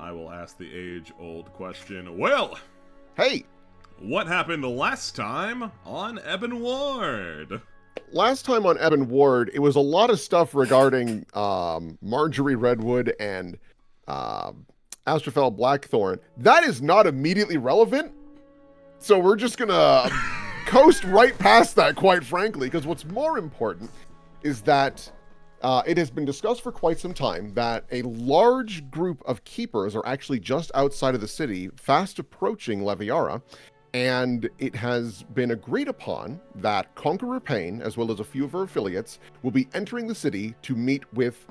I will ask the age-old question. Well, Hey, what happened last time on Ebon Ward? last time on Ebon Ward, it was a lot of stuff regarding Marjorie Redwood and Astrophel Blackthorn. That is not immediately relevant, so we're just gonna coast right past that, quite frankly, because what's more important is that it has been discussed for quite some time that a large group of keepers are actually just outside of the city, fast approaching Leviara, and it has been agreed upon that Conqueror Payne, as well as a few of her affiliates, will be entering the city to meet with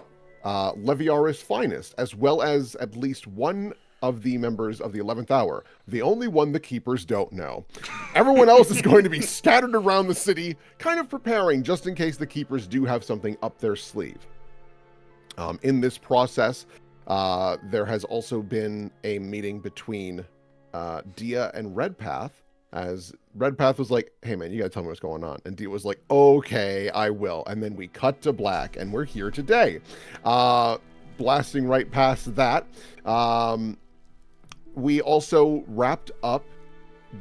Leviara's finest, as well as at least one of the members of the 11th Hour, the only one the keepers don't know. Everyone else is going to be scattered around the city, kind of preparing just in case the keepers do have something up their sleeve. In this process, there has also been a meeting between Dia and Redpath, as Redpath was like, hey man, you gotta tell me what's going on. And Dia was like, okay, I will. And then we cut to black, and we're here today. Blasting right past that, we also wrapped up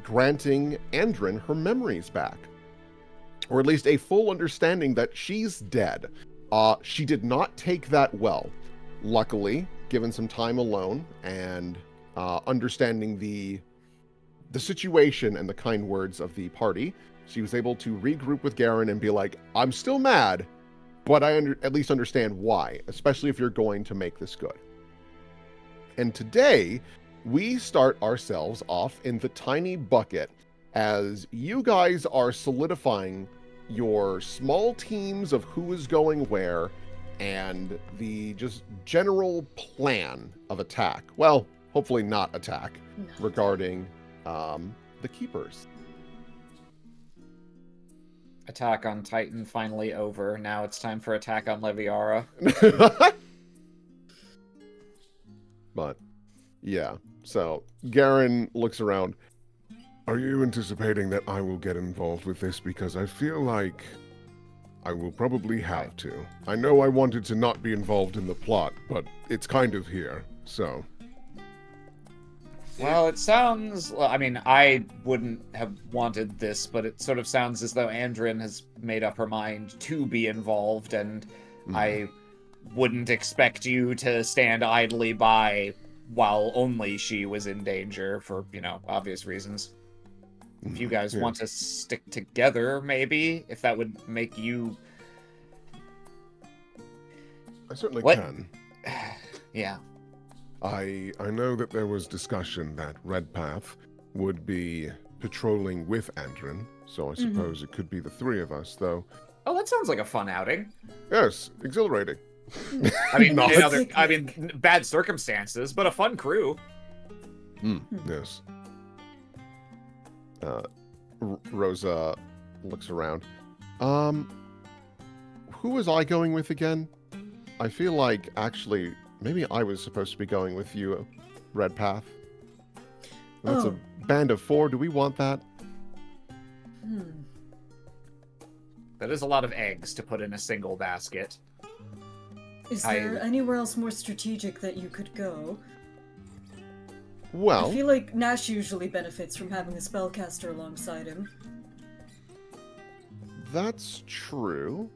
granting Andrin her memories back, or at least a full understanding that she's dead. She did not take that well. Luckily, given some time alone and understanding the situation and the kind words of the party, she was able to regroup with Garen and be like, I'm still mad, but I at least understand why, especially if you're going to make this good. And today, we start ourselves off in the tiny bucket as you guys are solidifying your small teams of who is going where and the just general plan of attack. Well, hopefully not attack, regarding the Keepers. Attack on Titan finally over. Now it's time for attack on Leviara. But, yeah. So, Garen looks around. Are you anticipating that I will get involved with this? Because I feel like I will probably have to. I know I wanted to not be involved in the plot, but it's kind of here, so... Well, it sounds... Well, I mean, I wouldn't have wanted this, but it sort of sounds as though Andrin has made up her mind to be involved, and I wouldn't expect you to stand idly by while only she was in danger for, you know, obvious reasons. If you guys want to stick together, maybe, if that would make you... I certainly can. Yeah. I know that there was discussion that Redpath would be patrolling with Andrin, so I suppose it could be the three of us, though. Oh, that sounds like a fun outing. Yes, exhilarating. I mean, bad circumstances, but a fun crew. Yes. Rosa looks around. Who was I going with again? I feel like, actually, maybe I was supposed to be going with you, Redpath. That's a band of 4. Do we want that? That is a lot of eggs to put in a single basket. Is there anywhere else more strategic that you could go? Well... I feel like Nash usually benefits from having a spellcaster alongside him. That's true.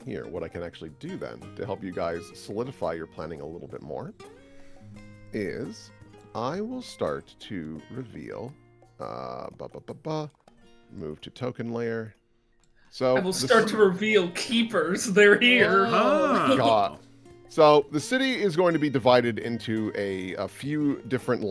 Here, what I can actually do then, to help you guys solidify your planning a little bit more, is I will start to reveal, move to token layer. So I will start to reveal keepers. They're here. God. So the city is going to be divided into a few different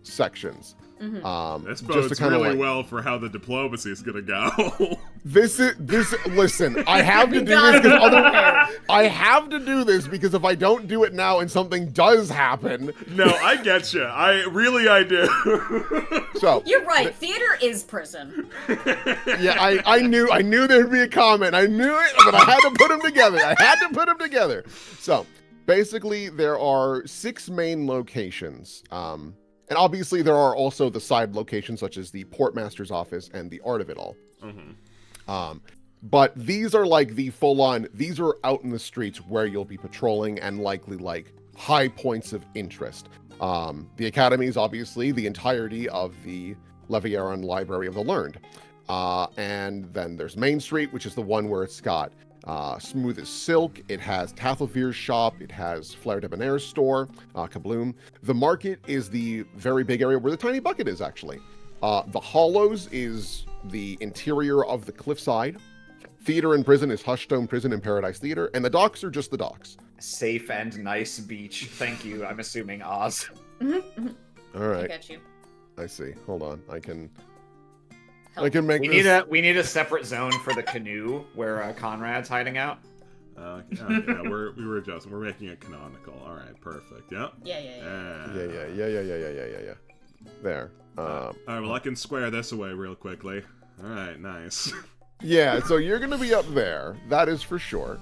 sections. This bodes really well for how the diplomacy is gonna go. Listen, I have to do this because I have to do this because if I don't do it now and something does happen. No, I get you. I do. So you're right. Theater is prison. Yeah, I knew there'd be a comment. I knew it, but I had to put them together. So basically, there are 6 main locations. And obviously, there are also the side locations, such as the Portmaster's office and the Art of It All. But these are the full-on, these are out in the streets where you'll be patrolling and likely, high points of interest. The Academy is obviously the entirety of the Leviaran Library of the Learned. And then there's Main Street, which is the one where it's got Smooth as Silk. It has Tathelfear's shop. It has Flair Debonair's store, Kabloom. The market is the very big area where the Tiny Bucket is, actually. The Hollows is the interior of the cliffside. Theater and Prison is Hushstone Prison and Paradise Theater. And the docks are just the docks. Safe and nice beach. Thank you. I'm assuming Oz. All right. I got you. I see. Hold on. I can Help. make We this. need a separate zone for the canoe where Conrad's hiding out. Yeah, we were adjusting. We're making it canonical. All right, perfect. Yep. Yeah. Yeah. There. All right, well, I can square this away real quickly. All right, nice. Yeah, so you're going to be up there. That is for sure.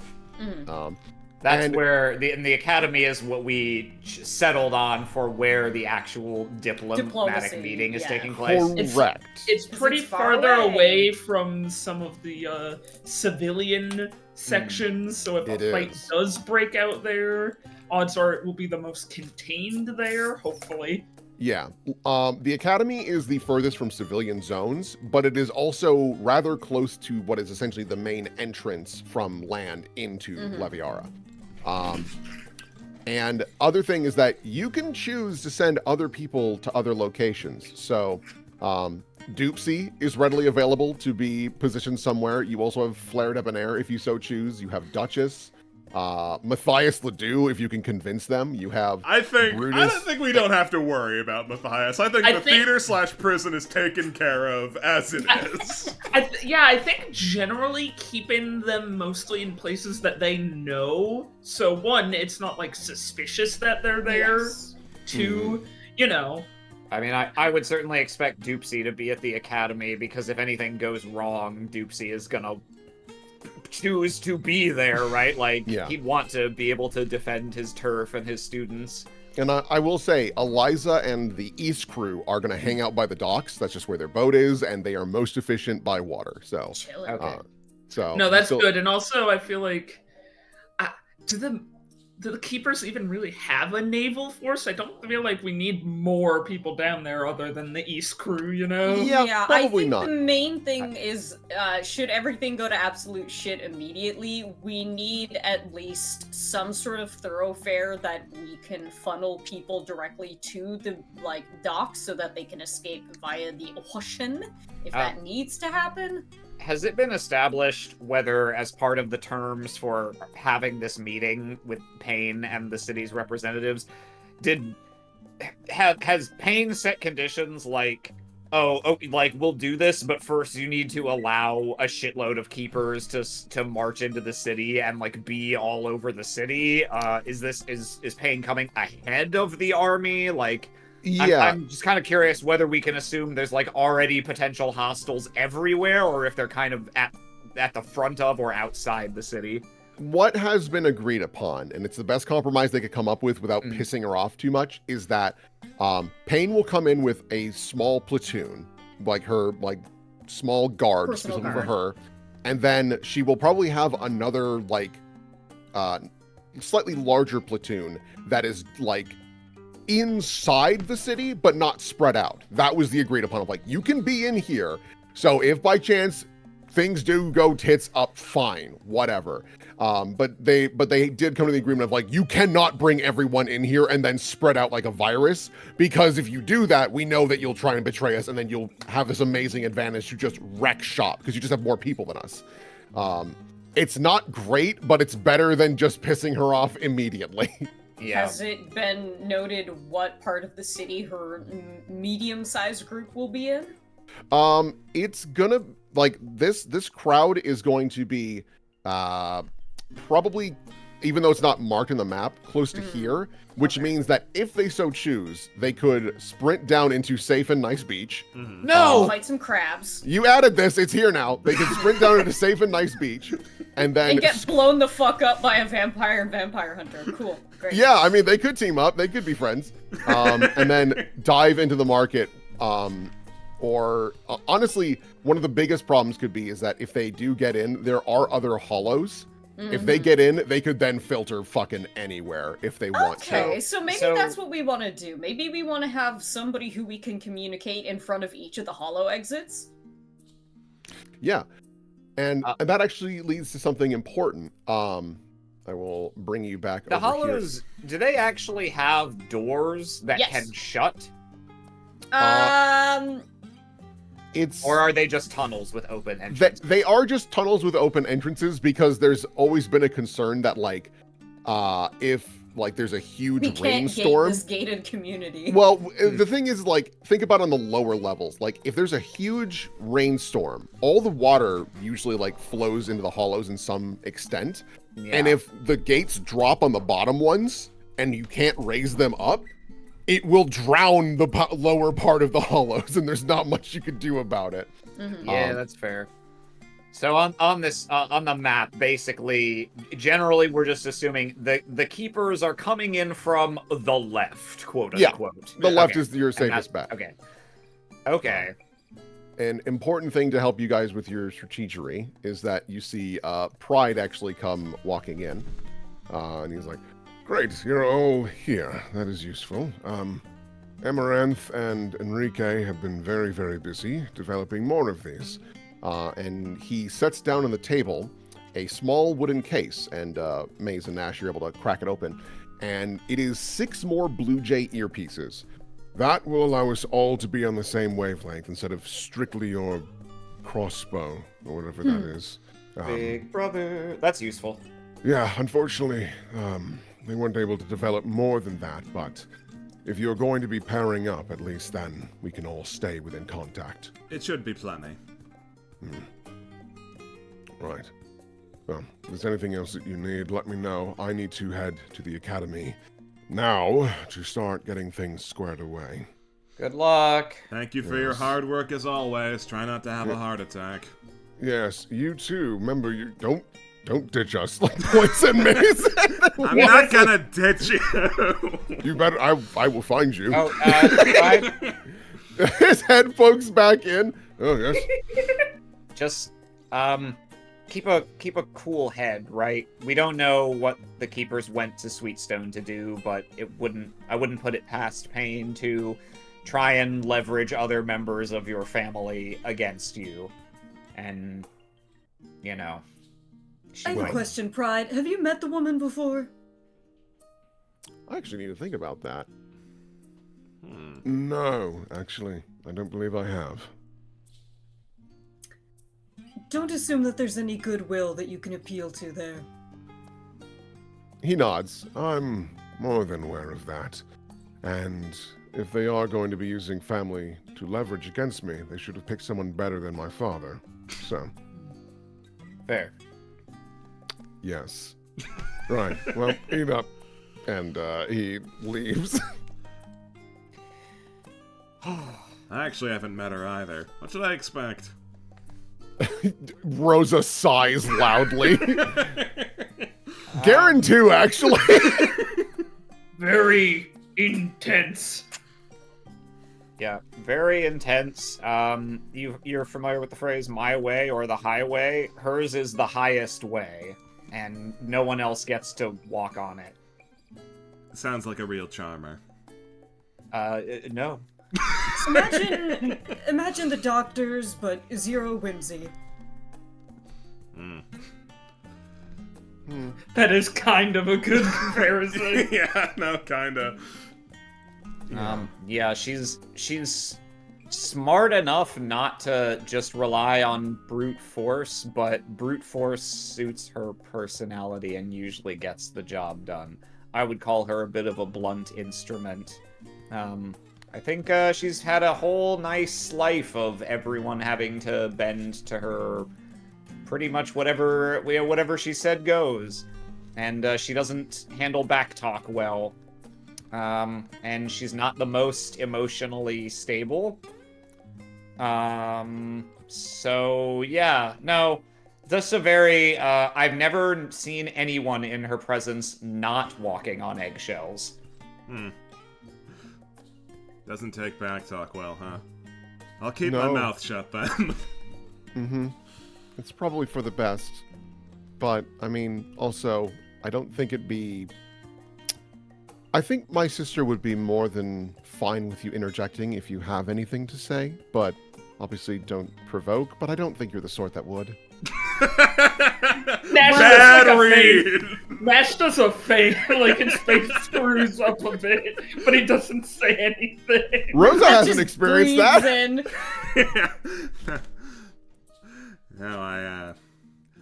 That's And- where the academy is what we settled on for where the actual diplomatic Diplomacy, meeting is yeah. taking place. Correct. It's pretty it's far farther away. away from some of the civilian sections, so if It a fight is. does break out there, odds are it will be the most contained there, hopefully. Yeah. The Academy is the furthest from civilian zones, but it is also rather close to what is essentially the main entrance from land into Leviara. And other thing is that you can choose to send other people to other locations. So Doopsy is readily available to be positioned somewhere. You also have Flair Debonair if you so choose. You have Duchess. Matthias Ledoux, if you can convince them. You have I Brutus. don't think we don't have to worry about Matthias. I think the theater/prison is taken care of as it is. I think generally keeping them mostly in places that they know. So one, it's not like suspicious that they're there. Yes. Two, you know, I mean, I would certainly expect Doopsy to be at the academy because if anything goes wrong, Doopsy is gonna choose to be there, right? Like, Yeah. he'd want to be able to defend his turf and his students. And I will say, Eliza and the East crew are going to hang out by the docks. That's just where their boat is, and they are most efficient by water. So, Chilling. Okay. no, that's so- good. And also, I feel like, do the Keepers even really have a naval force? I don't feel like we need more people down there other than the East crew, you know? Yeah, I probably think not. the main thing is, should everything go to absolute shit immediately, we need at least some sort of thoroughfare that we can funnel people directly to the docks so that they can escape via the ocean if that needs to happen. Has it been established whether, as part of the terms for having this meeting with Payne and the city's representatives, has Payne set conditions like, we'll do this, but first you need to allow a shitload of keepers to march into the city and be all over the city? Is Payne coming ahead of the army? Yeah. I'm just kind of curious whether we can assume there's already potential hostiles everywhere, or if they're kind of at the front of or outside the city. What has been agreed upon, and it's the best compromise they could come up with without pissing her off too much, is that Payne will come in with a small platoon, her small guard Personal specifically for guard. her, and then she will probably have another slightly larger platoon that is inside the city but not spread out. That was the agreed upon of you can be in here, so if by chance things do go tits up, fine, whatever. But they did come to the agreement of you cannot bring everyone in here and then spread out like a virus, because if you do that, we know that you'll try and betray us, and then you'll have this amazing advantage to just wreck shop because you just have more people than us. It's not great, but it's better than just pissing her off immediately. Yeah. Has it been noted what part of the city her medium-sized group will be in? It's gonna this crowd is going to be probably, even though it's not marked in the map, close to here, which means that if they so choose, they could sprint down into Safe and Nice Beach. No! Fight some crabs. You added this, it's here now. They can sprint down into Safe and Nice Beach, and then And get blown the fuck up by a vampire and vampire hunter. Cool. Great. yeah, I mean, they could team up, they could be friends, and then dive into the market. Honestly, one of the biggest problems could be is that if they do get in, there are other hollows If they get in, they could then filter fucking anywhere if they want to. Okay, so maybe that's what we want to do. Maybe we want to have somebody who we can communicate in front of each of the hollow exits. Yeah. And that actually leads to something important. I will bring you back the over hollows, here. Do they actually have doors that can shut? Or are they just tunnels with open entrances? They are just tunnels with open entrances because there's always been a concern that, like, if, like, there's a huge rainstorm... this gated community. Well, the thing is, like, think about on the lower levels. Like, if there's a huge rainstorm, all the water usually, like, flows into the hollows in some extent. Yeah. And if the gates drop on the bottom ones and you can't raise them up, it will drown the lower part of the hollows, and there's not much you can do about it. Mm-hmm. Yeah, that's fair. So on this on the map, basically, generally we're just assuming the keepers are coming in from the left, quote unquote. The left is your safest bet. Okay. Okay. An important thing to help you guys with your strategery is that you see Pride actually come walking in, and he's like, "Great, you're all here. That is useful. Amaranth and Enrique have been very, very busy developing more of these." And he sets down on the table a small wooden case, and Maze and Nash, you're able to crack it open, and it is 6 more Blue Jay earpieces. That will allow us all to be on the same wavelength instead of strictly your crossbow, or whatever that is. Big brother. That's useful. Yeah, unfortunately, they weren't able to develop more than that, but if you're going to be pairing up, at least then we can all stay within contact. It should be plenty. Right. Well, if there's anything else that you need, let me know. I need to head to the academy now to start getting things squared away. Good luck. Thank you for your hard work as always. Try not to have a heart attack. Yes, you too. Remember, you don't ditch us like Points and Maze. I'm not gonna ditch you. You better. I will find you. Oh, His head pokes back in. Oh yes. Just keep a cool head, right? We don't know what the keepers went to Sweetstone to do, but I wouldn't put it past Pain to try and leverage other members of your family against you. And you know, I have a question, Pride. Have you met the woman before? I actually need to think about that. No, actually, I don't believe I have. Don't assume that there's any goodwill that you can appeal to there. He nods. I'm more than aware of that. And if they are going to be using family to leverage against me, they should have picked someone better than my father. So. Fair. Yes. Right. Well, eat up. And he leaves. I actually haven't met her either. What should I expect? Rosa sighs loudly. Garen too, actually. Very intense. Yeah, very intense. You're familiar with the phrase "my way" or "the highway"? Hers is the highest way, and no one else gets to walk on it. Sounds like a real charmer. No. Imagine the doctors, but zero whimsy. That is kind of a good comparison. Yeah, no, kinda. Yeah, she's smart enough not to just rely on brute force, but brute force suits her personality and usually gets the job done. I would call her a bit of a blunt instrument. I think she's had a whole nice life of everyone having to bend to her pretty much whatever she said goes. And she doesn't handle backtalk well. And she's not the most emotionally stable. So, yeah, no. Just a very, I've never seen anyone in her presence not walking on eggshells. Doesn't take back talk well, huh? I'll keep my mouth shut then. It's probably for the best. But, I mean, also, I don't think it'd be... I think my sister would be more than fine with you interjecting if you have anything to say, but obviously don't provoke, but I don't think you're the sort that would. Bad read! Nash does a fake, like his face screws up a bit, but he doesn't say anything. Rosa hasn't experienced that. In. No, I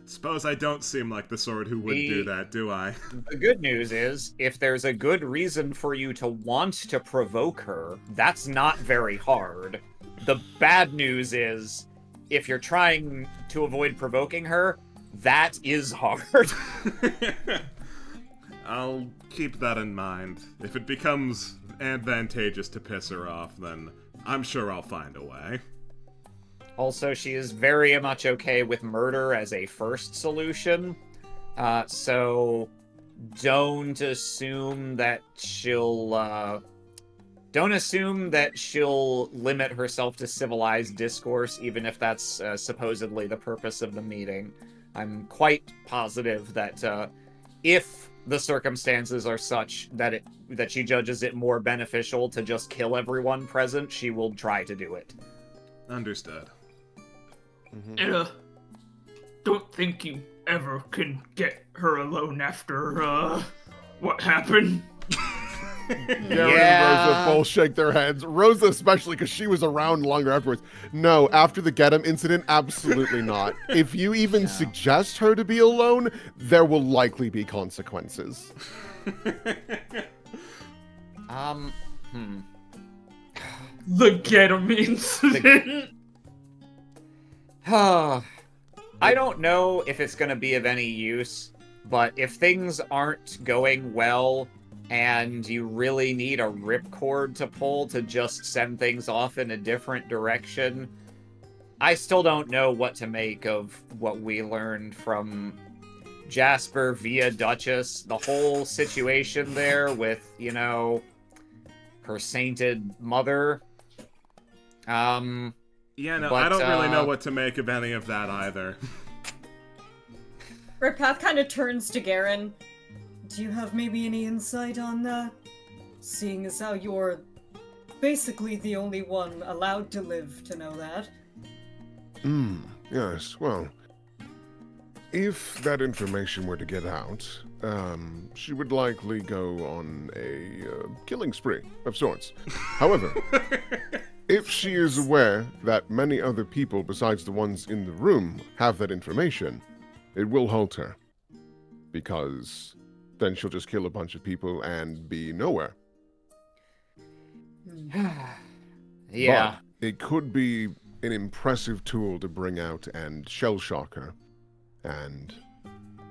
suppose I don't seem like the sort who would do that, do I? The good news is, if there's a good reason for you to want to provoke her, that's not very hard. The bad news is, if you're trying to avoid provoking her, that is hard. I'll keep that in mind. If it becomes advantageous to piss her off, then I'm sure I'll find a way. Also, she is very much okay with murder as a first solution. So don't assume that she'll limit herself to civilized discourse, even if that's supposedly the purpose of the meeting. I'm quite positive that if the circumstances are such that she judges it more beneficial to just kill everyone present, she will try to do it. Understood. And, don't think you ever can get her alone after, what happened. Garen and Rosa both shake their heads. Rosa especially, because she was around longer afterwards. No, after the Get 'em incident, absolutely not. If you even suggest her to be alone, there will likely be consequences. The Get 'em incident. I don't know if it's going to be of any use, but if things aren't going well and you really need a ripcord to pull to just send things off in a different direction, I still don't know what to make of what we learned from Jasper via Duchess. The whole situation there with, her sainted mother. Yeah, no, But, I don't really know what to make of any of that either. Redpath kind of turns to Garen. Do you have maybe any insight on that? Seeing as how you're basically the only one allowed to live to know that. Yes, well, if that information were to get out, she would likely go on a killing spree of sorts. However, if she is aware that many other people besides the ones in the room have that information, it will halt her. Because then she'll just kill a bunch of people and be nowhere. Yeah. But it could be an impressive tool to bring out and shell-shock her. And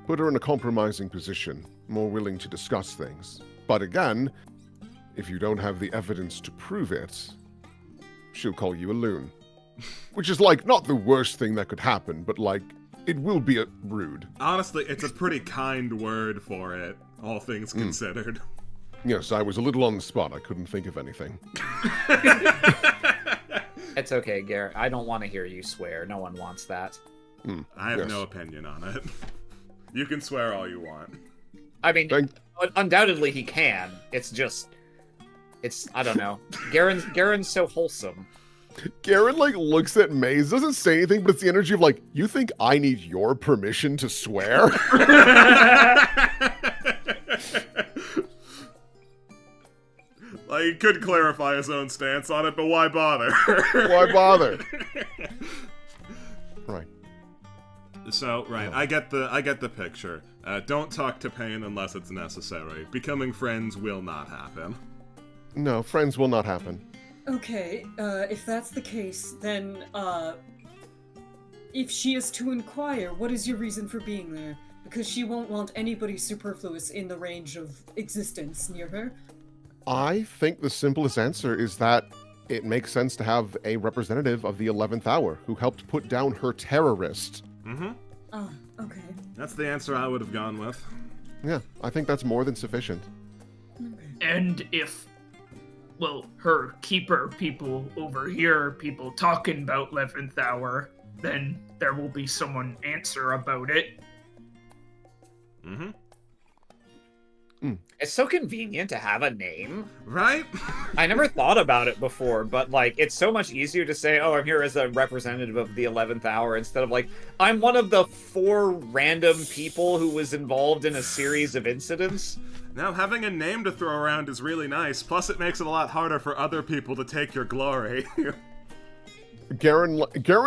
put her in a compromising position, more willing to discuss things. But again, if you don't have the evidence to prove it, she'll call you a loon. Which is, not the worst thing that could happen, but, it will be rude. Honestly, it's a pretty kind word for it, all things considered. Yes, I was a little on the spot. I couldn't think of anything. It's okay, Garrett. I don't want to hear you swear. No one wants that. I have no opinion on it. You can swear all you want. I mean, undoubtedly he can. It's I don't know. Garen's so wholesome. Garen, looks at Maze, doesn't say anything, but it's the energy of, you think I need your permission to swear? He could clarify his own stance on it, but why bother? Why bother? Right. So, right, I get the picture. Don't talk to Pain unless it's necessary. Becoming friends will not happen. No, friends will not happen. Okay, if that's the case, then, if she is to inquire, what is your reason for being there? Because she won't want anybody superfluous in the range of existence near her. I think the simplest answer is that it makes sense to have a representative of the 11th hour who helped put down her terrorist. Mm-hmm. Oh, okay. That's the answer I would have gone with. Yeah, I think that's more than sufficient. Okay. And if, her keeper people over here, people talking about 11th hour, then there will be someone answer about it. Mm-hmm. It's so convenient to have a name. Right? I never thought about it before, but like it's so much easier to say, "Oh, I'm here as a representative of the 11th hour," instead of like, "I'm one of the 4 random people who was involved in a series of incidents." Now, having a name to throw around is really nice, plus it makes it a lot harder for other people to take your glory. Garen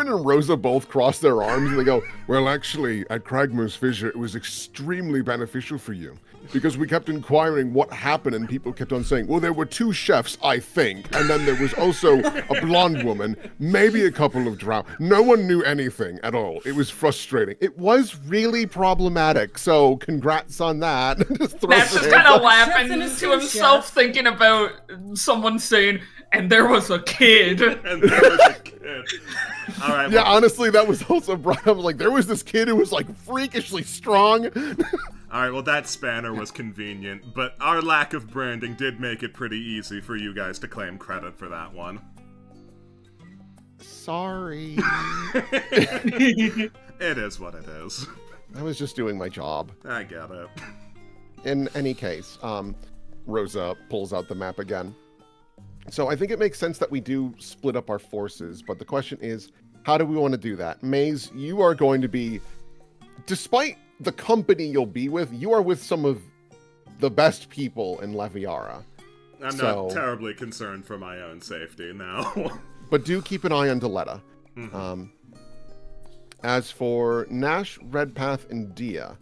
and Rosa both cross their arms and they go, Well, actually, at Cragmore's Fissure, it was extremely beneficial for you. Because we kept inquiring what happened, and people kept on saying, well, there were 2 chefs, I think, and then there was also a blonde woman, maybe a couple of drow. No one knew anything at all. It was frustrating. it was really problematic, so congrats on that. Just throw Matt's your just hands kind of up. laughing Chef and a to sous himself, chef. thinking about someone saying, "And there was a kid." And there was a kid. All right. Yeah, well, honestly, that was also brought up. Like, there was this kid who was, like, freakishly strong. all right. Well, that spanner was convenient, but our lack of branding did make it pretty easy for you guys to claim credit for that one. Sorry. It is what it is. I was just doing my job. I get it. In any case, Rosa pulls out the map again. So I think it makes sense that we do split up our forces, but the question is, how do we want to do that? Maze, you are going to be, despite the company you'll be with, you are with some of the best people in Leviara. I'm So- not terribly concerned for my own safety now. But do keep an eye on Deletta. Mhm. As for Nash, Redpath, and Dia,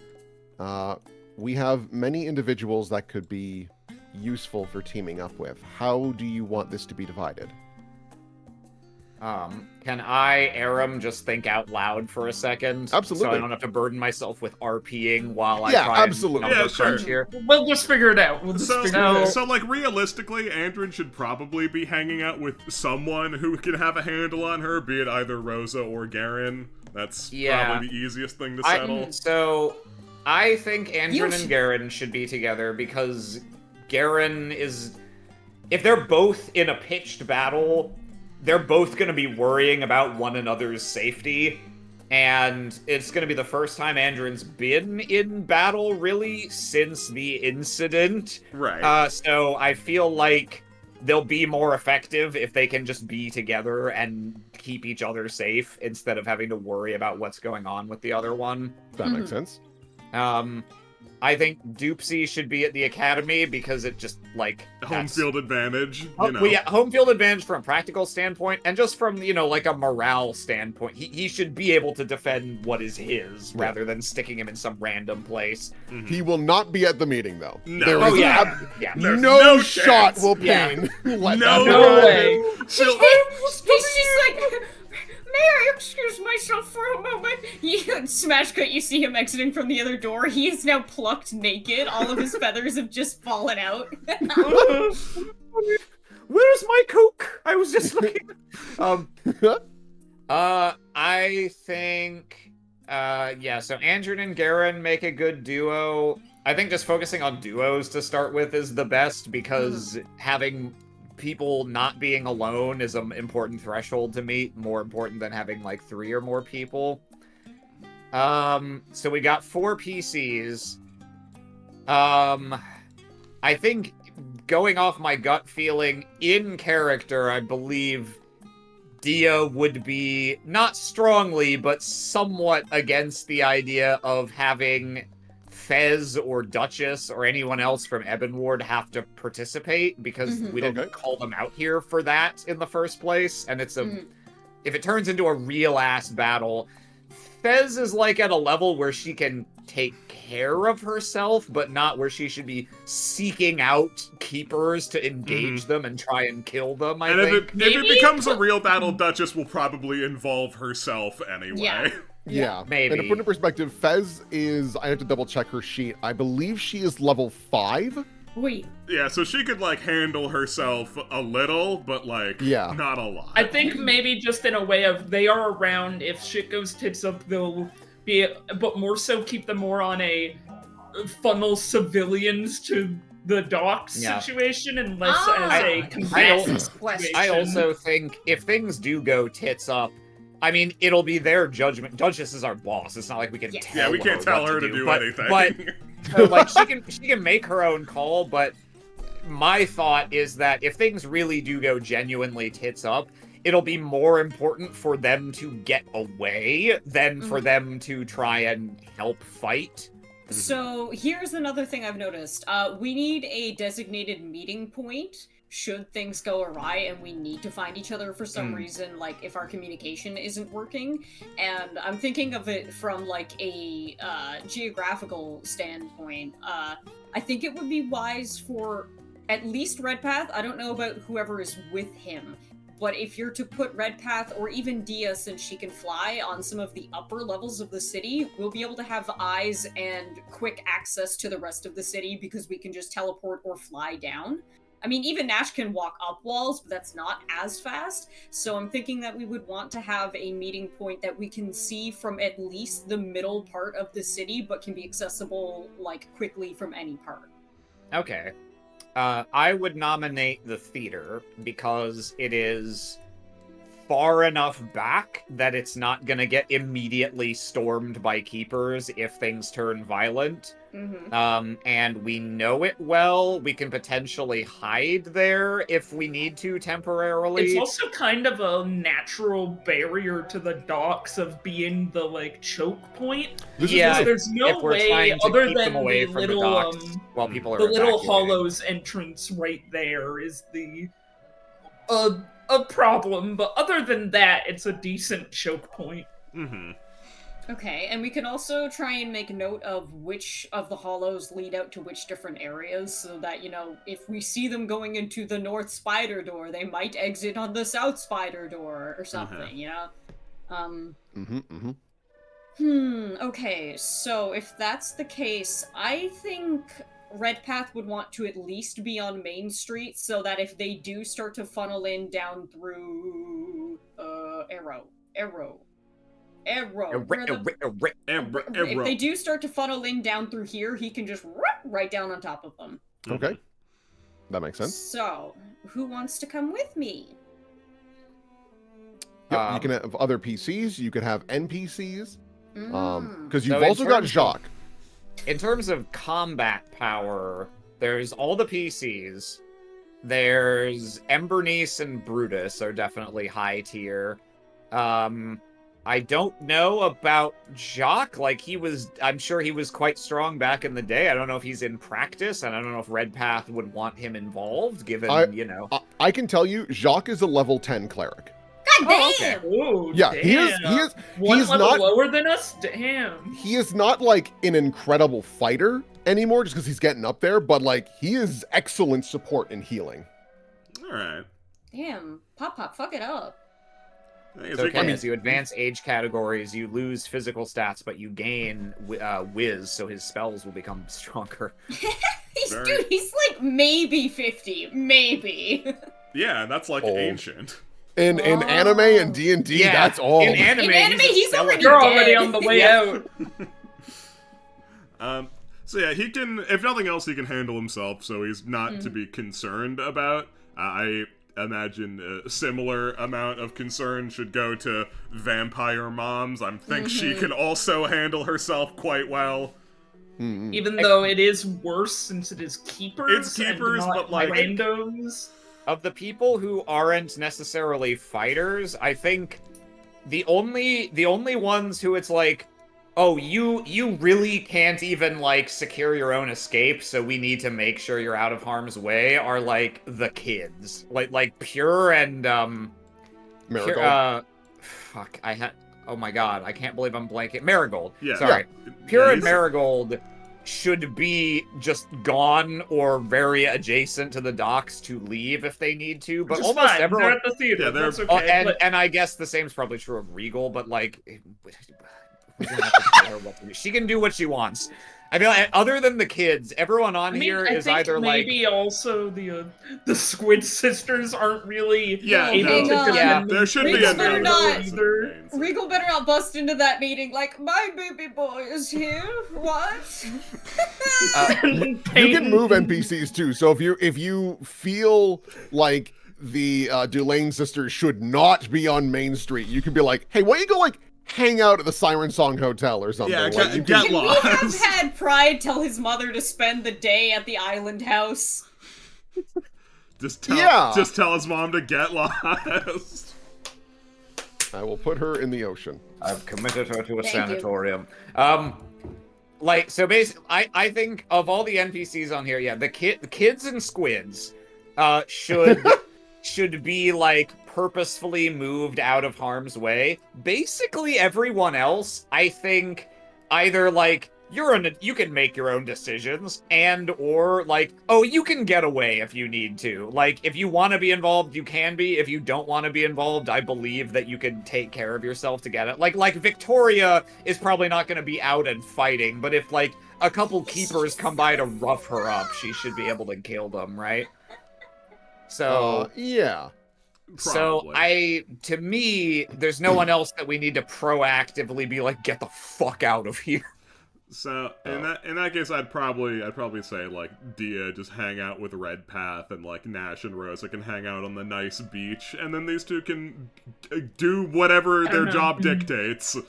we have many individuals that could be useful for teaming up with. How do you want this to be divided? Can I, Aram, just think out loud for a second? Absolutely. So I don't have to burden myself with RPing while I Yeah, try absolutely. and Yeah, number crunch sure. here. We'll just figure it out. We'll just So, figure it out. so like realistically, Andrin should probably be hanging out with someone who can have a handle on her, be it either Rosa or Garen. That's Yeah. probably the easiest thing to settle. So I think You Andrin and Garen should be together because Garen is... If they're both in a pitched battle, they're both going to be worrying about one another's safety. And it's going to be the first time Andrin's been in battle, really, since the incident. Right. So I feel like they'll be more effective if they can just be together and keep each other safe instead of having to worry about what's going on with the other one. That makes sense. I think Doopsy should be at the academy because it just, like... Home that's- field advantage, Oh, you know. well, yeah, home field advantage from a practical standpoint, and just from, like a morale standpoint. He should be able to defend what is his, Right. rather than sticking him in some random place. Mhm. He will not be at the meeting, though. No. There Oh, is yeah. Yeah. There's no no shot chance. will Yeah. Payne let No, that No happen. way. She'll- He's just like, may I excuse myself for a moment? You smash cut, you see him exiting from the other door. He is now plucked naked. All of his feathers have just fallen out. Where's my coke? I was just looking. I think, so Andrin and Garen make a good duo. I think just focusing on duos to start with is the best because having people not being alone is an important threshold to meet, more important than having like 3 or more people. So we got 4 PCs. I think going off my gut feeling in character, I believe Dia would be not strongly, but somewhat against the idea of having Fez or Duchess or anyone else from Ebon Ward have to participate because we didn't Okay. call them out here for that in the first place. And it's if it turns into a real ass battle, Fez is like at a level where she can take care of herself, but not where she should be seeking out keepers to engage them and try and kill them, I and think. if it becomes a real battle, Duchess will probably involve herself anyway. Yeah. Yeah, Maybe. And to put in perspective, Fez is, I have to double check her sheet. I believe she is level 5. Wait, Yeah, so she could, like, handle herself a little, but, like, Yeah. not a lot. I think maybe just in a way of they are around. If shit goes tits up, they'll be, but more so keep them more on a funnel civilians to the docks Yeah. situation and less Ah. as a I combatant also- situation. I also think if things do go tits up, I mean, it'll be their judgment. Duchess is our boss. It's not like we can Yeah. tell Yeah, we can't tell her to do but, anything. But like she can make her own call, but my thought is that if things really do go genuinely tits up, it'll be more important for them to get away than for them to try and help fight. So here's another thing I've noticed. We need a designated meeting point should things go awry and we need to find each other for some reason, like if our communication isn't working. And I'm thinking of it from like a geographical standpoint. I think it would be wise for at least Redpath. I don't know about whoever is with him. But if you're to put Redpath or even Dia, since she can fly, on some of the upper levels of the city, we'll be able to have eyes and quick access to the rest of the city because we can just teleport or fly down. I mean, even Nash can walk up walls, but that's not as fast. So I'm thinking that we would want to have a meeting point that we can see from at least the middle part of the city, but can be accessible, like, quickly from any part. Okay. I would nominate the theater because it is far enough back that it's not gonna get immediately stormed by keepers if things turn violent. And we know it well. We can potentially hide there if we need to temporarily. It's also kind of a natural barrier to the docks of being the, like, choke point. Yeah, there's no way other than the little while people are the little evacuating. hollows entrance right there is the a problem, but other than that, it's a decent choke point. Okay, and we can also try and make note of which of the hollows lead out to which different areas, so that, you know, if we see them going into the north spider door, they might exit on the south spider door, or something, you know? Okay, so if that's the case, I think Redpath would want to at least be on Main Street, so that if they do start to funnel in down through, if they do start to funnel in down through here, he can just right down on top of them. Okay. That makes sense. So, who wants to come with me? Yep, you can have other PCs, you can have NPCs, because you've So also got Jacques. In terms of combat power, there's all the PCs. There's Embernice and Brutus are definitely high tier. I don't know about Jacques. Like, I'm sure he was quite strong back in the day. I don't know if he's in practice, and I don't know if Redpath would want him involved, given, you know. I can tell you, Jacques is a level 10 cleric. God damn! Okay. Ooh, Yeah, damn. One level not lower than us? Damn. He is not like an incredible fighter anymore just because he's getting up there, but like he is excellent support in healing. All right. Damn, Pop, fuck it up. It's okay. As you advance age categories, you lose physical stats, but you gain whiz, so his spells will become stronger. Dude, he's like maybe 50, maybe. Yeah, that's like ancient. In anime and D&D, Yeah, that's all. In anime he's already You're dead. already on the way out. So yeah, he can, if nothing else, he can handle himself, so he's not to be concerned about. I imagine a similar amount of concern should go to Vampire Moms. I think she can also handle herself quite well. Even though it is worse since it is keepers. It's keepers, and not but, like, randos. Of the people who aren't necessarily fighters, I think the only ones who it's like, oh, you really can't even, like, secure your own escape, so we need to make sure you're out of harm's way, are, like, the kids. Like Pure and, Marigold. oh my god, I can't believe I'm blanking. Marigold. Yeah. Sorry. Yeah. Pure Yeah, and Marigold should be just gone or very adjacent to the docks to leave if they need to, but Which is almost fine. everyone... They're at the theater. Yeah, they're- That's okay. and I guess the same is probably true of Regal, but, like, we don't have to tell her what to do. She can do what she wants. I mean, like, other than the kids, everyone on here is either like... maybe also the Squid sisters aren't really Yeah, able hang to on. defend There should be Regal a better not- either. Regal better not bust into that meeting like, my baby boy is here. What? You can move NPCs too. So if you feel like the Dulane sisters should not be on Main Street. You could be like, hey, why don't you go like hang out at the Siren Song Hotel or something? Yeah, like, you get could- Can we lost. have had Pride tell his mother to spend the day at the island house? Just tell his mom to get lost. I will put her in the ocean. I've committed her to a Thank you. sanatorium. So basically, I think of all the NPCs on here, yeah, the kids and squids should be like purposefully moved out of harm's way. Basically, everyone else, I think, either like you can make your own decisions, or like, oh, you can get away if you need to. Like, if you want to be involved, you can be. If you don't want to be involved, I believe that you can take care of yourself to get it. Like Victoria is probably not going to be out and fighting, but if like a couple keepers come by to rough her up, she should be able to kill them, right? So yeah. Probably. to me, there's no one else that we need to proactively be like, get the fuck out of here. So in that case, I'd probably say like Dia just hang out with Redpath, and like Nash and Rosa can hang out on the nice beach, and then these two can do whatever their job dictates. Part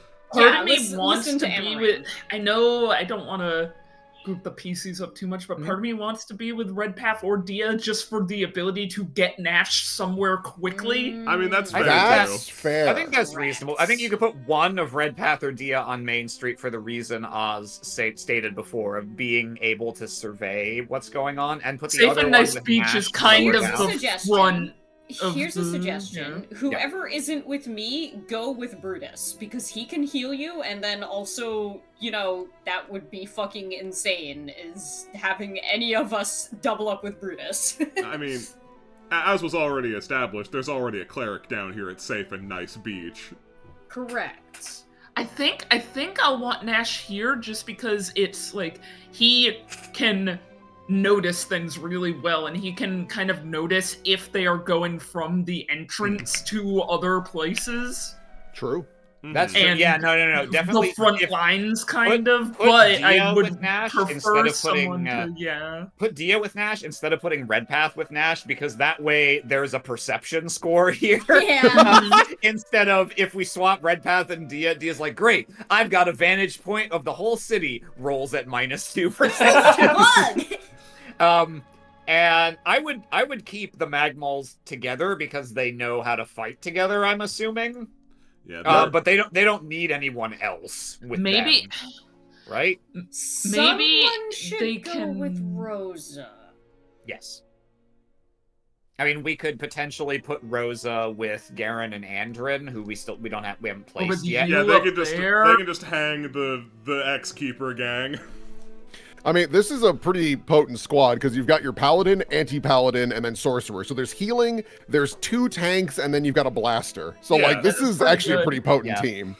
Yeah, of me listen wants to to be Amaranth. with. I know I don't want to group the PCs up too much, but part of me wants to be with Redpath or Dia just for the ability to get Nash somewhere quickly. I mean, that's fair That's too. fair. I think that's reasonable. I think you could put one of Redpath or Dia on Main Street for the reason Oz stated before of being able to survey what's going on, and put the Safe other and one Nice with Beach Nash is kind lower of down. the Suggestion. front. of Here's a the- suggestion. Whoever isn't with me, go with Brutus, because he can heal you, and then also, that would be fucking insane, is having any of us double up with Brutus. I mean, as was already established, there's already a cleric down here at Safe and Nice Beach. Correct. I think I'll want Nash here just because it's like he can notice things really well, and he can kind of notice if they are going from the entrance to other places. True. That's true. And Yeah, no, definitely. the front if- lines, kind of. put But Dia I would with Nash prefer instead of someone putting, to, Put Dia with Nash instead of putting Redpath with Nash, because that way there's a perception score here. Yeah. Instead of if we swap Redpath and Dia, Dia's like, great, I've got a vantage point of the whole city, rolls at -2%. Fun! And I would keep the Magmals together because they know how to fight together, I'm assuming. Yeah, But they don't need anyone else with maybe them, right? Someone should they go can- with Rosa. Yes. I mean, we could potentially put Rosa with Garen and Andrin, who we haven't placed with yet. you. yeah, they up can just there. hang the ex-keeper gang. I mean, this is a pretty potent squad because you've got your paladin, anti-paladin, and then sorcerer. So there's healing, there's 2 tanks, and then you've got a blaster. So Yeah, like this that's is pretty actually a good. pretty potent Yeah. team.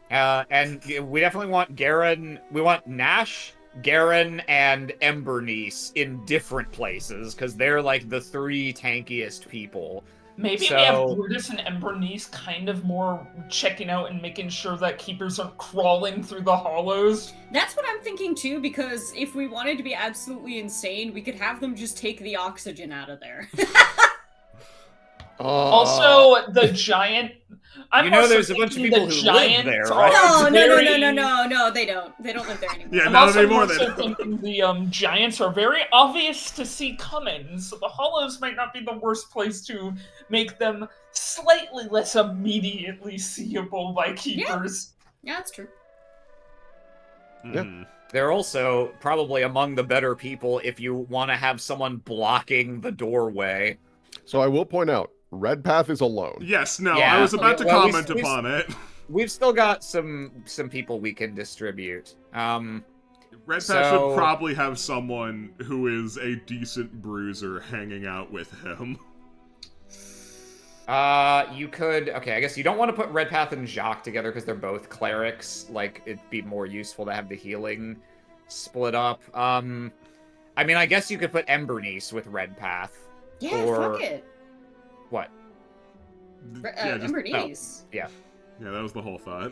And we definitely want Garen. We want Nash, Garen, and Embernice in different places because they're like the 3 tankiest people. Maybe So- we have Brutus and Embernice kind of more checking out and making sure that keepers aren't crawling through the hollows. That's what I'm thinking too, because if we wanted to be absolutely insane, we could have them just take the oxygen out of there. Also, the giant. I'm You know also there's a bunch of thinking people the who live giants there, are right? No, they don't. They don't live there anymore. Yeah, I'm not also anymore. more so thinking the giants are very obvious to see coming, so the hollows might not be the worst place to make them slightly less immediately seeable by keepers. Yeah, that's true. Mhm. They're also probably among the better people if you want to have someone blocking the doorway. So I will point out, Redpath is alone. Yes, no, Yeah. I was about to Well, comment we- upon it. We've still got some people we can distribute. Redpath So- should probably have someone who is a decent bruiser hanging out with him. You could. Okay, I guess you don't want to put Redpath and Jacques together because they're both clerics. Like, it'd be more useful to have the healing split up. I mean, I guess you could put Embernice with Redpath. Yeah, Or- fuck it. What? Yeah, just- Embernice. Yeah, that was the whole thought.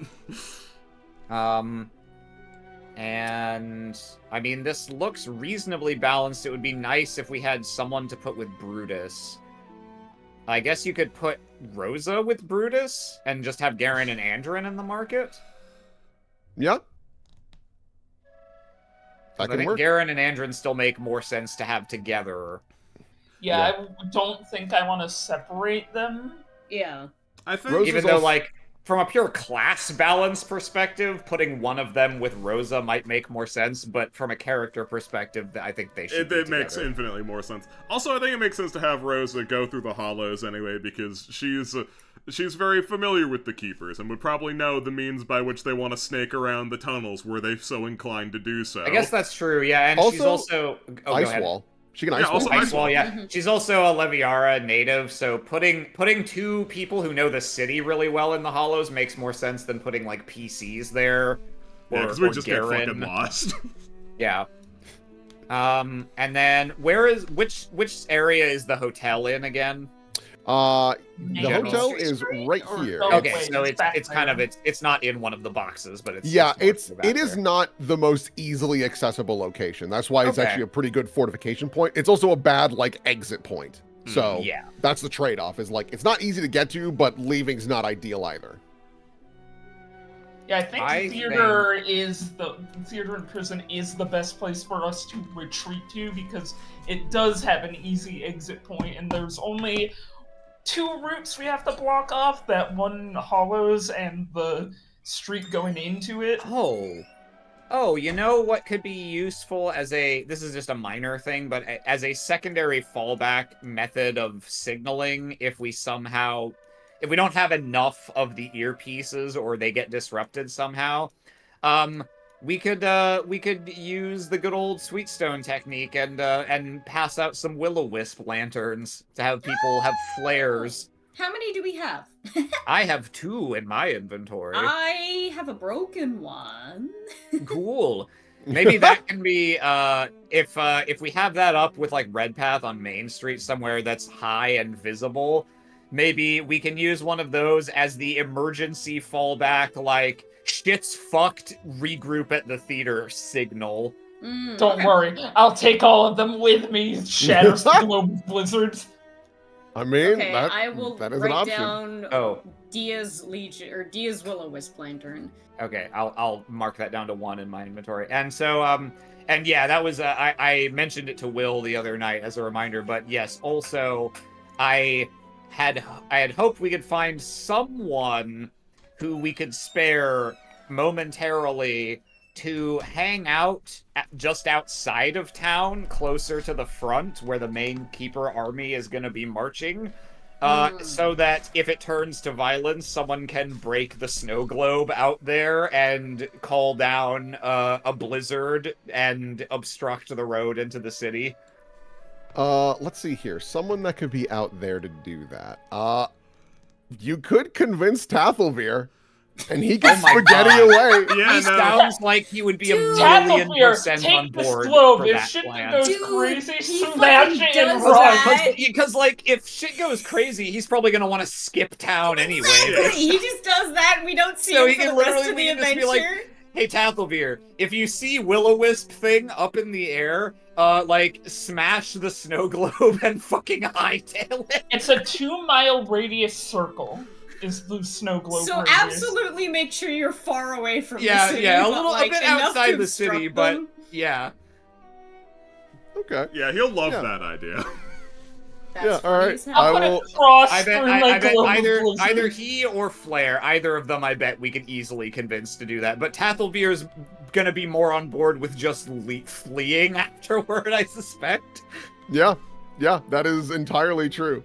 And I mean, this looks reasonably balanced. It would be nice if we had someone to put with Brutus. I guess you could put Rosa with Brutus and just have Garen and Andrin in the market. Yeah. I That can think work. Garen and Andrin still make more sense to have together. Yeah, I don't think I want to separate them. Yeah. I think Rosa's Even though, also- like, from a pure class balance perspective, putting one of them with Rosa might make more sense, but from a character perspective, I think they should be it makes together. infinitely more sense. Also, I think it makes sense to have Rosa go through the Hollows anyway, because she's very familiar with the Keepers and would probably know the means by which they want to snake around the tunnels were they so inclined to do so. I guess that's true, yeah, and she's also... Oh, Ice go ahead. Wall. She can Yeah, ice wall. also Ice Wall, yeah. Mhm. She's also a Leviara native, so putting two people who know the city really well in the Hollows makes more sense than putting, like, PCs there. Yeah, because we just get fucking lost. Yeah. And then which area is the hotel in again? The General hotel Street is Street? right Or- here. oh, Okay, wait, so it's back it's kind there. of it's not in one of the boxes, but it's Yeah, north of that it is there. not the most easily accessible location. That's why it's Okay. actually a pretty good fortification point. It's also a bad like exit point. So Yeah. that's the trade-off. Is like it's not easy to get to, but leaving's not ideal either. Yeah, I think I theater and prison is the best place for us to retreat to because it does have an easy exit point, and there's only 2 routes we have to block off. That one Hollows and the street going into it. Oh, you know what could be useful this is just a minor thing, but as a secondary fallback method of signaling if we don't have enough of the earpieces or they get disrupted somehow, we could use the good old Sweetstone technique and pass out some will-o-wisp lanterns to have people have flares. How many do we have? I have 2 in my inventory. I have a broken one. Cool. Maybe that can be if we have that up with like Red Path on Main Street somewhere that's high and visible, maybe we can use one of those as the emergency fallback, like shit's fucked, regroup at the theater signal. Don't Okay. worry, I'll take all of them with me. Shatters the globe blizzards. I mean, Okay, I will that is an write option. down Oh. Dia's Legion or Dia's Will-O-Wisp lantern. Okay, I'll mark that down to 1 in my inventory. And so and yeah, that was I mentioned it to Will the other night as a reminder, but yes, also I had hoped we could find someone who we could spare momentarily to hang out just outside of town, closer to the front where the main Keeper army is going to be marching. So that if it turns to violence, someone can break the snow globe out there and call down a blizzard and obstruct the road into the city. Let's see here. Someone that could be out there to do that. You could convince Tathelveer, and he can Oh my spaghetti God. away. Yeah, He no. sounds like he would be a Dude. million Tathelveer, % on take this board globe. for If that shit plan. goes Dude, crazy, he smash fucking it and does run. that. Because, like, if shit goes crazy, he's probably going to want to skip town anyway. Exactly. He just does that, and we don't see So him he for can the rest literally of the just be adventure. like, Hey, Tathelveer, if you see Will-O-Wisp thing up in the air, like, smash the snow globe and fucking hightail it. It's a 2-mile radius circle. Is the snow globe So radius. absolutely make sure you're far away from Yeah, the city. yeah, a but, little- a like, bit enough outside to the city, obstruct but- them. Yeah. Okay. Yeah, he'll love Yeah. that idea. That's Yeah, all funny right. as hell. I'll I put will- a cross I bet, through I my bet globe of either blizzard. he or Flare, either of them, I bet we can easily convince to do that. But Tathelveer's gonna be more on board with just fleeing afterward, I suspect. Yeah, that is entirely true.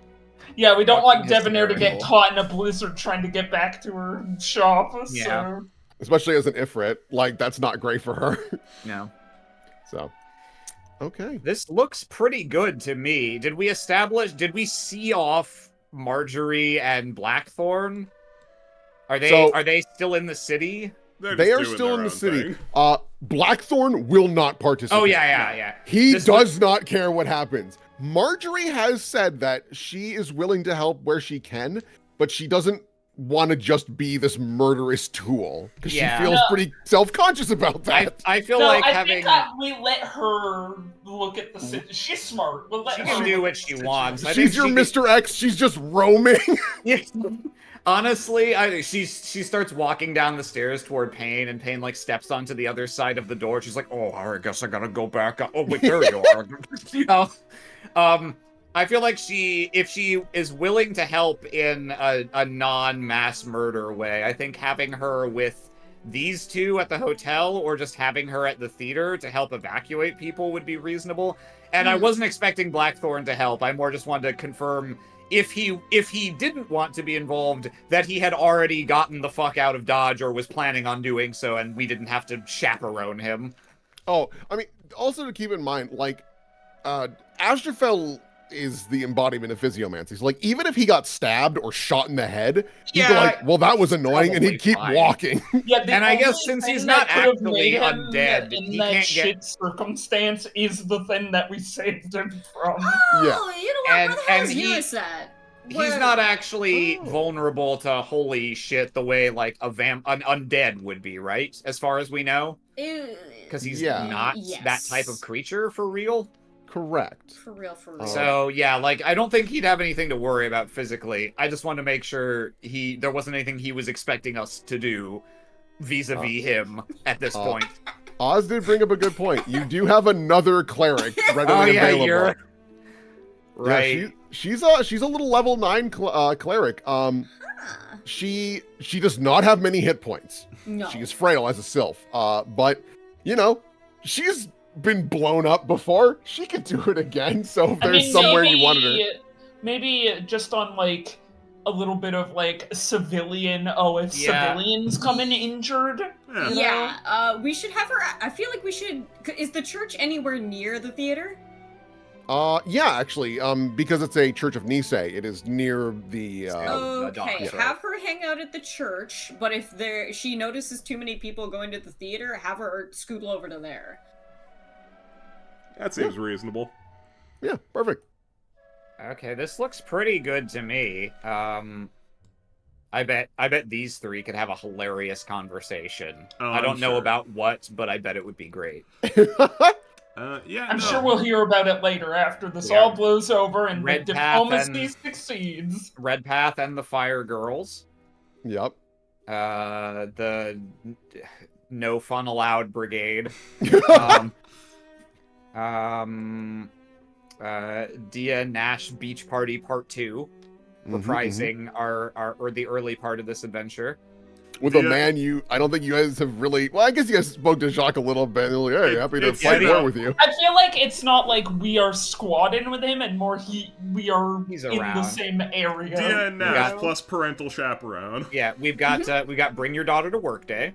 Yeah, we don't want Fucking Debonair to get hysterical. caught in a blizzard trying to get back to her shop. Yeah. So Especially as an Ifrit, like that's not great for her. No. So, okay. This looks pretty good to me. Did we see off Marjorie and Blackthorn? Are they still in the city? They're They just are doing still their in the own city. thing. Blackthorn will not participate. Oh yeah. He This does not care what happens. Marjorie has said that she is willing to help where she can, but she doesn't want to just be this murderous tool because Yeah. she feels pretty self-conscious about that. I feel No, like I having think we let her look at the situation. She's smart. We'll let she her can do look what at the she wants. I She's think your she- Mr. X. She's just roaming. Yeah. Honestly, she starts walking down the stairs toward Payne, and Payne like steps onto the other side of the door. She's like, "Oh, I guess I gotta go back up." Oh wait, there you are. I feel like if she is willing to help in a non-mass murder way, I think having her with these two at the hotel or just having her at the theater to help evacuate people would be reasonable. And I wasn't expecting Blackthorn to help. I more just wanted to confirm if he didn't want to be involved, that he had already gotten the fuck out of Dodge or was planning on doing so, and we didn't have to chaperone him. Oh, I mean, also to keep in mind, like, Astrofel is the embodiment of physiomancy. So, like, even if he got stabbed or shot in the head, he'd be like, well, that was annoying, and he'd keep fine. walking. Yeah, the And I guess only since thing he's that not could have actually made him undead, in he that can't shit get- circumstance is the thing that we saved him from. Oh, Yeah. you know what? And- Where the hell and is he- Eurus at? He's Where- not actually vulnerable to holy shit the way like an undead would be, right? As far as we know, because he's not Yes. that type of creature for real. Correct. For real, for real. So yeah, like I don't think he'd have anything to worry about physically. I just wanted to make sure there wasn't anything he was expecting us to do vis-a-vis him at this point. Oz did bring up a good point. You do have another cleric readily available. You're right. Yeah, she's a little level 9 cleric. She does not have many hit points. No. She is frail as a sylph. But you know, she's been blown up before. She could do it again. So if there's somewhere you wanted her. Maybe just on like a little bit of like civilian. Oh, if Yeah. civilians come in injured. Yeah. you know? Yeah, we should have her. I feel like we should. Is the church anywhere near the theater? Yeah, actually, because it's a Church of Nisei, it is near the. Okay, docks, have her hang out at the church, but if she notices too many people going to the theater, have her scoot over to there. That seems reasonable. Yeah, perfect. Okay, this looks pretty good to me. I bet these three could have a hilarious conversation. Oh, I don't I'm know sure. about what, but I bet it would be great. Yeah, I'm no. sure we'll hear about it later after this Yeah. all blows over and Red the Path diplomacy and- succeeds. Red Path and the Fire Girls. Yep. The No Fun Allowed Brigade. Dia Nash Beach Party Part 2, reprising our or the early part of this adventure. With a Yeah. man I don't think you guys have really. Well, I guess you guys spoke to Jacques a little bit. And like, hey, happy to It's- fight yeah, more no. with you. I feel like it's not like we are squadding with him, and more we are He's in the around. same area. Dia and Nash got- plus parental chaperone. Yeah, we got Bring Your Daughter to Work Day.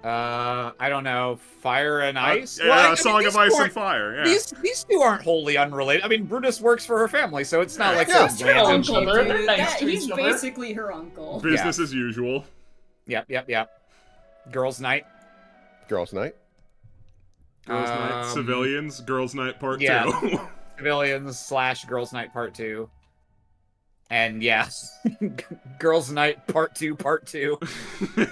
I don't know, Fire and Ice. Yeah, Well, I mean, Song these of Ice two and aren't- Fire. Yeah. These two aren't wholly unrelated. I mean, Brutus works for her family, so it's not like Yeah. some Her random uncle, people. they're nice to He's each other. basically her uncle. Business as usual. Yep. Girls' Night. Girls' night. Girls' Night. Civilians. Girls' Night Part yeah. 2. Civilians / Girls' Night Part 2. And yeah, Girls' Night Part 2, Part 2. Yeah,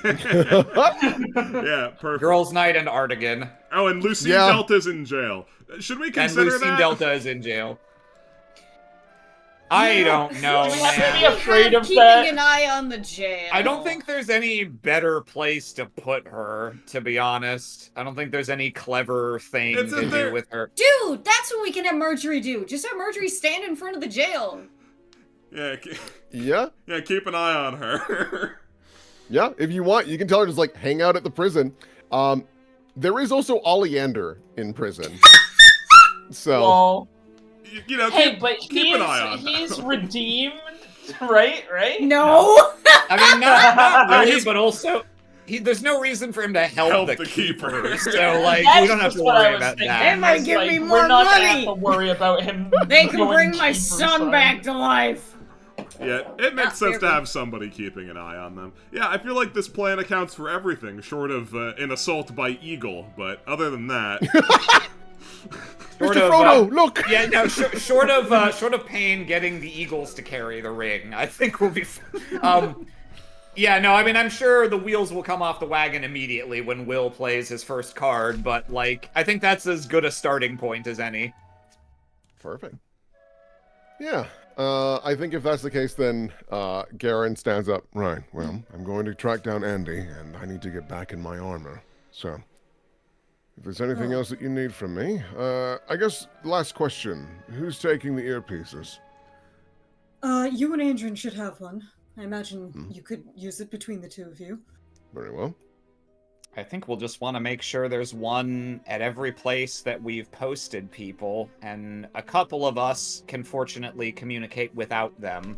perfect. Girls' Night and Artigan. Oh, and Lucine Yeah. Delta's in jail. Should we And consider Lucine that? Delta is in jail. I don't know, Do we have to be man. afraid of Keeping that? an eye on the jail. I don't think there's any better place to put her, to be honest. I don't think there's any clever thing It's to in there. do with her. Dude, that's what we can have Marjorie do. Just have Marjorie stand in front of the jail. Yeah, Yeah. yeah, keep an eye on her. Yeah. If you want, you can tell her just like hang out at the prison. There is also Oleander in prison. So. Well, You know, hey, keep, but keep an eye on he's her. redeemed, right? No. I mean, not really, He's- but also, there's no reason for him to help Help the the keepers. keepers. So, like, That's we don't have just to what I worry was about thinking. They that. might It's give like, me we're more not gonna money. have to worry about him. They can going bring my keeper son side. back to life. Yeah, it makes sense to fair. have somebody keeping an eye on them. Yeah, I feel like this plan accounts for everything, short of an assault by eagle, but other than that... Short Mr. of, Frodo, look! Yeah, no, short of Payne getting the Eagles to carry the ring, I think we'll be. Yeah, no, I mean, I'm sure the wheels will come off the wagon immediately when Will plays his first card, but like, I think that's as good a starting point as any. Perfect. Yeah. I think if that's the case, then Garen stands up. Right, well, I'm going to track down Andy, and I need to get back in my armor. So, if there's anything else that you need from me, I guess, last question. Who's taking the earpieces? You and Andrin should have one. I imagine you could use it between the two of you. Very well. I think we'll just want to make sure there's one at every place that we've posted people, and a couple of us can fortunately communicate without them.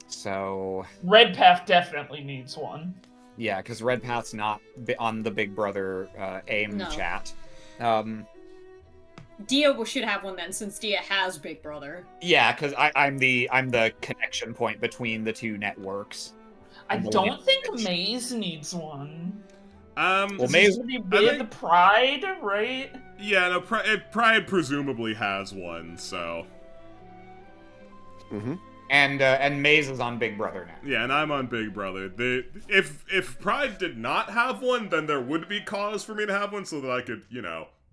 So... Red Path definitely needs one. Yeah, because Red Path's not on the Big Brother AIM chat. Dia should have one then, since Dia has Big Brother. Yeah, because I'm the connection point between the two networks. I don't think Maze needs one. Well, Maze would be with Pride, right? Yeah, no, Pride presumably has one, so. Mm-hmm. And Maze is on Big Brother now. Yeah, and I'm on Big Brother. If Pride did not have one, then there would be cause for me to have one, so that I could,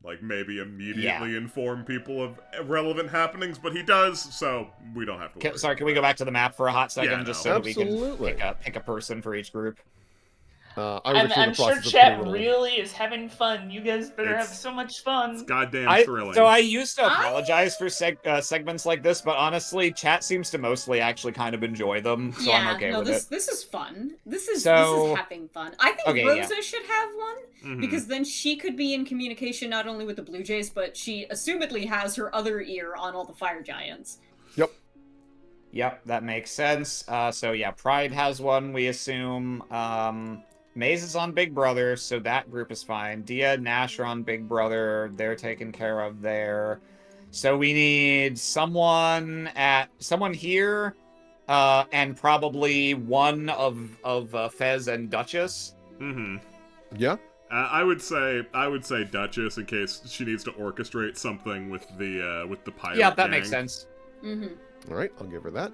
like maybe immediately inform people of relevant happenings. But he does, so we don't have to worry. Sorry, can we go back to the map for a hot second, just so that we Absolutely. can pick a person for each group? I'm sure chat really is having fun. You guys better have so much fun. It's goddamn thrilling. So I used to apologize for segments like this, but honestly, chat seems to mostly actually kind of enjoy them, so I'm okay with it. This is fun. This is having fun. I think Rosa should have one, because then she could be in communication not only with the Blue Jays, but she assumedly has her other ear on all the Fire Giants. Yep, that makes sense. So yeah, Pride has one, we assume. Maze is on Big Brother, so that group is fine. Dia and Nash are on Big Brother. They're taken care of there. So we need someone here, and probably one of Fez and Duchess. Mm-hmm. Yeah. I would say Duchess in case she needs to orchestrate something with the pirate. Yeah, that gang. makes sense. All right, I'll give her that.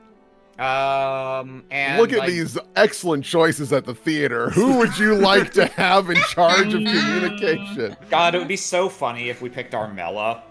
And look at these excellent choices at the theater. Who would you like to have in charge of communication? God, it would be so funny if we picked Armella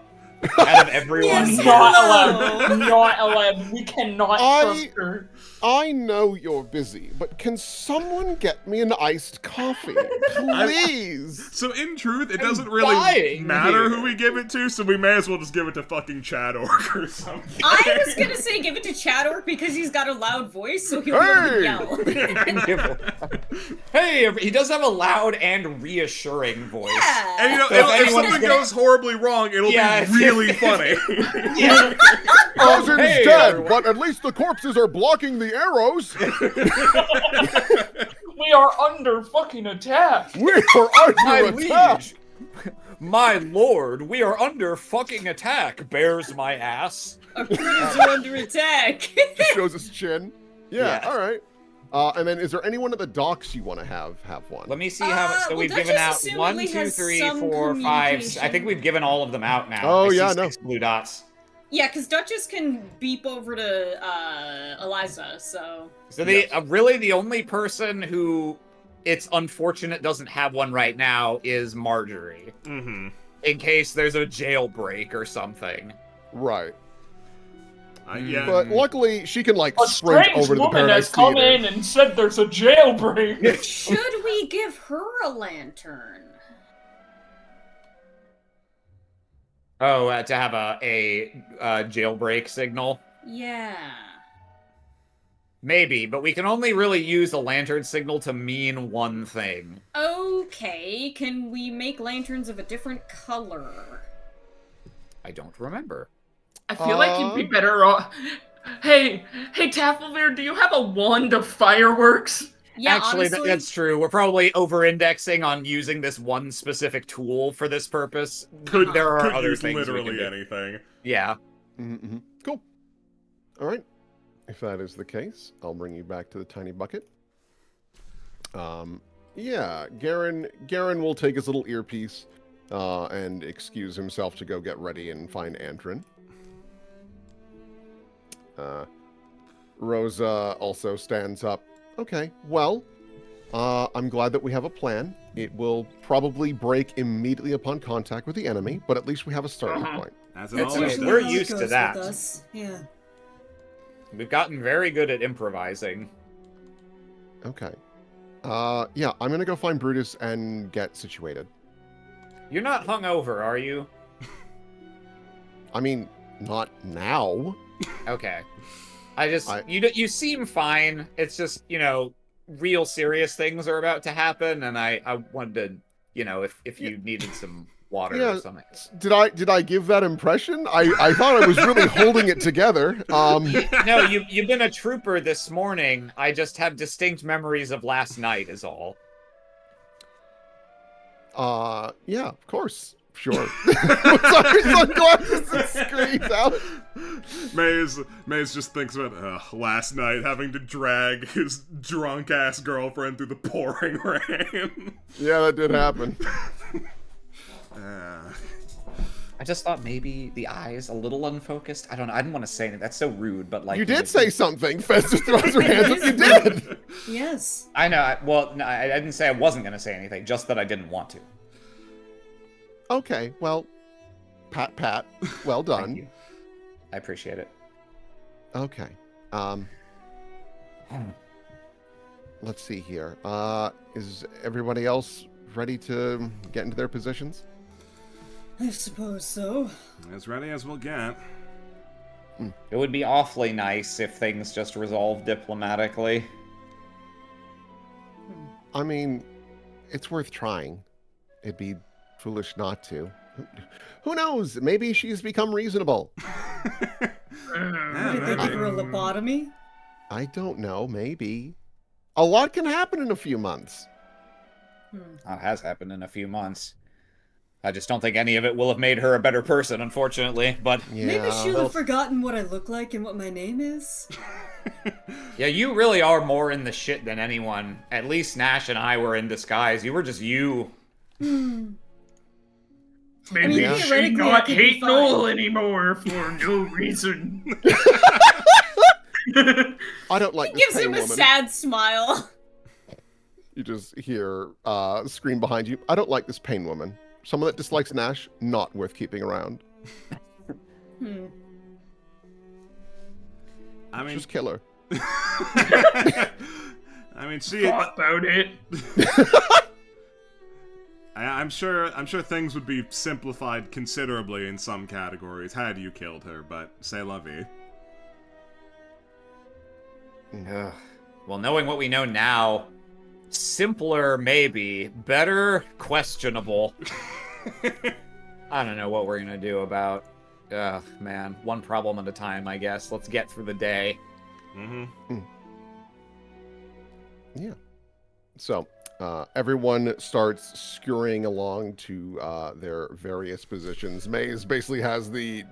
out of everyone. Not allowed. We cannot trust her. I know you're busy, but can someone get me an iced coffee, please? So in truth, it doesn't really matter who we give it to, so we may as well just give it to fucking Chadork or something. I was gonna say give it to Chadork because he's got a loud voice, so he'll be able to yell. Hey, he does have a loud and reassuring voice. Yeah. And if something goes horribly wrong, it'll be really funny. Cousin's dead, but at least the corpses are blocking the arrows. We are under fucking attack. We are under attack. Liege. My lord, we are under fucking attack. Bears my ass. Our critters are under attack. Just shows his chin. Yeah. All right. And then, is there anyone at the docks you want to have one? Let me see how much. So we've given out 1, 2, 3, 4, 5. I think we've given all of them out now. Oh, I yeah, see no. 6 blue dots. Yeah, because Duchess can beep over to Eliza, so... So really the only person who it's unfortunate doesn't have one right now is Marjorie. Mm-hmm. In case there's a jailbreak or something. Right. Yeah. But luckily, she can, sprint over to the Paradise Theater. A strange woman has come in and said there's a jailbreak. Should we give her a lantern? Oh, to have a jailbreak signal? Yeah. Maybe, but we can only really use a lantern signal to mean one thing. Okay, can we make lanterns of a different color? I don't remember. I feel like you'd be better off... Hey, Tafelbear, do you have a wand of fireworks? Yeah, actually, honestly, that's true. We're probably over-indexing on using this one specific tool for this purpose. There are other use things literally we can do. anything. Yeah. Mm-hmm. Cool. All right. If that is the case, I'll bring you back to the tiny bucket. Yeah, Garen will take his little earpiece, and excuse himself to go get ready and find Andrin. Rosa also stands up. Okay, well, I'm glad that we have a plan. It will probably break immediately upon contact with the enemy, but at least we have a starting point. As it That's always okay. does. We're how it used to goes that. with us. Yeah. We've gotten very good at improvising. Okay. Yeah, I'm gonna go find Brutus and get situated. You're not hungover, are you? I mean, not now. Okay. I just I- you seem fine. It's just, real serious things are about to happen, and I wanted to, if you needed some water Yeah. or something. Did I give that impression? I thought I was really holding it together. No, you've been a trooper this morning. I just have distinct memories of last night is all. Yeah, of course. Sure. Sorry, sunglasses and screams out. Maze just thinks about last night having to drag his drunk ass girlfriend through the pouring rain. Yeah, that did happen. I just thought maybe the eyes a little unfocused. I don't know. I didn't want to say anything. That's so rude, but like You did say something. Fester throws her hands up. You did. Yes. I know. Well, no, I didn't say I wasn't going to say anything. Just that I didn't want to. Okay, well, pat. Well done. Thank you. I appreciate it. Okay. Let's see here. Is everybody else ready to get into their positions? I suppose so. As ready as we'll get. It would be awfully nice if things just resolved diplomatically. I mean, it's worth trying. It'd be foolish not to. Who knows? Maybe she's become reasonable. Did they give her a lobotomy? I don't know. Maybe. A lot can happen in a few months. That has happened in a few months. I just don't think any of it will have made her a better person, unfortunately. But Yeah. Maybe she'll have forgotten what I look like and what my name is. yeah, you really are more in the shit than anyone. At least Nash and I were in disguise. You were just you. Maybe Yeah. she theoretically, I not could be hate fine. Noel anymore for no reason. I don't like He this gives pain him a woman. sad smile. You just hear scream behind you. I don't like this pain woman. Someone that dislikes Nash, not worth keeping around. I mean, Just kill her. I mean, she. Thought about it. I'm sure things would be simplified considerably in some categories had you killed her, but c'est la vie. Ugh. Well, knowing what we know now, simpler maybe, better questionable. I don't know what we're gonna do about. Man, one problem at a time, I guess. Let's get through the day. Yeah. So, everyone starts scurrying along to their various positions. Maze basically has the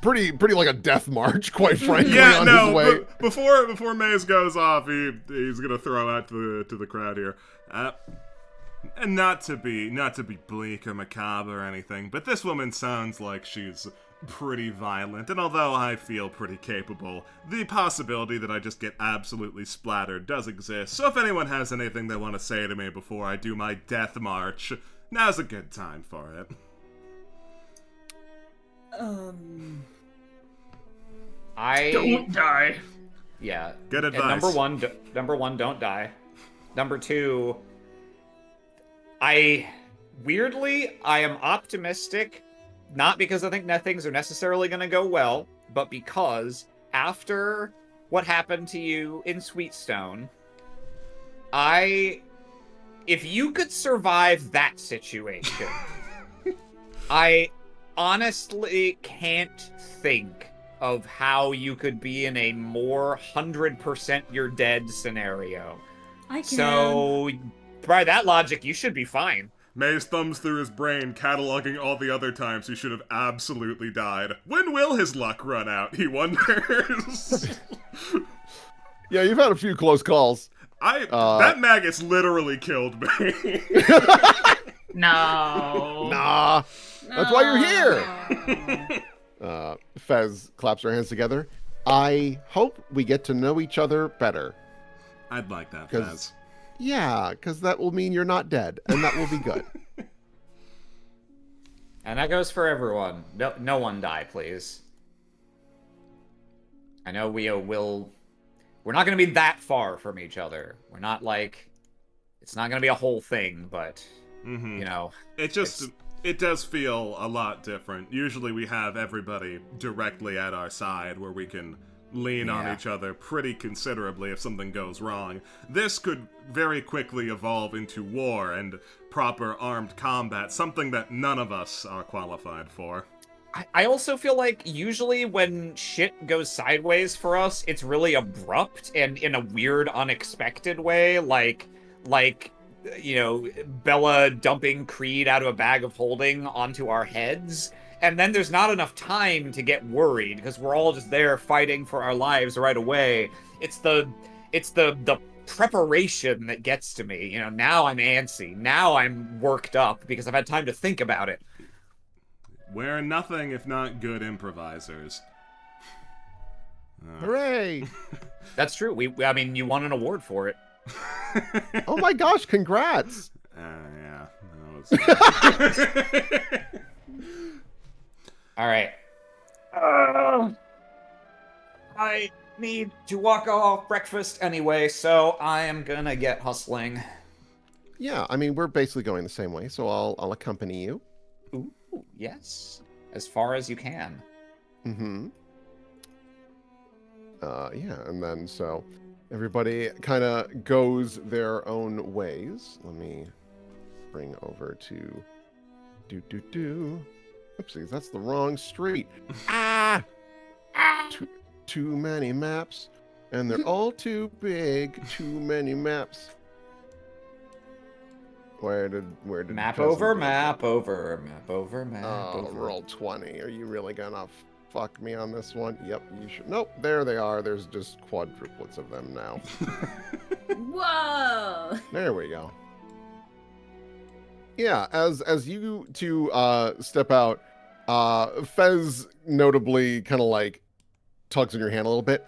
pretty like a death march, quite frankly, Yeah, on no. his way. But before Maze goes off, he's gonna throw out to the crowd here, and not to be bleak or macabre or anything, but this woman sounds like she's pretty violent, and although I feel pretty capable, the possibility that I just get absolutely splattered does exist. So if anyone has anything they want to say to me before I do my death march, now's a good time for it. I Don't die. Yeah. Good And advice. number one, don't die. Number two, I am optimistic, not because I think things are necessarily going to go well, but because after what happened to you in Sweetstone, if you could survive that situation, I honestly can't think of how you could be in a more 100% you're dead scenario. I can. So, by that logic, you should be fine. Maze thumbs through his brain, cataloging all the other times he should have absolutely died. When will his luck run out, he wonders. Yeah, you've had a few close calls. That maggot's literally killed me. No. Nah, that's why you're here. Fez claps her hands together. I hope we get to know each other better. I'd like that, 'Cause- Faz. Yeah, because that will mean you're not dead, and that will be good. And that goes for everyone. No one die, please. I know we will. We're not going to be that far from each other. We're not like. It's not going to be a whole thing, but you know. It just it does feel a lot different. Usually we have everybody directly at our side where we can lean on each other pretty considerably if something goes wrong. This could very quickly evolve into war and proper armed combat, something that none of us are qualified for. I also feel like usually when shit goes sideways for us, it's really abrupt and in a weird, unexpected way. Like, you know, Bella dumping Creed out of a bag of holding onto our heads. And then there's not enough time to get worried because we're all just there fighting for our lives right away. It's the preparation that gets to me. You know, now I'm antsy. Now I'm worked up because I've had time to think about it. We're nothing if not good improvisers. Hooray! That's true. I mean, you won an award for it. Oh my gosh, congrats! Yeah. That was... All right. I need to walk off breakfast anyway, so I am gonna get hustling. Yeah, I mean, we're basically going the same way, so I'll accompany you. Ooh, yes. As far as you can. Mm-hmm. Yeah, and then so everybody kind of goes their own ways. Let me bring over to Oopsies, that's the wrong street. Too many maps, and they're all too big. Too many maps. Where did Map Pheasant over, go? map over, map over, map Oh, over. roll 20. Are you really gonna fuck me on this one? Yep, you should. Nope, there they are. There's just quadruplets of them now. Whoa! There we go. Yeah, as you two step out, Fez notably kind of like tugs on your hand a little bit.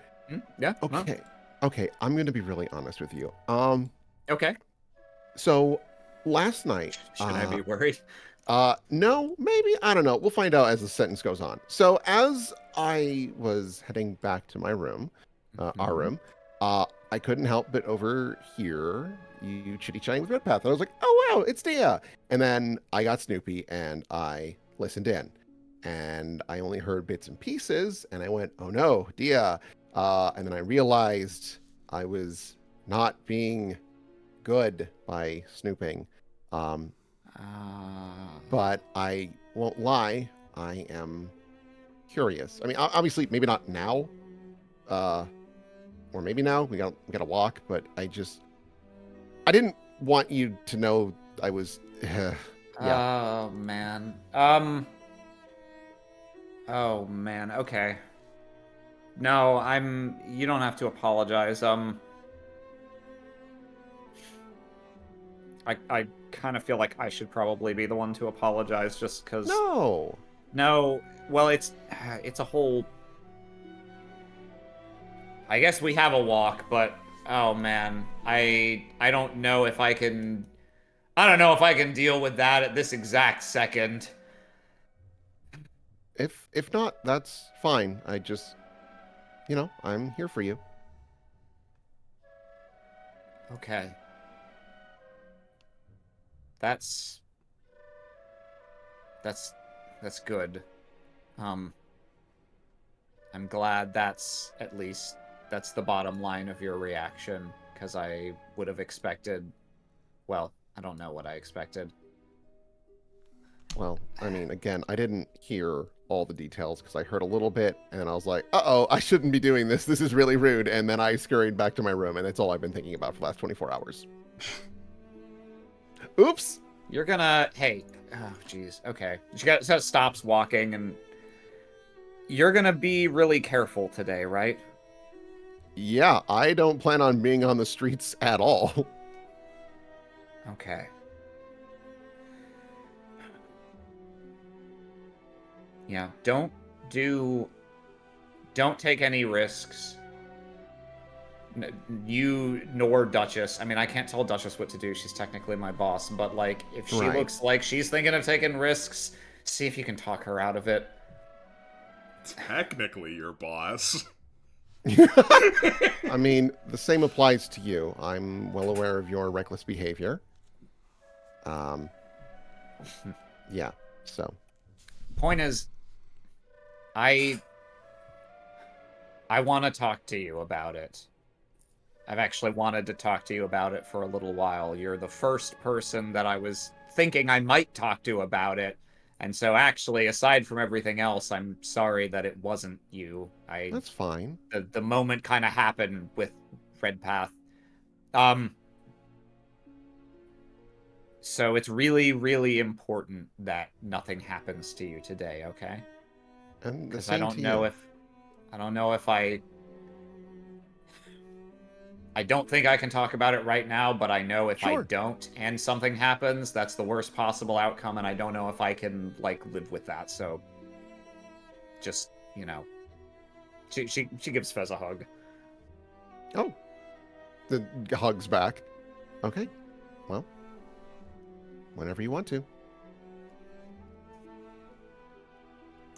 Yeah. Okay. Okay, I'm gonna be really honest with you. Okay. So last night, Should I be worried? no, maybe, I don't know. We'll find out as the sentence goes on. So as I was heading back to my room, our room, I couldn't help but overhear you chitty-chatting with Redpath. And I was like, oh wow, it's Dia. And then I got Snoopy and I listened in. And I only heard bits and pieces, and I went, oh no, Dia. And then I realized I was not being good by snooping. But I won't lie, I am curious. I mean, obviously, maybe not now, or maybe now. We gotta walk, but I didn't want you to know I was. Yeah. Oh man. Oh man. Okay. No, you don't have to apologize. I kind of feel like I should probably be the one to apologize just because. No. No. Well, it's a whole. I guess we have a walk, but oh man, I don't know if I can. I don't know if I can deal with that at this exact second. If not, that's fine. I just, I'm here for you. Okay. That's good. I'm glad that's the bottom line of your reaction, because I would have expected, well, I don't know what I expected. Well, I mean, again, I didn't hear all the details because I heard a little bit and I was like, uh-oh, I shouldn't be doing this. This is really rude. And then I scurried back to my room, and that's all I've been thinking about for the last 24 hours. Oops. You're gonna, hey, oh jeez, okay. So stops walking, and you're gonna be really careful today, right? Yeah, I don't plan on being on the streets at all. Okay. Yeah, don't take any risks. You nor Duchess. I mean, I can't tell Duchess what to do. She's technically my boss. But, like, if she looks like she's thinking of taking risks, see if you can talk her out of it. Technically your boss. I mean, the same applies to you. I'm well aware of your reckless behavior. Yeah, so. Point is, I want to talk to you about it. I've actually wanted to talk to you about it for a little while. You're the first person that I was thinking I might talk to about it. And so actually, aside from everything else, I'm sorry that it wasn't you. That's fine. The moment kind of happened with Red Path. So it's really, really important that nothing happens to you today, okay? And Because I don't know if I don't think I can talk about it right now, but I know if I don't and something happens, that's the worst possible outcome, and I don't know if I can, like, live with that, so just, you know. She gives Fez a hug. Oh. The hug's back. Okay. Well. Whenever you want to.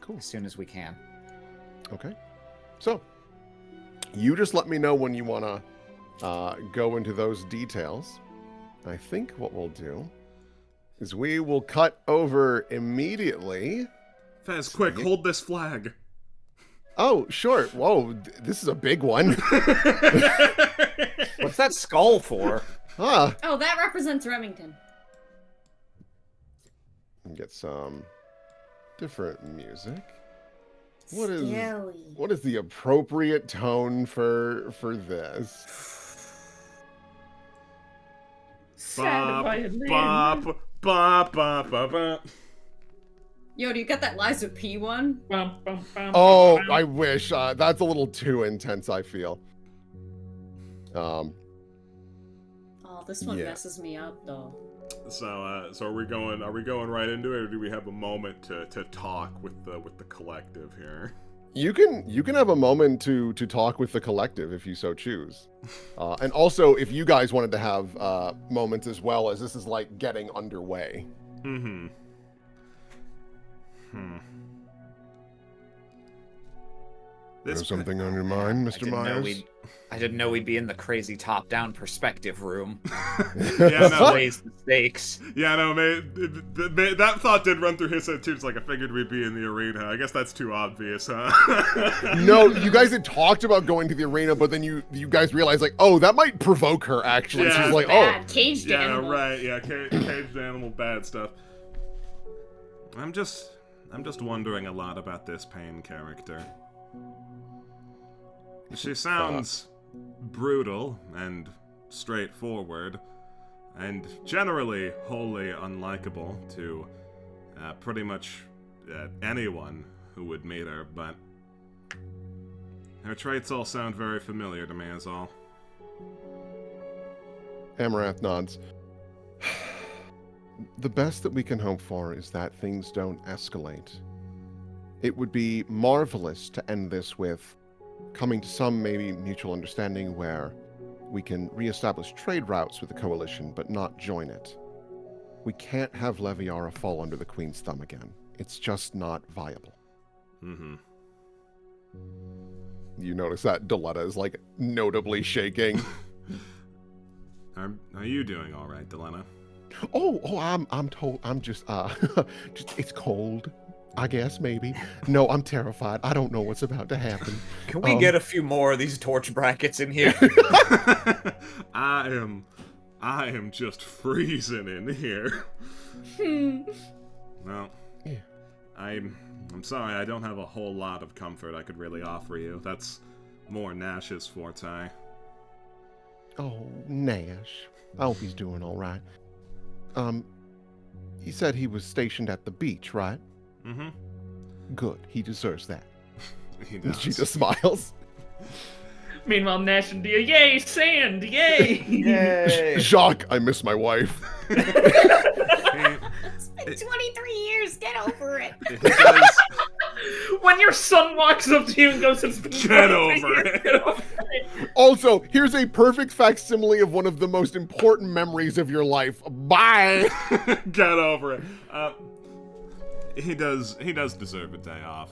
Cool. As soon as we can. Okay. So, you just let me know when you want to go into those details. I think what we'll do is we will cut over immediately. Fez, quick, hold this flag. Oh, sure. Whoa, this is a big one. What's that skull for? Huh. Oh, that represents Remington. Get some different music. What is the appropriate tone for this? Sad violin. Bop, bop, bop, bop, bop. Yo, do you got that Liza P one? Bum, bum, bum, Oh, bum. I wish. That's a little too intense, I feel. Oh, this one Yeah. messes me up though. So are we going right into it, or do we have a moment to talk with the collective here? You can have a moment to talk with the collective if you so choose. And also, if you guys wanted to have moments as well, as this is like getting underway. Mm-hmm. There's something on your mind, Mr. Myers? I didn't know we'd be in the crazy top-down perspective room. Yeah, no. Raise the stakes. Yeah, no, that thought did run through his head too. It's like I figured we'd be in the arena. I guess that's too obvious, huh? No, you guys had talked about going to the arena, but then you guys realized like, oh, that might provoke her. Actually, Yeah. she's like, Bad caged yeah, animal. right. Yeah, caged animal, bad stuff. I'm just wondering a lot about this Pain character. She sounds brutal and straightforward, and generally wholly unlikable to pretty much anyone who would meet her, but her traits all sound very familiar to me as all. Amarath nods. The best that we can hope for is that things don't escalate. It would be marvelous to end this with coming to some maybe mutual understanding where we can reestablish trade routes with the Coalition, but not join it. We can't have Leviara fall under the Queen's thumb again. It's just not viable. Mm-hmm. You notice that Deletta is like notably shaking. Are you doing all right, Delena? I'm just it's cold. I guess, maybe. No, I'm terrified. I don't know what's about to happen. Can we get a few more of these torch brackets in here? I am just freezing in here. Well, Yeah. I'm sorry, I don't have a whole lot of comfort I could really offer you. That's more Nash's forte. Oh, Nash. I hope he's doing all right. He said he was stationed at the beach, right? Mm-hmm. Good. He deserves that. He does. She just smiles. Meanwhile, Nash and Dia, yay, sand, yay! Yay! Jacques, I miss my wife. It's been 23 years. Get over it. When your son walks up to you and goes, Get over it. Also, here's a perfect facsimile of one of the most important memories of your life. Bye. Get over it. He does deserve a day off.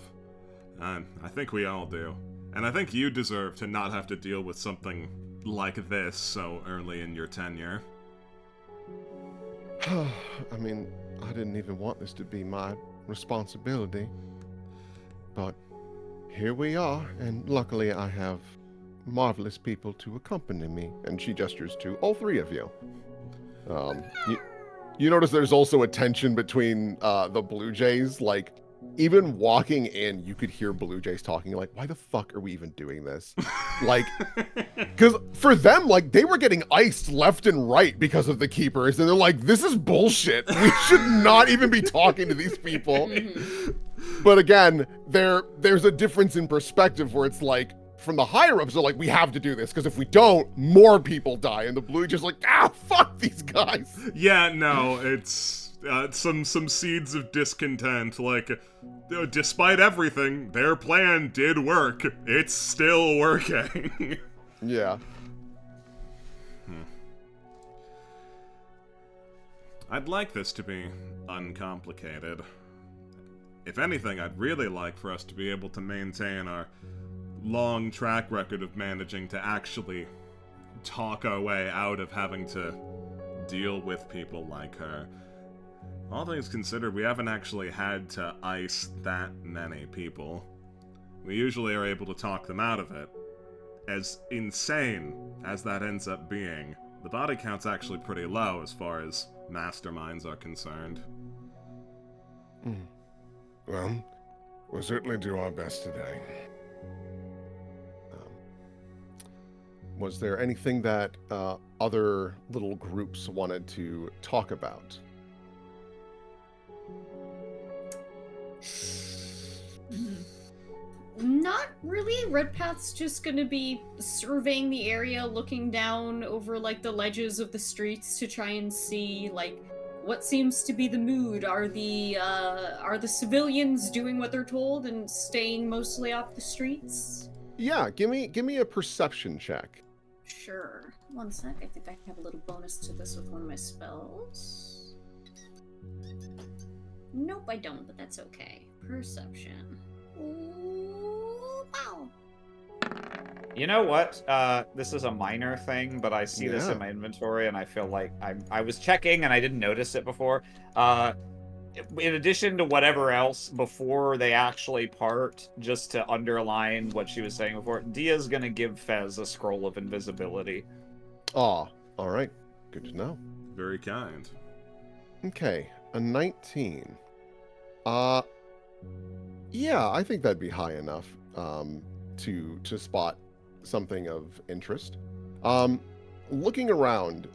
I think we all do. And I think you deserve to not have to deal with something like this so early in your tenure. I mean, I didn't even want this to be my responsibility. But here we are, and luckily I have marvelous people to accompany me. And she gestures to all three of you. You notice there's also a tension between the Blue Jays. Like, even walking in, you could hear Blue Jays talking. Like, why the fuck are we even doing this? Like, because for them, like, they were getting iced left and right because of the Keepers. And they're like, this is bullshit. We should not even be talking to these people. But again, there's a difference in perspective where it's like, from the higher ups, they're like, we have to do this, because if we don't, more people die. And the Blue just like, fuck these guys. Yeah, no, it's some seeds of discontent. Like, despite everything, their plan did work. It's still working. Yeah. I'd like this to be uncomplicated. If anything, I'd really like for us to be able to maintain our long track record of managing to actually talk our way out of having to deal with people like her. All things considered, we haven't actually had to ice that many people. We usually are able to talk them out of it. As insane as that ends up being, the body count's actually pretty low as far as masterminds are concerned. Well, we'll certainly do our best today. Was there anything that other little groups wanted to talk about? Not really. Redpath's just gonna be surveying the area, looking down over like the ledges of the streets to try and see like what seems to be the mood. Are the civilians doing what they're told and staying mostly off the streets? Yeah, give me a perception check. Sure. One sec. I think I have a little bonus to this with one of my spells. Nope, I don't, but that's okay. Perception. Ooh, wow. You know what? This is a minor thing, but I see this Yeah. in my inventory, and I feel like I was checking and I didn't notice it before. In addition to whatever else, before they actually part, just to underline what she was saying before, Dia's gonna give Fez a scroll of invisibility. All right. Good to know. Very kind. Okay, a 19. Yeah, I think that'd be high enough to spot something of interest. Looking around,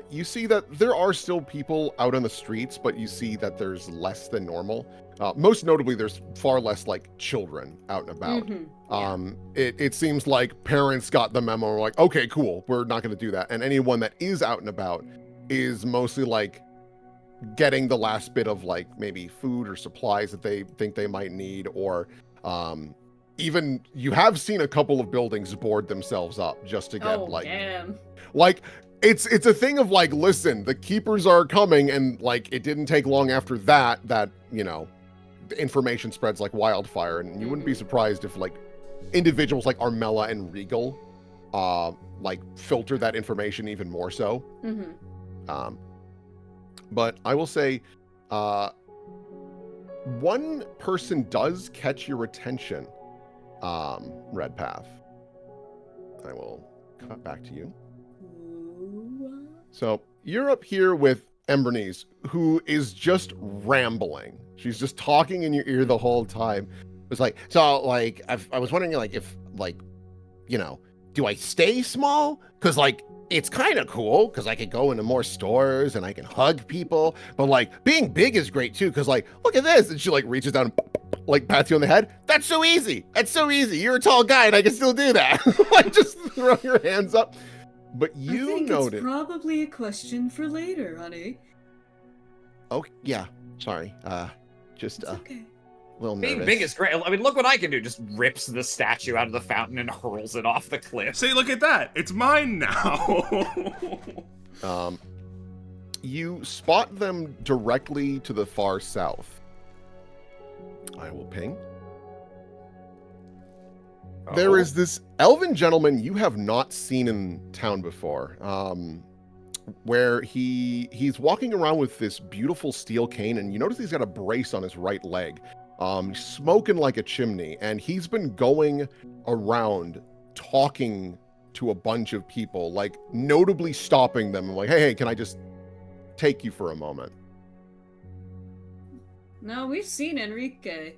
you see that there are still people out on the streets, but you see that there's less than normal. Most notably, there's far less like children out and about. It seems like parents got the memo and were like, okay, cool, we're not going to do that. And anyone that is out and about is mostly like getting the last bit of like maybe food or supplies that they think they might need, or even you have seen a couple of buildings board themselves up just to get Damn. like it's a thing of like, listen, the Keepers are coming, and like it didn't take long after that you know, the information spreads like wildfire, and you wouldn't be surprised if like individuals like Armella and Regal like filter that information even more so. But I will say one person does catch your attention, Redpath. I will cut back to you. So you're up here with Embernice, who is just rambling. She's just talking in your ear the whole time. It's like, so like, I was wondering like if like, you know, do I stay small? Because like, it's kind of cool because I could go into more stores and I can hug people. But like, being big is great too, because like, look at this. And she like reaches down and like pats you on the head. That's so easy. That's so easy. You're a tall guy and I can still do that. Like, just throw your hands up. But you I think noted. it's probably a question for later, honey. Oh, yeah. Sorry. It's okay. little Being nervous. big is great. I mean, look what I can do. Just rips the statue out of the fountain and hurls it off the cliff. See, look at that. It's mine now. You spot them directly to the far south. I will ping. There is this elven gentleman you have not seen in town before, where he's walking around with this beautiful steel cane, and you notice he's got a brace on his right leg, smoking like a chimney, and he's been going around talking to a bunch of people, like notably stopping them and like, hey, can I just take you for a moment? No, we've seen Enrique.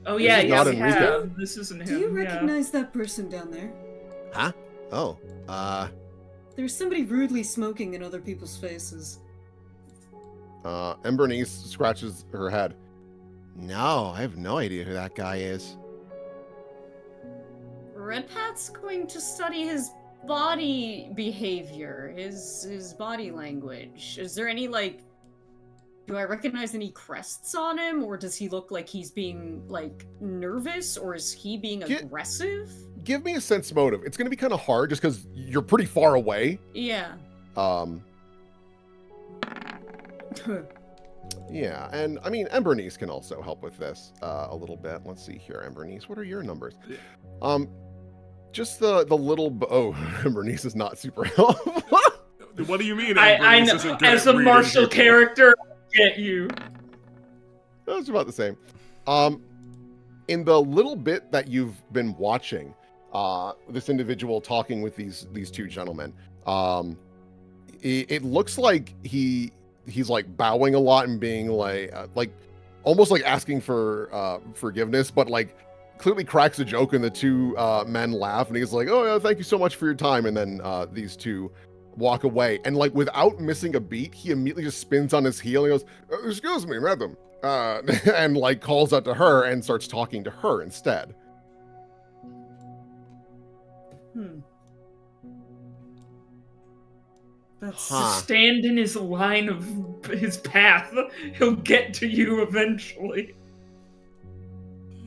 Oh This yeah, is yeah, not we Enrique? have. This isn't him. Do you yeah. recognize that person down there? Huh? Oh, There's somebody rudely smoking in other people's faces. Embernice scratches her head. No, I have no idea who that guy is. Redpath's going to study his body behavior, his body language. Is there any, like, do I recognize any crests on him, or does he look like he's being, like, nervous, or is he being aggressive? Give me a sense motive. It's going to be kind of hard just because you're pretty far away. Yeah. Yeah, and I mean, Embernice can also help with this a little bit. Let's see here, Embernice. What are your numbers? Just the little. Oh, Embernice is not super helpful. What do you mean? I Embernice know. isn't good As at a reading martial people? character, I get you. That's about the same. In the little bit that you've been watching, this individual talking with these two gentlemen, it looks like he's like bowing a lot and being like almost like asking for forgiveness, but like clearly cracks a joke, and the two men laugh, and he's like, "Oh yeah, thank you so much for your time," and then these two walk away, and like without missing a beat, he immediately just spins on his heel and goes, "Excuse me, madam," and like calls out to her and starts talking to her instead. That's Huh. Stand in his line of his path. He'll get to you eventually.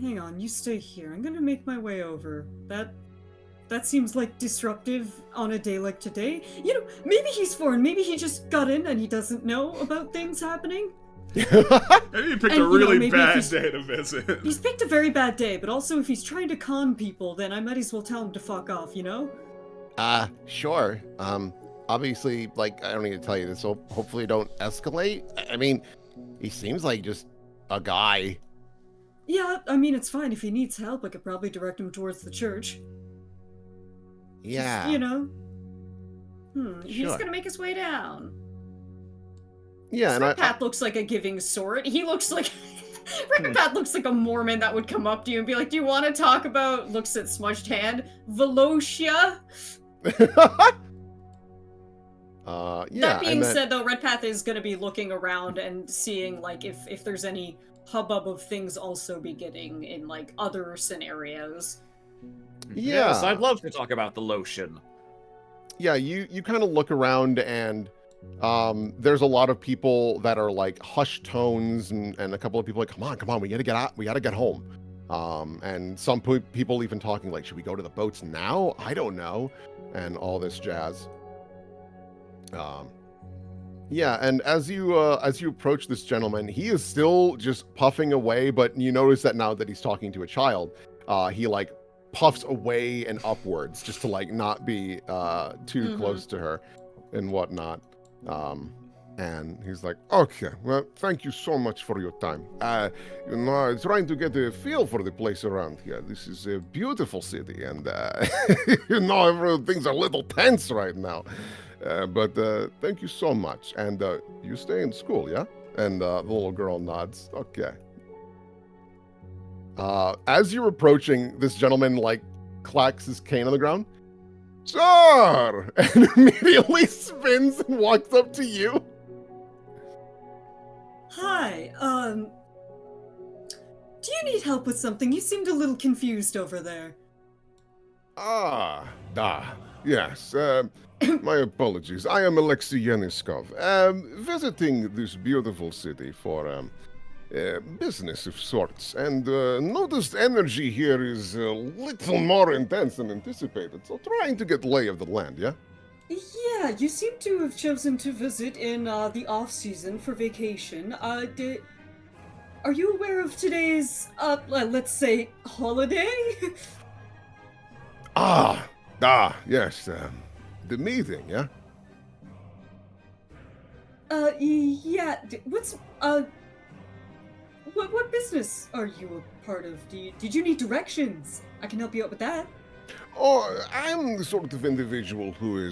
Hang on, you stay here. I'm gonna make my way over. That seems like disruptive on a day like today. You know, maybe he's foreign. Maybe he just got in and he doesn't know about things happening. Maybe you picked And, a you know, really maybe if bad he's- day to visit. He's picked a very bad day, but also if he's trying to con people, then I might as well tell him to fuck off, you know? Sure. Obviously, like, I don't need to tell you this, so hopefully don't escalate. I mean, he seems like just a guy. Yeah, I mean, it's fine. If he needs help, I could probably direct him towards the church. Yeah. Just, you know. He's Sure. gonna make his way down. Yeah, and Redpath looks like a giving sort. He looks like Redpath looks like a Mormon that would come up to you and be like, "Do you want to talk about?" Looks at smudged hand, Velocia. Yeah. That being and then- said, though, Redpath is going to be looking around and seeing like if there's any hubbub of things also beginning in like other scenarios. Yeah. Yes, I'd love to talk about the lotion. Yeah, you kind of look around, and there's a lot of people that are like hushed tones, and a couple of people like, come on, we gotta get out, we gotta get home. And some people even talking like, should we go to the boats now? I don't know, and all this jazz. Yeah, and as you approach this gentleman, he is still just puffing away, but you notice that now that he's talking to a child, he like puffs away and upwards just to like not be too close to her and whatnot. And he's like, okay, well, thank you so much for your time. You know, I'm trying to get a feel for the place around here. This is a beautiful city, and you know, everything's a little tense right now. But thank you so much. And you stay in school, yeah? And the little girl nods. Okay. As you're approaching, this gentleman like clacks his cane on the ground. Sir! And immediately spins and walks up to you. Hi, do you need help with something? You seemed a little confused over there. Yes. My apologies. I am Alexei Yeniskov, visiting this beautiful city for business of sorts, and noticed energy here is a little more intense than anticipated, so trying to get lay of the land, yeah? Yeah, you seem to have chosen to visit in the off-season for vacation. Are you aware of today's, let's say, holiday? Yes, the meeting, yeah? Yeah, what business are you a part of? Did you need directions? I can help you out with that. Oh, I'm the sort of individual who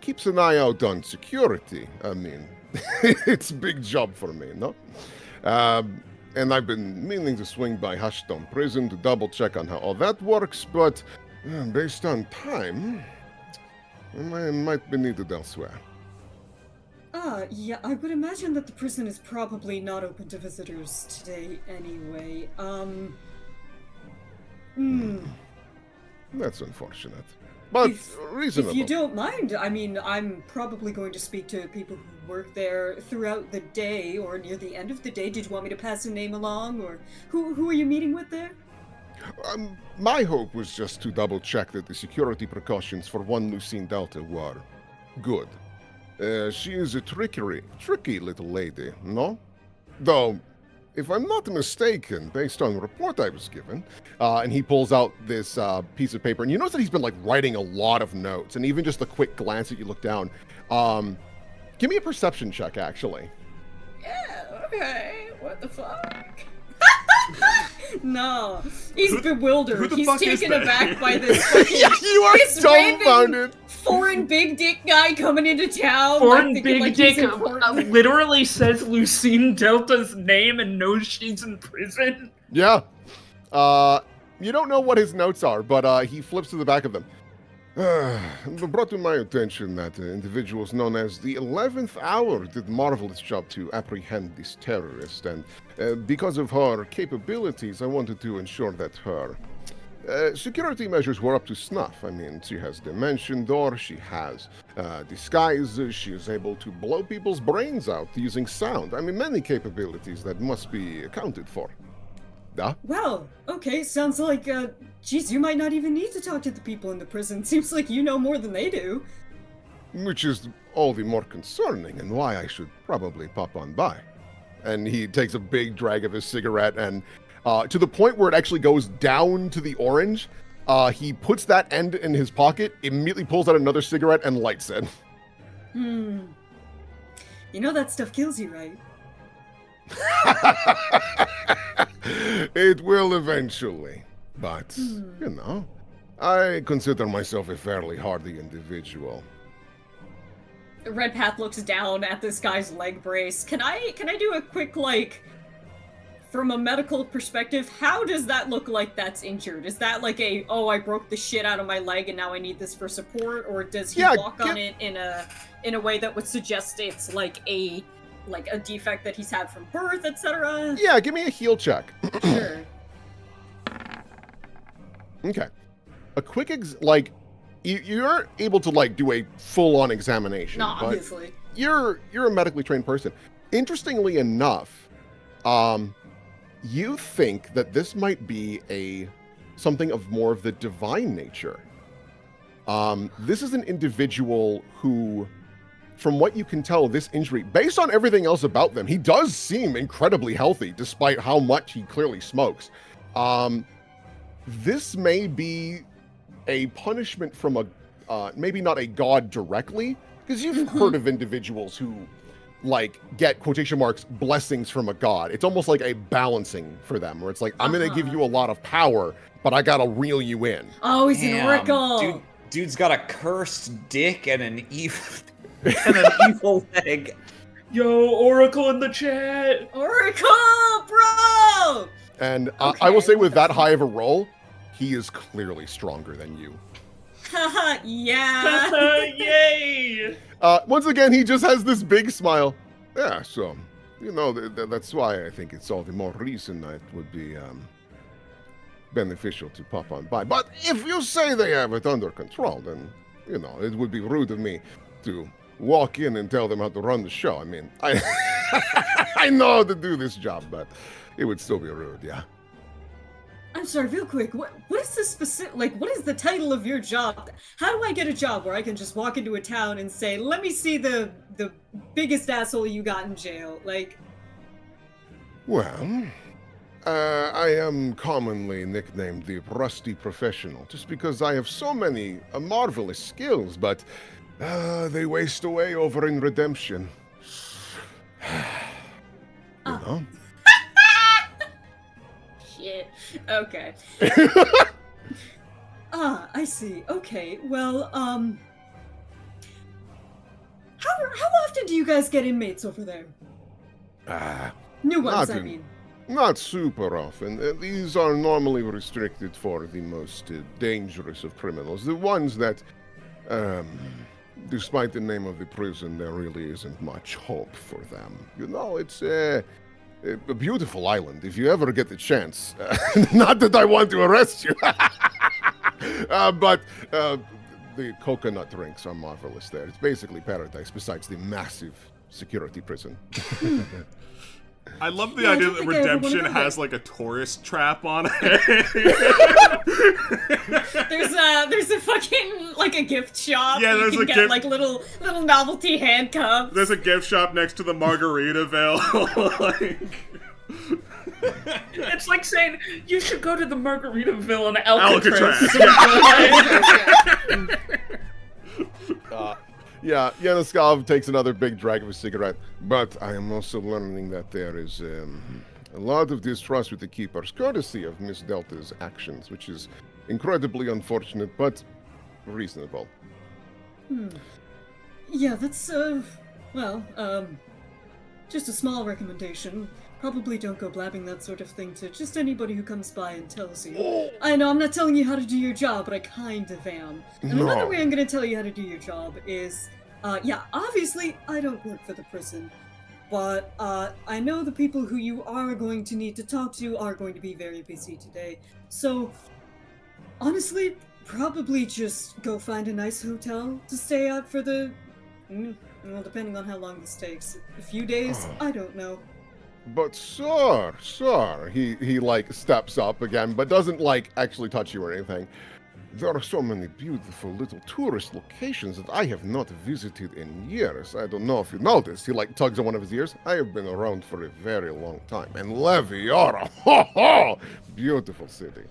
keeps an eye out on security. I mean, it's a big job for me, no? And I've been meaning to swing by Hushstone Prison to double check on how all that works, but based on time, I might be needed elsewhere. Yeah, I would imagine that the prison is probably not open to visitors today anyway. That's unfortunate. But reasonable. If you don't mind, I mean, I'm probably going to speak to people who work there throughout the day or near the end of the day. Did you want me to pass a name along, or who are you meeting with there? My hope was just to double check that the security precautions for one Lucine Delta were good. She is a tricky little lady, no? Though, if I'm not mistaken, based on the report I was given, and he pulls out this piece of paper, and you notice that he's been like writing a lot of notes, and even just a quick glance that you look down. Give me a perception check, actually. Yeah, okay. What the fuck? No, he's bewildered. Who the He's fuck is taken that? aback by this fucking Yeah, you are this random dumbfounded. foreign big dick guy coming into town. Foreign thinking, Big like, Dick he's important. literally says Lucine Delta's name and knows she's in prison. Yeah. You don't know what his notes are, but he flips to the back of them. It brought to my attention that individuals known as the 11th Hour did a marvelous job to apprehend this terrorist, and because of her capabilities, I wanted to ensure that her security measures were up to snuff. I mean, she has Dimension Door, she has disguise, she is able to blow people's brains out using sound. I mean, many capabilities that must be accounted for. Well, okay, sounds like, geez, you might not even need to talk to the people in the prison. Seems like you know more than they do. Which is all the more concerning, and why I should probably pop on by. And he takes a big drag of his cigarette, and to the point where it actually goes down to the orange, he puts that end in his pocket, immediately pulls out another cigarette, and lights it. You know that stuff kills you, right? It will eventually, but, you know, I consider myself a fairly hardy individual. Red Path looks down at this guy's leg brace. Can I do a quick, like, from a medical perspective, how does that look like that's injured? Is that like a, oh, I broke the shit out of my leg and now I need this for support? Or does he walk on it in a way that would suggest it's like a defect that he's had from birth, etc.? Yeah, give me a heal check. Sure. Okay. A quick, you're able to, like, do a full-on examination. No, but obviously. You're a medically trained person. Interestingly enough, you think that this might be something of more of the divine nature. This is an individual who, from what you can tell, this injury, based on everything else about them, he does seem incredibly healthy, despite how much he clearly smokes. This may be a punishment from maybe not a god directly, because you've heard of individuals who, like, get, quotation marks, blessings from a god. It's almost like a balancing for them, where it's like, I'm gonna give you a lot of power, but I gotta reel you in. Oh, he's an oracle! Dude's got a cursed dick and an evil leg. Yo, Oracle in the chat! Oracle, bro! And Okay, I will say, with that high of a roll, he is clearly stronger than you. Haha, yeah! Yay! Once again, he just has this big smile. Yeah, so, you know, that's why I think it's all the more reason that it would be beneficial to pop on by. But if you say they have it under control, then, you know, it would be rude of me to walk in and tell them how to run the show. I mean, I know how to do this job, but it would still be rude, yeah? I'm sorry, real quick. What is the specific? Like, what is the title of your job? How do I get a job where I can just walk into a town and say, "Let me see the biggest asshole you got in jail"? Like, Well, I am commonly nicknamed the Rusty Professional, just because I have so many marvelous skills, but they waste away over in redemption. You know? Shit. okay. I see. Okay. Well, how often do you guys get inmates over there? New ones, I mean. Not super often. These are normally restricted for the most dangerous of criminals. The ones that, despite the name of the prison, there really isn't much hope for them. You know, it's a beautiful island if you ever get the chance. Not that I want to arrest you, but the coconut drinks are marvelous there. It's basically paradise besides the massive security prison. I love the idea that Redemption has like a tourist trap on it. There's a fucking like a gift shop. Yeah, you there's can a get gift- like little novelty handcuffs. There's a gift shop next to the Margaritaville. Like... It's like saying you should go to the Margaritaville in Alcatraz. Yeah, Yanuskov takes another big drag of a cigarette. But I am also learning that there is a lot of distrust with the Keepers, courtesy of Miss Delta's actions, which is incredibly unfortunate, but reasonable. Yeah, that's, just a small recommendation. Probably don't go blabbing that sort of thing to just anybody who comes by and tells you. I know, I'm not telling you how to do your job, but I kind of am. And another way I'm gonna tell you how to do your job is, obviously, I don't work for the prison. But, I know the people who you are going to need to talk to are going to be very busy today. So, honestly, probably just go find a nice hotel to stay at for the... well, depending on how long this takes. A few days? I don't know. But sir, he like steps up again, but doesn't like actually touch you or anything. There are so many beautiful little tourist locations that I have not visited in years. I don't know if you noticed. He like tugs on one of his ears. I have been around for a very long time. And Leviora, ho! Beautiful city.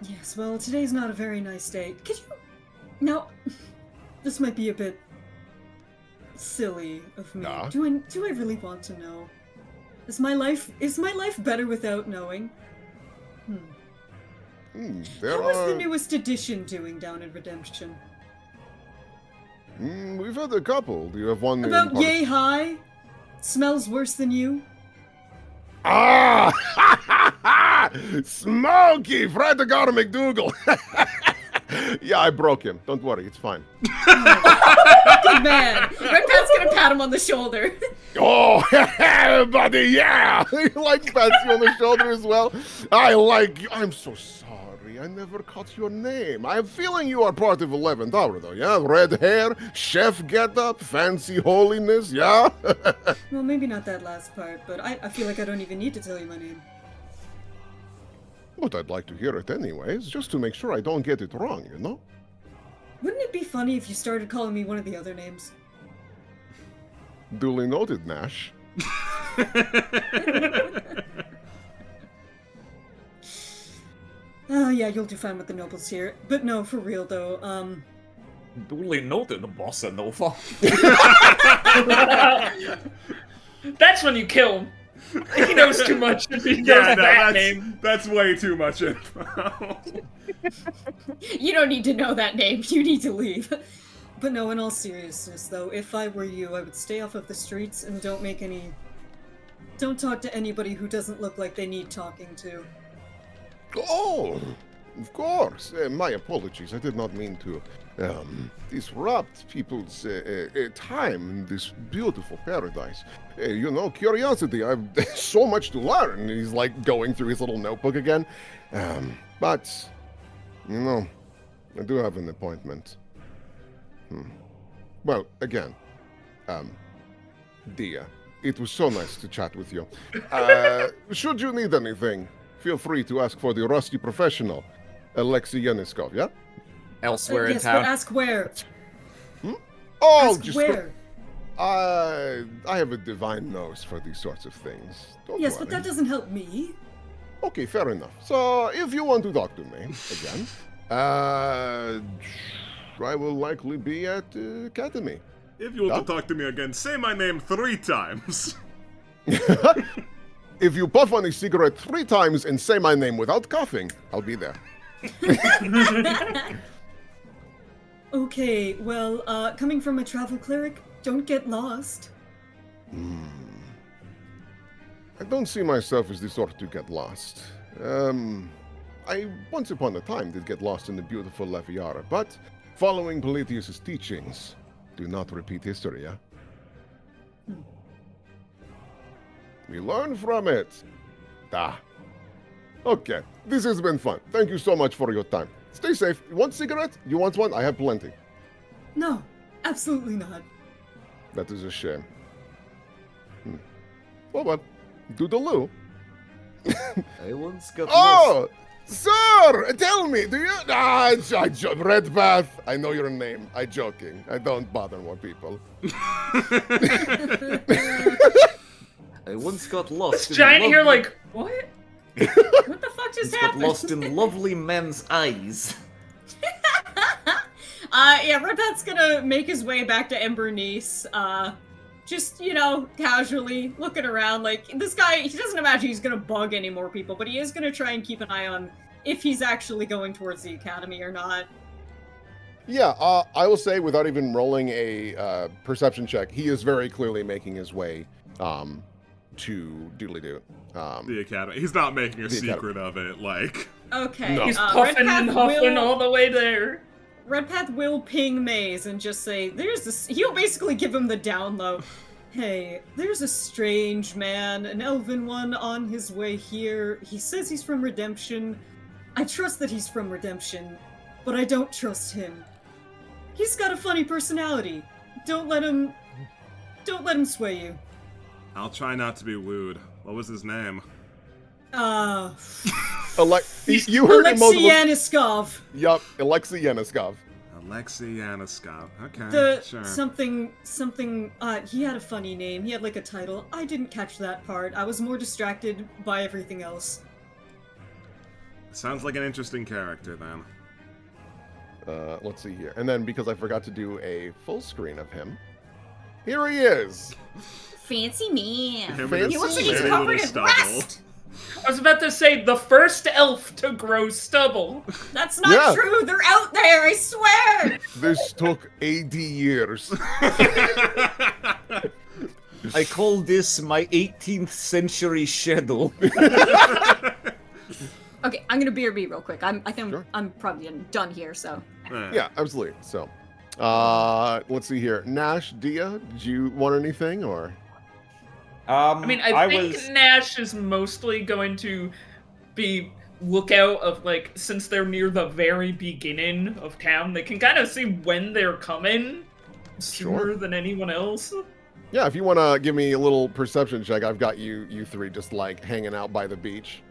Yes, well, today's not a very nice day. Could you... Now, this might be a bit silly of me. Do I really want to know? Is my life better without knowing? How was the newest edition doing down in Redemption? We've had a couple. Do you have one? About yay high? Smells worse than you? Smokey! Fred the God of McDougal! Yeah, I broke him. Don't worry, it's fine. Good man. Red Pat's gonna pat him on the shoulder. Oh, buddy, yeah! He like pats you on the shoulder as well. I'm so sorry. I never caught your name. I have a feeling you are part of 11th Hour, though, yeah? Red hair, chef getup, fancy holiness, yeah? Well, maybe not that last part, but I feel like I don't even need to tell you my name. But I'd like to hear it anyways, just to make sure I don't get it wrong, you know? Wouldn't it be funny if you started calling me one of the other names? Duly noted, Nash. Oh, yeah, you'll do fine with the nobles here. But no, for real, though, Duly noted, Bossa Nova. That's when you kill him. He knows too much if he knows that name. That's way too much info. You don't need to know that name. You need to leave. But no, in all seriousness, though, if I were you, I would stay off of the streets and don't talk to anybody who doesn't look like they need talking to. Oh, of course. My apologies. I did not mean to disrupt people's time in this beautiful paradise. Curiosity. I've so much to learn. He's like going through his little notebook again. But, I do have an appointment. Well, again, Dia, it was so nice to chat with you. Should you need anything, feel free to ask for the rusty professional, Alexei Yeniskov, yeah? Elsewhere in yes, town. but ask where. Oh, Ask just where. I have a divine nose for these sorts of things. Don't Yes, worry. but that doesn't help me. Okay, fair enough. So, if you want to talk to me again, I will likely be at Academy. If you want to talk to me again, say my name 3 times. If you puff on a cigarette 3 times and say my name without coughing, I'll be there. Okay, well, coming from a travel cleric, don't get lost. I don't see myself as the sort to get lost. I once upon a time did get lost in the beautiful Leviara, but following Polytheus' teachings, do not repeat history, yeah? We learn from it. Okay, this has been fun. Thank you so much for your time. Stay safe. You want a cigarette? You want one? I have plenty. No, absolutely not. That is a shame. Well, doodaloo. I once got Oh, sir, tell me, do you? Red Bath. I know your name. I'm joking. I don't bother more people. I once got lost. This giant here, like, what? What the fuck just Got happened? lost in lovely men's eyes. Yeah, Redpath's gonna make his way back to Embernice, just, you know, casually looking around. Like, this guy, he doesn't imagine he's gonna bug any more people, but he is gonna try and keep an eye on if he's actually going towards the academy or not. Yeah, I will say, without even rolling a perception check, he is very clearly making his way to Doodly-Doo. The academy. He's not making a The secret of it, like. Okay, No. He's puffing and huffing all the way there. Redpath will ping Maze and just say, there's this. He'll basically give him the down low. Hey, there's a strange man, an elven one, on his way here. He says he's from Redemption. I trust that he's from Redemption, but I don't trust him. He's got a funny personality. Don't let him sway you. I'll try not to be lewd. What was his name? You heard him Alexei multiple. Yaniskov. Yup, Alexei Yeniskov. Alexei Yaniskov. Okay, The sure. something, he had a funny name. He had like a title. I didn't catch that part. I was more distracted by everything else. Sounds like an interesting character, then. Let's see here. And then, because I forgot to do a full screen of him, here he is. Fancy man. Him Fancy and He looks like his he's shitty covered little in stubble. rust. I was about to say, the first elf to grow stubble. That's not Yeah. true. They're out there. I swear. This took 80 years. I call this my 18th century shadow. Okay, I'm gonna BRB real quick. I think Sure. I'm probably done here. So Yeah, absolutely. So, let's see here. Nash, Dia, did you want anything, or? I mean, I think Nash is mostly going to be lookout of, like, since they're near the very beginning of town, they can kind of see when they're coming sooner Sure. than anyone else. Yeah, if you want to give me a little perception check, I've got you three just like hanging out by the beach.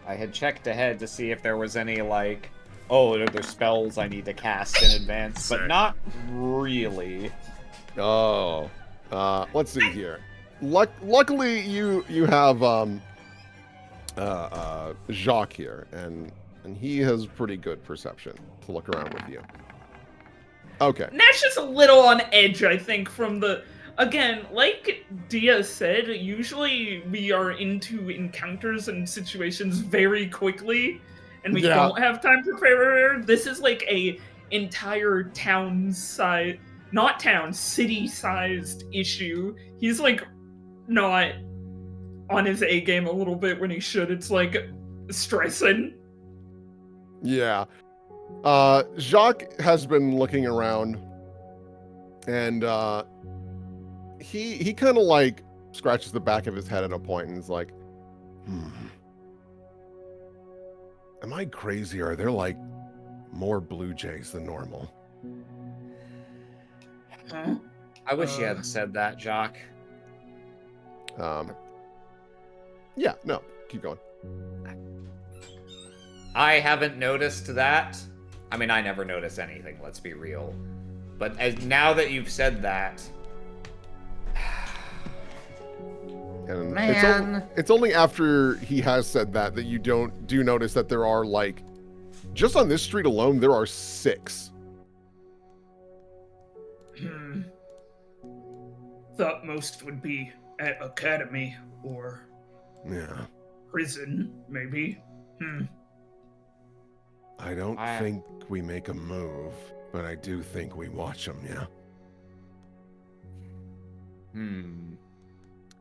I had checked ahead to see if there was any, like, oh, are there spells I need to cast in advance, but Sick. not really. Oh, let's see here. Luckily, you have Jacques here, and he has pretty good perception to look around with you. Okay. Nash is a little on edge, I think, from the... Again, like Dia said, usually we are into encounters and situations very quickly, and we Yeah. don't have time to prepare. This is like a entire town-sized... Not town, city-sized issue. He's, like, not on his A-game a little bit when he should. It's, like, stressing. Yeah. Jacques has been looking around, and he kind of like scratches the back of his head at a point and is like, am I crazy, or are there like more blue jays than normal? Huh? I wish you hadn't said that, Jock. Yeah, no, keep going. I haven't noticed that. I mean, I never notice anything, let's be real. But now that you've said that... And Man. it's only after he has said that that you do notice that there are, like, just on this street alone, there are 6. Thought most would be at academy or Yeah. prison, maybe. I don't think we make a move, but I do think we watch them, yeah?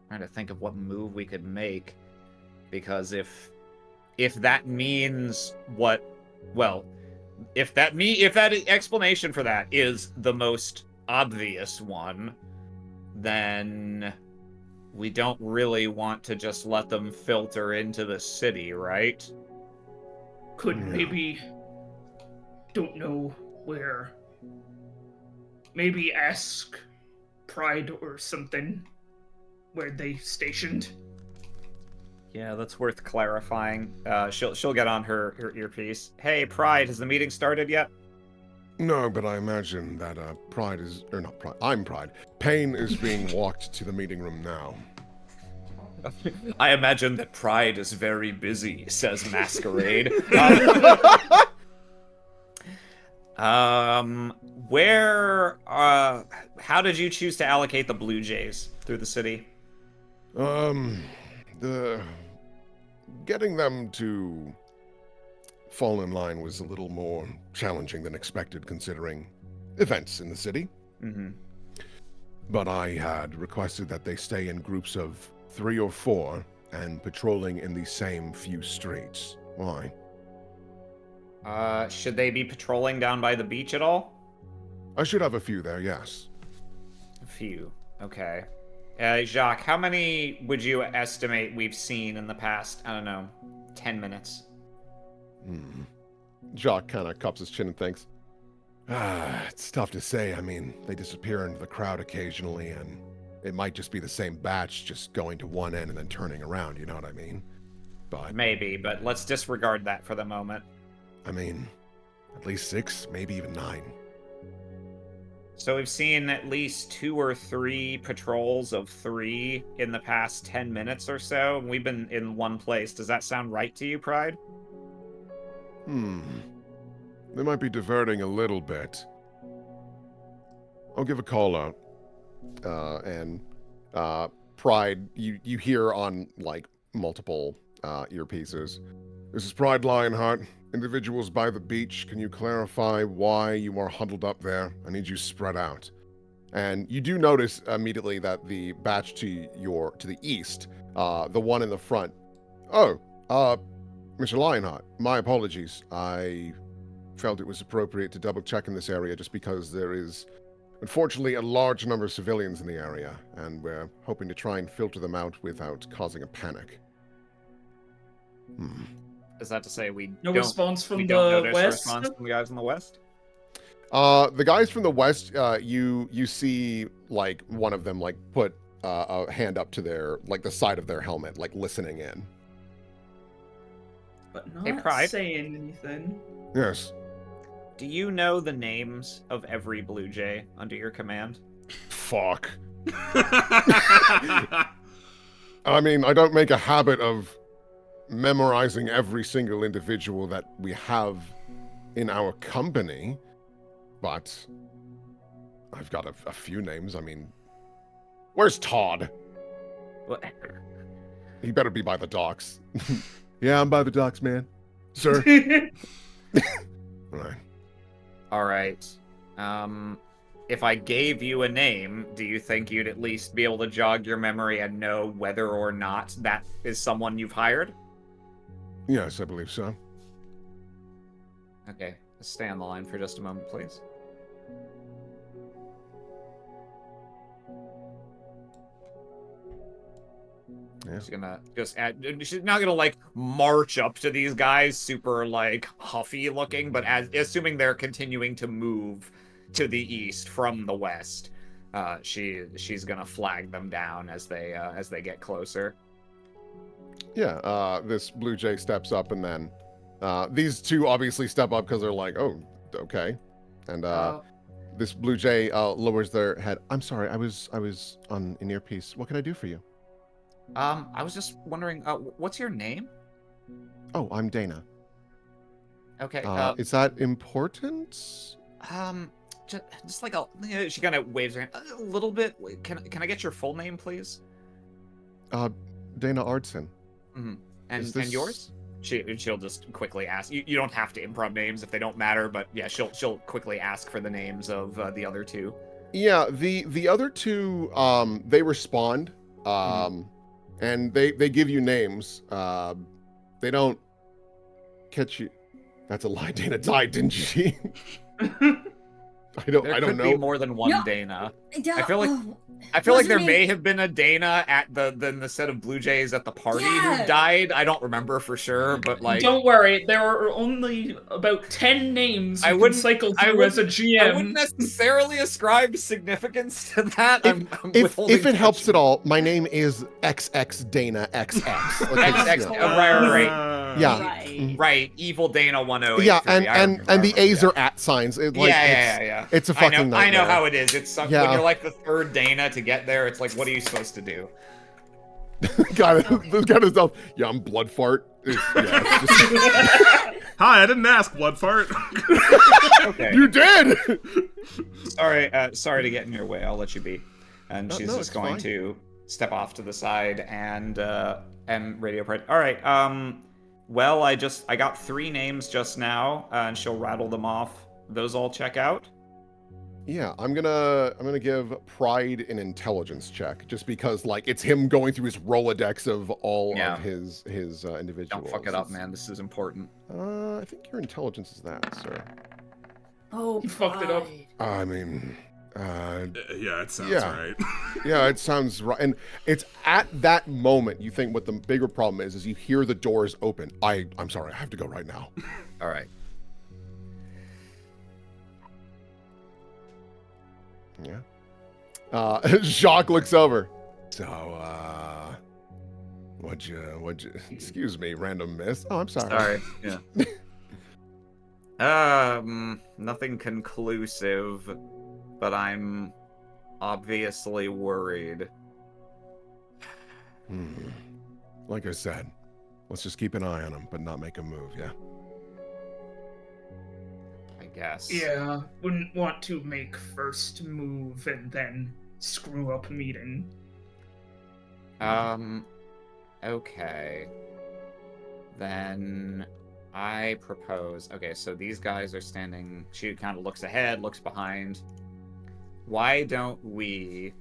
Trying to think of what move we could make. Because if that means what... Well, if that explanation for that is the most obvious one, then we don't really want to just let them filter into the city, right? Could maybe... Don't know where. Maybe ask Pride or something where they stationed. Yeah, that's worth clarifying. She'll get on her earpiece. Hey, Pride, has the meeting started yet? No, but I imagine that Pride is... Or not Pride. I'm Pride. Pain is being walked to the meeting room now. I imagine that Pride is very busy, says Masquerade. How did you choose to allocate the Blue Jays through the city? Getting them to fall in line was a little more challenging than expected, considering events in the city. But I had requested that they stay in groups of 3 or 4 and patrolling in the same few streets. Why? Should they be patrolling down by the beach at all? I should have a few there, yes. A few. Okay. Jacques, how many would you estimate we've seen in the past, I don't know, 10 minutes? Jacques kind of cups his chin and thinks. It's tough to say. I mean, they disappear into the crowd occasionally, and it might just be the same batch just going to one end and then turning around, you know what I mean? But Maybe, but let's disregard that for the moment. I mean, at least 6, maybe even 9. So we've seen at least 2 or 3 patrols of 3 in the past 10 minutes or so, and we've been in one place. Does that sound right to you, Pride? They might be diverting a little bit. I'll give a call out. And Pride, you hear on, like, multiple earpieces. This is Pride Lionheart. Individuals by the beach, can you clarify why you are huddled up there? I need you spread out. And you do notice immediately that the batch to the east, the one in the front. Oh, Mr. Lionheart, my apologies. I felt it was appropriate to double check in this area just because there is, unfortunately, a large number of civilians in the area, and we're hoping to try and filter them out without causing a panic. Is that to say we No don't, response from we don't the notice west? response from the guys in the west? The guys from the west, you see, like, one of them, like, put a hand up to their, like, the side of their helmet, like, listening in. But not Hey, Pride. saying anything. Yes. Do you know the names of every Blue Jay under your command? Fuck. I mean, I don't make a habit of memorizing every single individual that we have in our company, but I've got a few names. I mean, where's Todd? What? He better be by the docks. Yeah, I'm by the docks, man. Sir? Right. All right. If I gave you a name, do you think you'd at least be able to jog your memory and know whether or not that is someone you've hired? Yes, I believe so. Okay, stay on the line for just a moment, please. Yeah. She's not gonna like march up to these guys super like huffy looking, but assuming they're continuing to move to the east from the west. she's gonna flag them down as they get closer. Yeah, this blue jay steps up, and then these two obviously step up because they're like, oh, okay. And this blue jay lowers their head. I'm sorry, I was on an earpiece. What can I do for you? I was just wondering, what's your name? Oh, I'm Dana. Okay. Is that important? Just like she kind of waves her hand a little bit. Can I get your full name, please? Dana Ardson. Mm-hmm. And yours? She'll just quickly ask. You don't have to improv names if they don't matter, but yeah, she'll quickly ask for the names of the other two. Yeah, the other two they respond and they give you names. They don't catch you. That's a lie. Dana died, didn't she? I don't There know. could be more than one No. Dana. Yeah, I feel like what's there her may name? have been a Dana at the set of Blue Jays at the party Yeah. who died. I don't remember for sure, but like Don't worry, there are only about 10 names I you can wouldn't- cycle I through as a I wouldn't GM. necessarily ascribe significance to that. I'm If withholding it helps at judgment. all, my name is XX Dana XX. Like, XX, right. Yeah. Right. Right, Evil Dana 1083. Yeah, I and remember, the A's are at signs. It, like, yeah. It's a fucking I nightmare. know how it is. It's when Yeah. you're like the third Dana to get there. It's like, what are you supposed to do? God, this guy is yeah, I'm blood fart. It's just, Hi, I didn't ask, blood fart. Okay. you did. Sorry to get in your way. I'll let you be. And she's no, just it's going fine. to step off to the side and radio print. All right. Well, I got 3 names just now, and she'll rattle them off. Those all check out. Yeah, I'm gonna give pride an intelligence check just because like it's him going through his Rolodex of all Yeah. of his individuals. Don't fuck it up, man. This is important. I think your intelligence is that, sir. Oh, You fucked it up. pride. I mean, Yeah, it sounds Yeah. right. yeah, it sounds right. And it's at that moment you think what the bigger problem is you hear the doors open. I'm sorry, I have to go right now. All right. Yeah. Jacques looks over. So, what'd you, excuse me, random miss. Oh, I'm sorry. Sorry. Yeah. Nothing conclusive, but I'm obviously worried. Like I said, let's just keep an eye on him, but not make a move, yeah? I guess. Yeah, wouldn't want to make first move and then screw up meeting. Okay. Then I propose. Okay, so these guys are standing. She kind of looks ahead, looks behind. Why don't we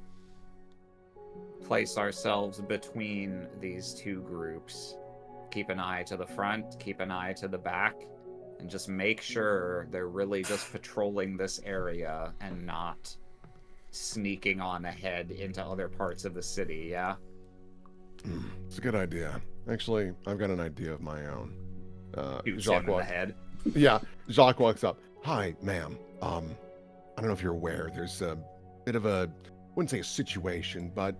place ourselves between these two groups? Keep an eye to the front, keep an eye to the back, and just make sure they're really just patrolling this area and not sneaking on ahead into other parts of the city, yeah? It's a good idea. Actually, I've got an idea of my own. Shoots Jacques him in the walks. head. Yeah, Jacques walks up. Hi, ma'am. I don't know if you're aware. There's a bit of a, wouldn't say a situation, but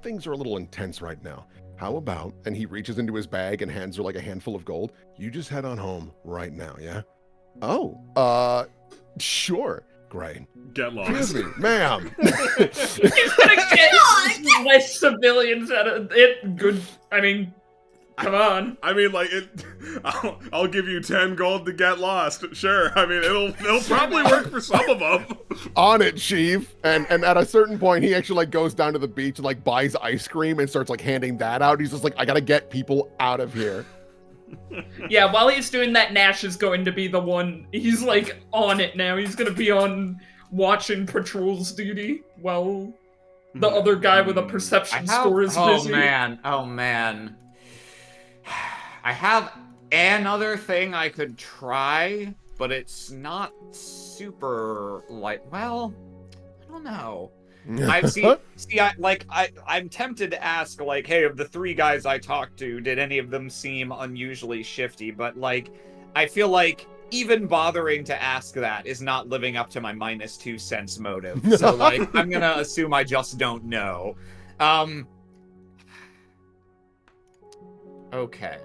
things are a little intense right now. How about, and he reaches into his bag and hands her like a handful of gold. You just head on home right now, yeah? Oh, sure. Great. Get Excuse lost. me, ma'am. He's gonna get less civilians out of it. Good. I mean, come on. I mean, like, I'll give you 10 gold to get lost. Sure. I mean, it'll probably work for some of them. On it, chief. And at a certain point, he actually like goes down to the beach and like buys ice cream and starts like handing that out. He's just like, I gotta get people out of here. Yeah, while he's doing that, Nash is going to be the one. He's like on it now. He's gonna be on watching patrols duty while the other guy with a perception score is busy. Oh man. I have another thing I could try, but it's not super like. Well, I don't know. I'm tempted to ask, like, hey, of the 3 guys I talked to, did any of them seem unusually shifty? But like, I feel like even bothering to ask that is not living up to my -2 sense motive. So, like, I'm gonna assume I just don't know. Okay.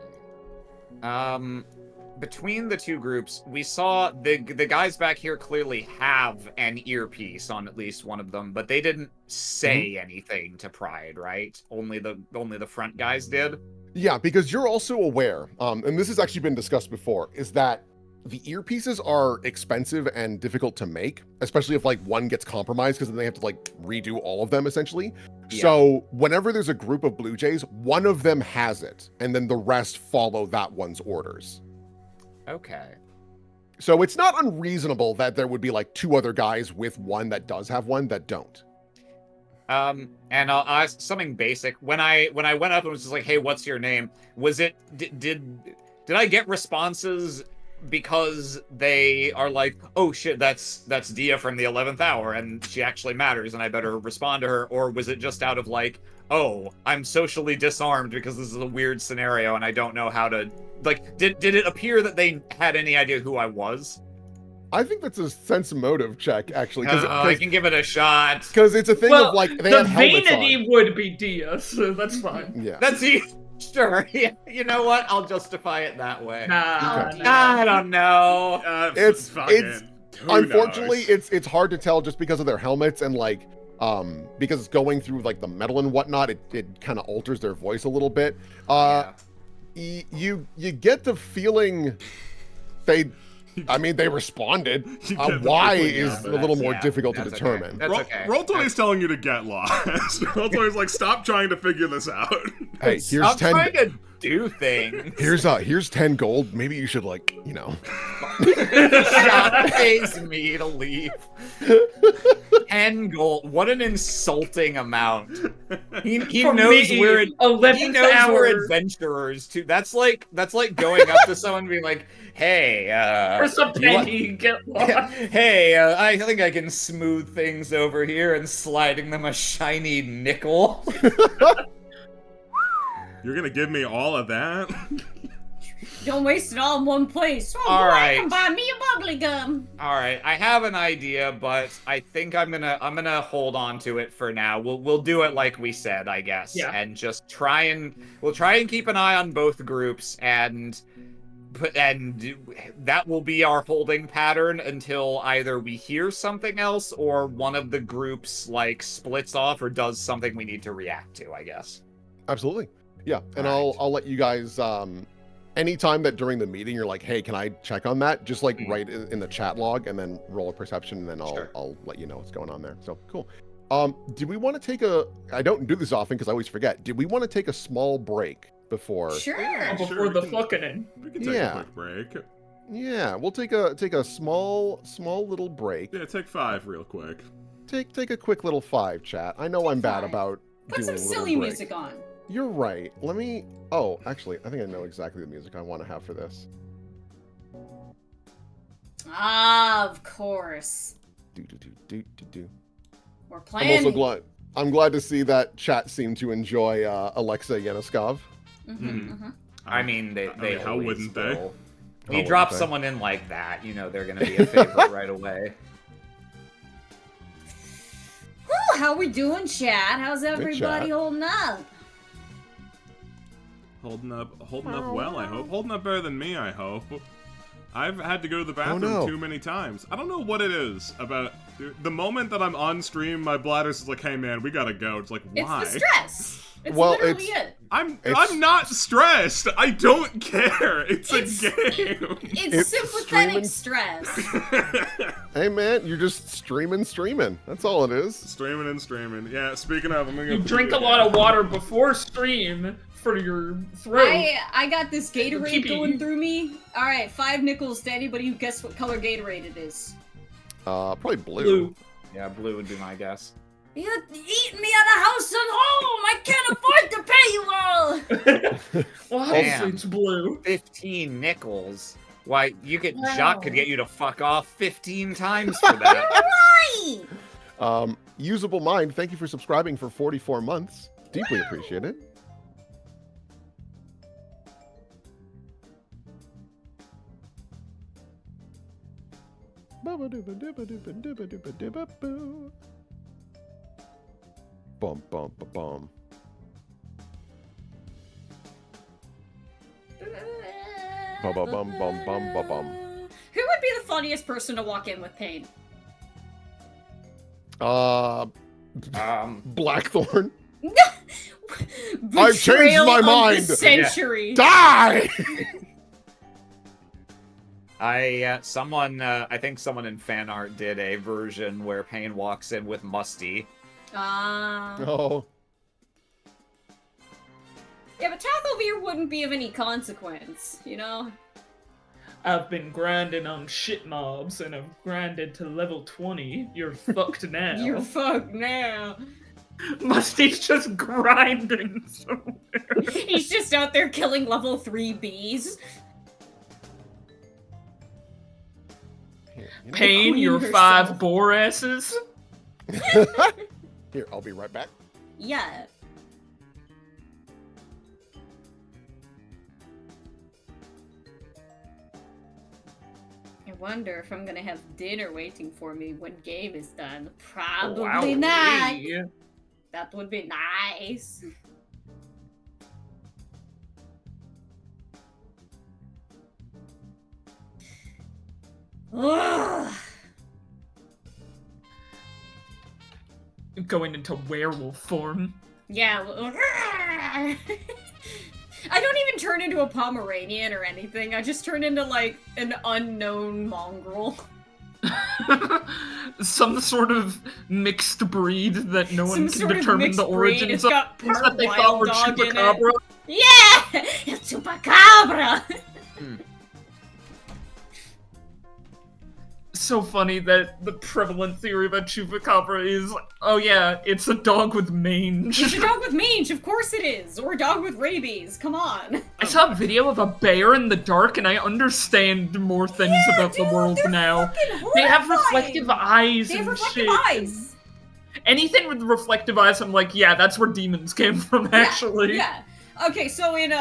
Between the two groups, we saw the guys back here clearly have an earpiece on at least one of them, but they didn't say anything to Pride, right? Only the front guys did. Yeah, because you're also aware, and this has actually been discussed before, is that the earpieces are expensive and difficult to make, especially if like one gets compromised, because then they have to like redo all of them essentially. Yeah. So whenever there's a group of Blue Jays, one of them has it, and then the rest follow that one's orders. Okay. So it's not unreasonable that there would be like 2 other guys with one that does have one that don't. And I'll ask something basic. When I went up and was just like, "Hey, what's your name?" Was it did I get responses because they are like, "Oh shit, that's Dia from the 11th hour, and she actually matters, and I better respond to her," or was it just out of like, "Oh, I'm socially disarmed because this is a weird scenario and I don't know how to like"? Did it appear that they had any idea who I was? I think that's a sense motive check, actually. I can give it a shot. Because it's a thing of like, they the have helmets vanity on. would be Dia, so that's fine. Yeah. That's sure. Yeah, you know what? I'll justify it that way. Nah, Okay. I don't know. It's fucking. Who unfortunately knows? it's hard to tell just because of their helmets and like because it's going through like the metal and whatnot, it kind of alters their voice a little bit. Yeah. You get the feeling they responded. You get the Why feeling, is yeah, a little more yeah, difficult to that's determine. okay. That's okay. Roll20's telling you to get lost. Roll20's like, stop trying to figure this out. Hey, here's I'm 10. trying to do things. Here's 10 gold. Maybe you should like, Shot pays me to leave. 10 gold. What an insulting amount. He For knows me, we're 11th hour. adventurers too. That's like going up to someone and being like, "Hey, For some you want- penny, get lost. hey, I think I can smooth things over here," and sliding them a shiny nickel. You're gonna give me all of that? Don't waste it all in one place. Oh, All boy, right. I can buy me a bubbly gum. All right, I have an idea, but I think I'm gonna hold on to it for now. We'll do it like we said, I guess, Yeah. and just try and keep an eye on both groups, and that will be our holding pattern until either we hear something else or one of the groups like splits off or does something we need to react to, I guess. Absolutely. Yeah. And All right. I'll let you guys anytime that during the meeting you're like, hey, can I check on that? Just like write in the chat log and then roll a perception, and then I'll let you know what's going on there. So cool. Do we want to take I don't do this often because I always forget. Do we want to take a small break before? Sure. Before the fucking. We can take a quick break. Yeah, we'll take a small little break. Yeah, take 5 real quick. Take a quick little 5, chat. I know I'm bad 5. about Put doing some a little silly break. music on. You're right. Let me. Oh, actually, I think I know exactly the music I want to have for this. Ah, of course. Do. We're I'm playing. also glad. I'm glad to see that chat seemed to enjoy Alexa Yanoskov. I mean, they how always wouldn't they? will. How You wouldn't drop they? someone in like that, you know they're gonna be a favorite right away. Whew, how we doing, chat? How's everybody chat. holding up? Holding up well, I hope. Holding up better than me, I hope. I've had to go to the bathroom no. too many times. I don't know what it is about the moment that I'm on stream, my bladder's just like, hey man, we gotta go. It's like, why? It's the stress. It's Well, literally it's- it. I'm It's- not stressed. I don't care. It's a game. It's sympathetic streaming- stress. Hey man, you're just streaming. That's all it is. Streaming and streaming. Yeah, speaking of, I'm gonna go You pee drink a again. lot of water before stream for your throat. I got this Gatorade Pee-pee. going through me. All right, 5 nickels to anybody who guess what color Gatorade it is. Probably blue. Blue. Yeah, blue would be my guess. You're eating me at a house and home. I can't afford to pay you all. Well, Damn. obviously it's blue. 15 nickels. Why, Wow. Jacques could get you to fuck off 15 times for that. Why? Usable Mind, thank you for subscribing for 44 months. Deeply appreciate it. Bum bum ba bum. Ba ba bum bum bum ba bum. Who would be the funniest person to walk in with Pain? Blackthorn. I've changed my Betrayal of mind. the century. Die! I think someone in fan art did a version where Pain walks in with Musty. Oh. Yeah, but Tackleveer wouldn't be of any consequence, you know? I've been grinding on shit mobs and I've grinded to level 20. You're fucked now. You're fucked now. Musty's just grinding somewhere. He's just out there killing level 3 bees. Pain, Queen your herself. 5 boar asses. Here, I'll be right back. Yeah. I wonder if I'm gonna have dinner waiting for me when game is done. Probably not. Wowee. That would be nice. Ugh. Going into werewolf form. Yeah. I don't even turn into a Pomeranian or anything. I just turn into, like, an unknown mongrel. Some sort of mixed breed that no one Some can sort of determine mixed the breed. origins It's of. got Things part that they thought wild were dog in it. chupacabra. Yeah! El Chupacabra! So funny that the prevalent theory about chupacabra is, oh yeah, it's a dog with mange. It's a dog with mange, of course it is! Or a dog with rabies, come on! I saw a video of a bear in the dark and I understand more things about the world now. They have reflective eyes They have and reflective shit. eyes! Anything with reflective eyes, I'm like, yeah, that's where demons came from, actually. Yeah. Okay, so in,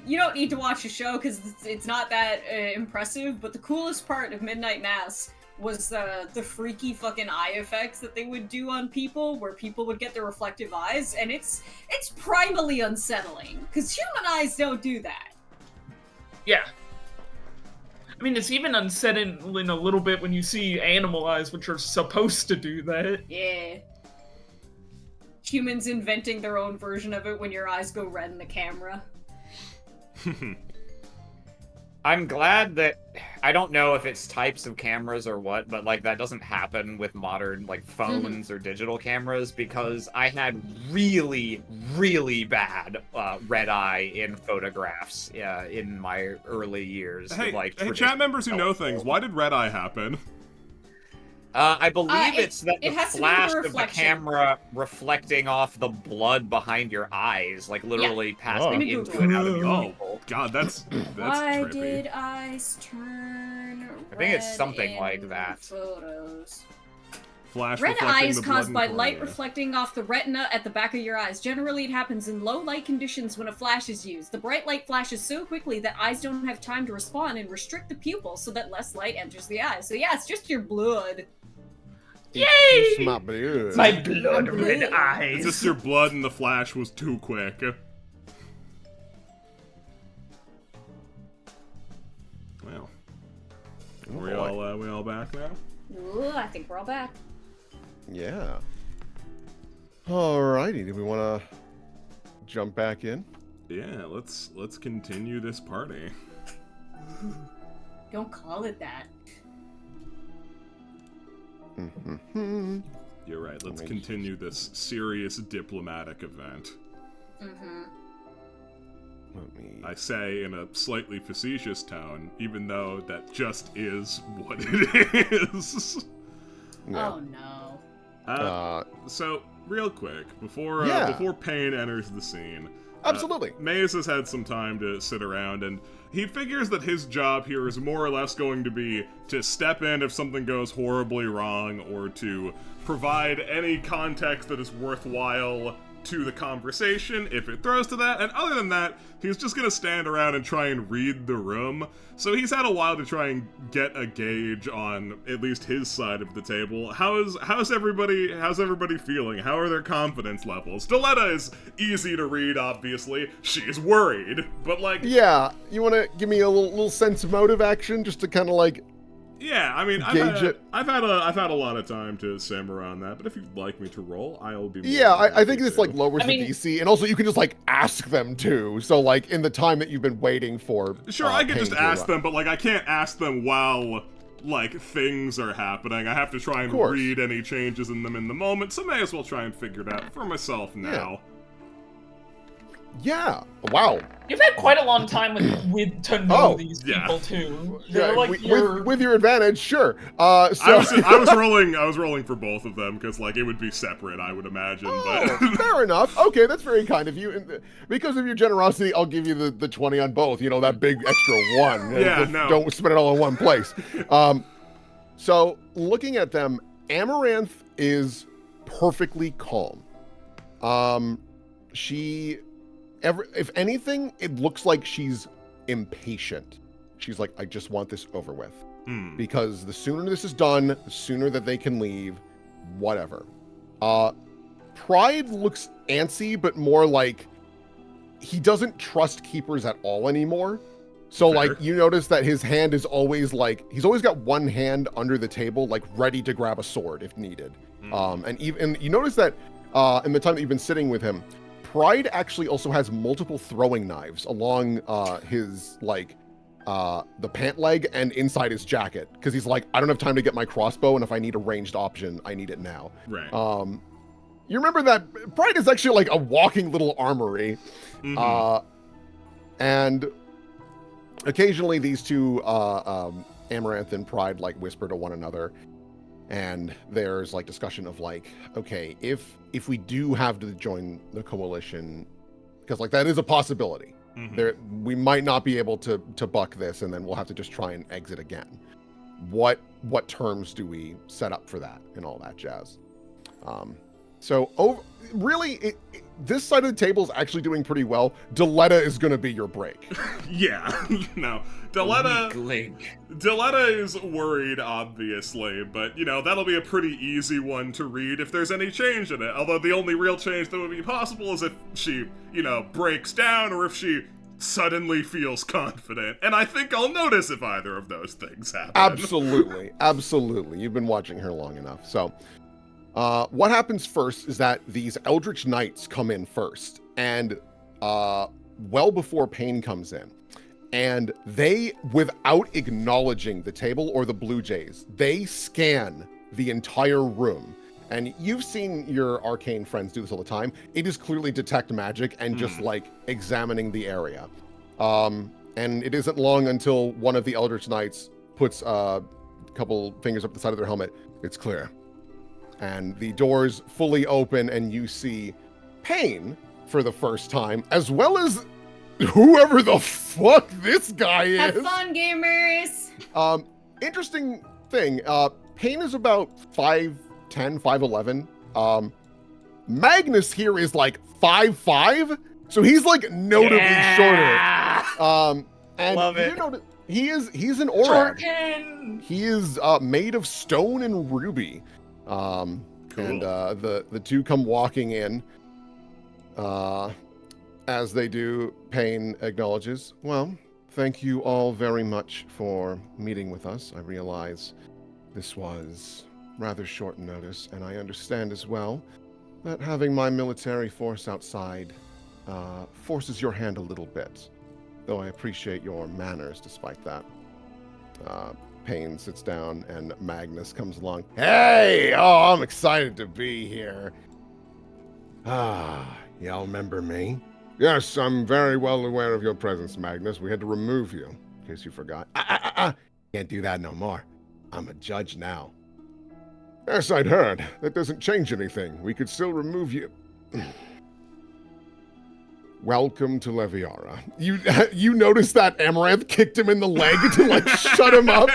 you don't need to watch the show because it's not that impressive, but the coolest part of Midnight Mass was the freaky fucking eye effects that they would do on people, where people would get their reflective eyes, and it's primally unsettling, because human eyes don't do that. Yeah. I mean, it's even unsettling a little bit when you see animal eyes, which are supposed to do that. Yeah. Humans inventing their own version of it when your eyes go red in the camera. I'm glad that I don't know if it's types of cameras or what, but like that doesn't happen with modern like phones or digital cameras, because I had really, really bad red eye in photographs in my early years. Hey, of, like, hey, chat members who know things, why did red eye happen? I believe it's that it the has to do with the flash of the reflection. camera reflecting off the blood behind your eyes, like literally passing me into Google and it. out of your Oh, pupil. God, that's Why trippy. did eyes turn I think it's red something like in that. Photos? Flash Red reflecting eye is the blood caused and by light cornea. reflecting off the retina at the back of your eyes. Generally, it happens in low light conditions when a flash is used. The bright light flashes so quickly that eyes don't have time to respond and restrict the pupil so that less light enters the eye. So yeah, it's just your blood. Yay! My blood. My blood red eyes. It's just your blood in the flash was too quick. Well, we all back now? Ooh, I think we're all back. Yeah. Alrighty, do we want to jump back in? Yeah, let's continue this party. Don't call it that. Mm-hmm. You're right. Let's continue this serious diplomatic event. Mm-hmm. Let me... I say in a slightly facetious tone, even though that just is what it is. Yeah. Oh no. So, real quick, before Payne enters the scene, Absolutely. Maze has had some time to sit around, and he figures that his job here is more or less going to be to step in if something goes horribly wrong, or to provide any context that is worthwhile to the conversation if it throws to that, and other than that, he's just gonna stand around and try and read the room. So he's had a while to try and get a gauge on at least his side of the table. How's everybody feeling? How are their confidence levels? Deletta is easy to read, obviously. She's worried, but like, Yeah, you want to give me a little sense of motive action just to kind of like yeah, I mean, gauge I've had a lot of time to simmer on that, but if you'd like me to roll, I'll be. Yeah, more than I think happy this to. like lowers the DC, and also you can just like ask them too. So like in the time that you've been waiting for. Sure, I could Pain just to ask arrive. them, but like I can't ask them while like things are happening. I have to try and course. read any changes in them in the moment, so may as well try and figure it out for myself now. Yeah. Wow. You've had quite a long time with to know Oh, these yeah. people too. Yeah, They're like your with your advantage, sure. So I was rolling for both of them because like it would be separate, I would imagine. Oh, But fair enough. Okay, that's very kind of you. And because of your generosity, I'll give you the 20 on both. You know, that big extra one. Yeah, Just no. Don't spend it all in one place. So looking at them, Amaranth is perfectly calm. If anything, it looks like she's impatient. She's like, I just want this over with. Because the sooner this is done, the sooner that they can leave, whatever. Pride looks antsy, but more like he doesn't trust keepers at all anymore. So Fair. like you notice that his hand is always like, he's always got one hand under the table, like ready to grab a sword if needed. And you notice that in the time that you've been sitting with him, Pride actually also has multiple throwing knives along his like the pant leg and inside his jacket, because he's like, I don't have time to get my crossbow, and if I need a ranged option, I need it now. right. You remember that Pride is actually like a walking little armory. And occasionally these two Amaranth and Pride like whisper to one another, and there's like discussion of like, okay, if we do have to join the coalition, because like that is a possibility. We might not be able to buck this, and then we'll have to just try and exit again. What terms do we set up for that and all that jazz? This side of the table is actually doing pretty well. Deletta is going to be your break. Yeah, no. Deletta is worried, obviously, but, you know, that'll be a pretty easy one to read if there's any change in it. Although the only real change that would be possible is if she, you know, breaks down or if she suddenly feels confident. And I think I'll notice if either of those things happen. Absolutely. Absolutely. You've been watching her long enough. So what happens first is that these Eldritch Knights come in first, and well before Pain comes in. And they, without acknowledging the table or the Blue Jays, they scan the entire room. And you've seen your arcane friends do this all the time. It is clearly detect magic and just like examining the area. And it isn't long until one of the Eldritch Knights puts a couple fingers up the side of their helmet. It's clear. And the doors fully open, and you see Pain for the first time, as well as whoever the fuck this guy is. Have fun, gamers! Interesting thing, Pain is about 5'10", 5'11". Magnus here is like 5'5", so he's like notably shorter. And Love it. you know, he's an Orag. Jordan! He is made of stone and ruby. Cool. And the two come walking in. As they do, Pain acknowledges, well, thank you all very much for meeting with us. I realize this was rather short notice, and I understand as well that having my military force outside forces your hand a little bit, though I appreciate your manners despite that. Pain sits down, and Magnus comes along. Hey! Oh, I'm excited to be here. Y'all remember me? Yes, I'm very well aware of your presence, Magnus. We had to remove you, in case you forgot. Can't do that no more. I'm a judge now. Yes, I'd heard. That doesn't change anything. We could still remove you. Welcome to Leviara. You noticed that Amaranth kicked him in the leg to like shut him up?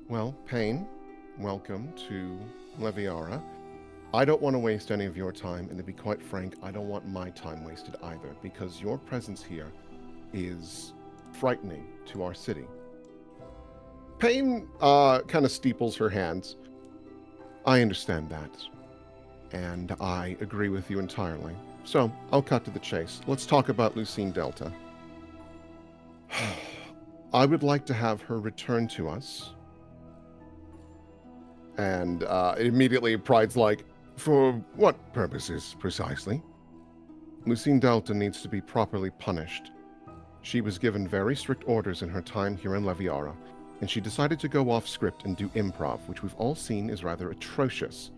Well, Pain, welcome to Leviara. I don't want to waste any of your time, and to be quite frank, I don't want my time wasted either, because your presence here is frightening to our city. Payne kind of steeples her hands. I understand that, and I agree with you entirely. So, I'll cut to the chase. Let's talk about Lucine Delta. I would like to have her return to us. And immediately Pride's like, for what purposes, precisely? Lucine Delta needs to be properly punished. She was given very strict orders in her time here in Leviara, and she decided to go off script and do improv, which we've all seen is rather atrocious.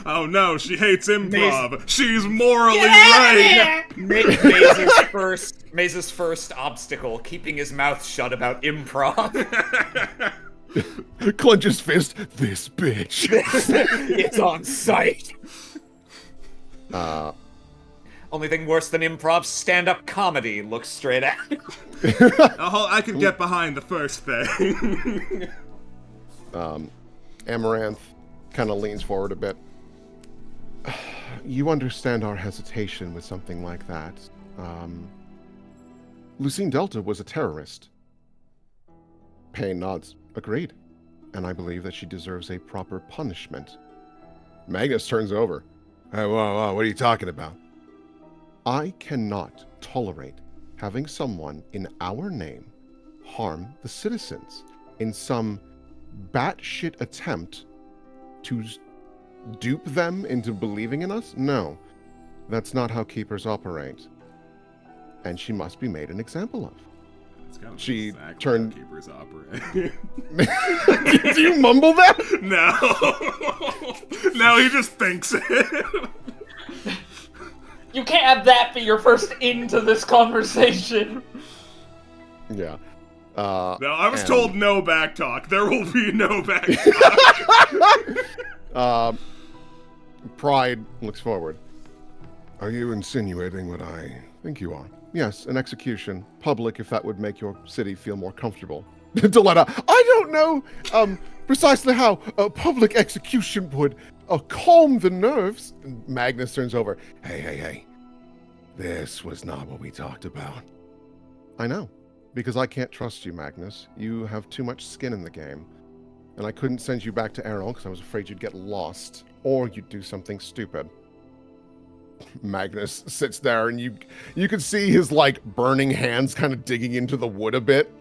Oh no, she hates improv. She's morally right. Maze's first obstacle, keeping his mouth shut about improv. Clenches fist, this bitch. It's on sight. Only thing worse than improv, stand-up comedy. Looks straight at you. I can get behind the first thing. Amaranth kind of leans forward a bit. You understand our hesitation with something like that. Lucine Delta was a terrorist. Payne nods. Agreed. And I believe that she deserves a proper punishment. Magnus turns over. Hey, whoa, what are you talking about? I cannot tolerate having someone in our name harm the citizens in some batshit attempt to dupe them into believing in us? No, that's not how keepers operate. And she must be made an example of. Kind of she exactly turned. how keepers operate. Did you mumble that? No. No, he just thinks it. You can't have that be your first into this conversation. Yeah. No, I was told no backtalk. There will be no backtalk. Pride looks forward. Are you insinuating what I think you are? Yes, an execution. Public, if that would make your city feel more comfortable. Deletta, I don't know precisely how a public execution would calm the nerves. Magnus turns over. Hey. This was not what we talked about. I know, because I can't trust you, Magnus. You have too much skin in the game. And I couldn't send you back to Errol because I was afraid you'd get lost, or you'd do something stupid. Magnus sits there, and you can see his burning hands kind of digging into the wood a bit.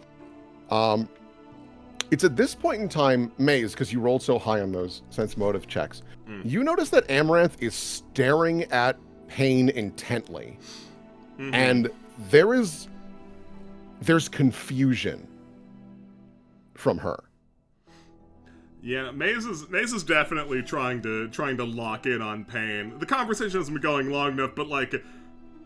It's at this point in time, Maze, because you rolled so high on those sense motive checks, you notice that Amaranth is staring at Payne intently, and there's confusion from her. Yeah, Maze is definitely trying to lock in on Payne. The conversation hasn't been going long enough, but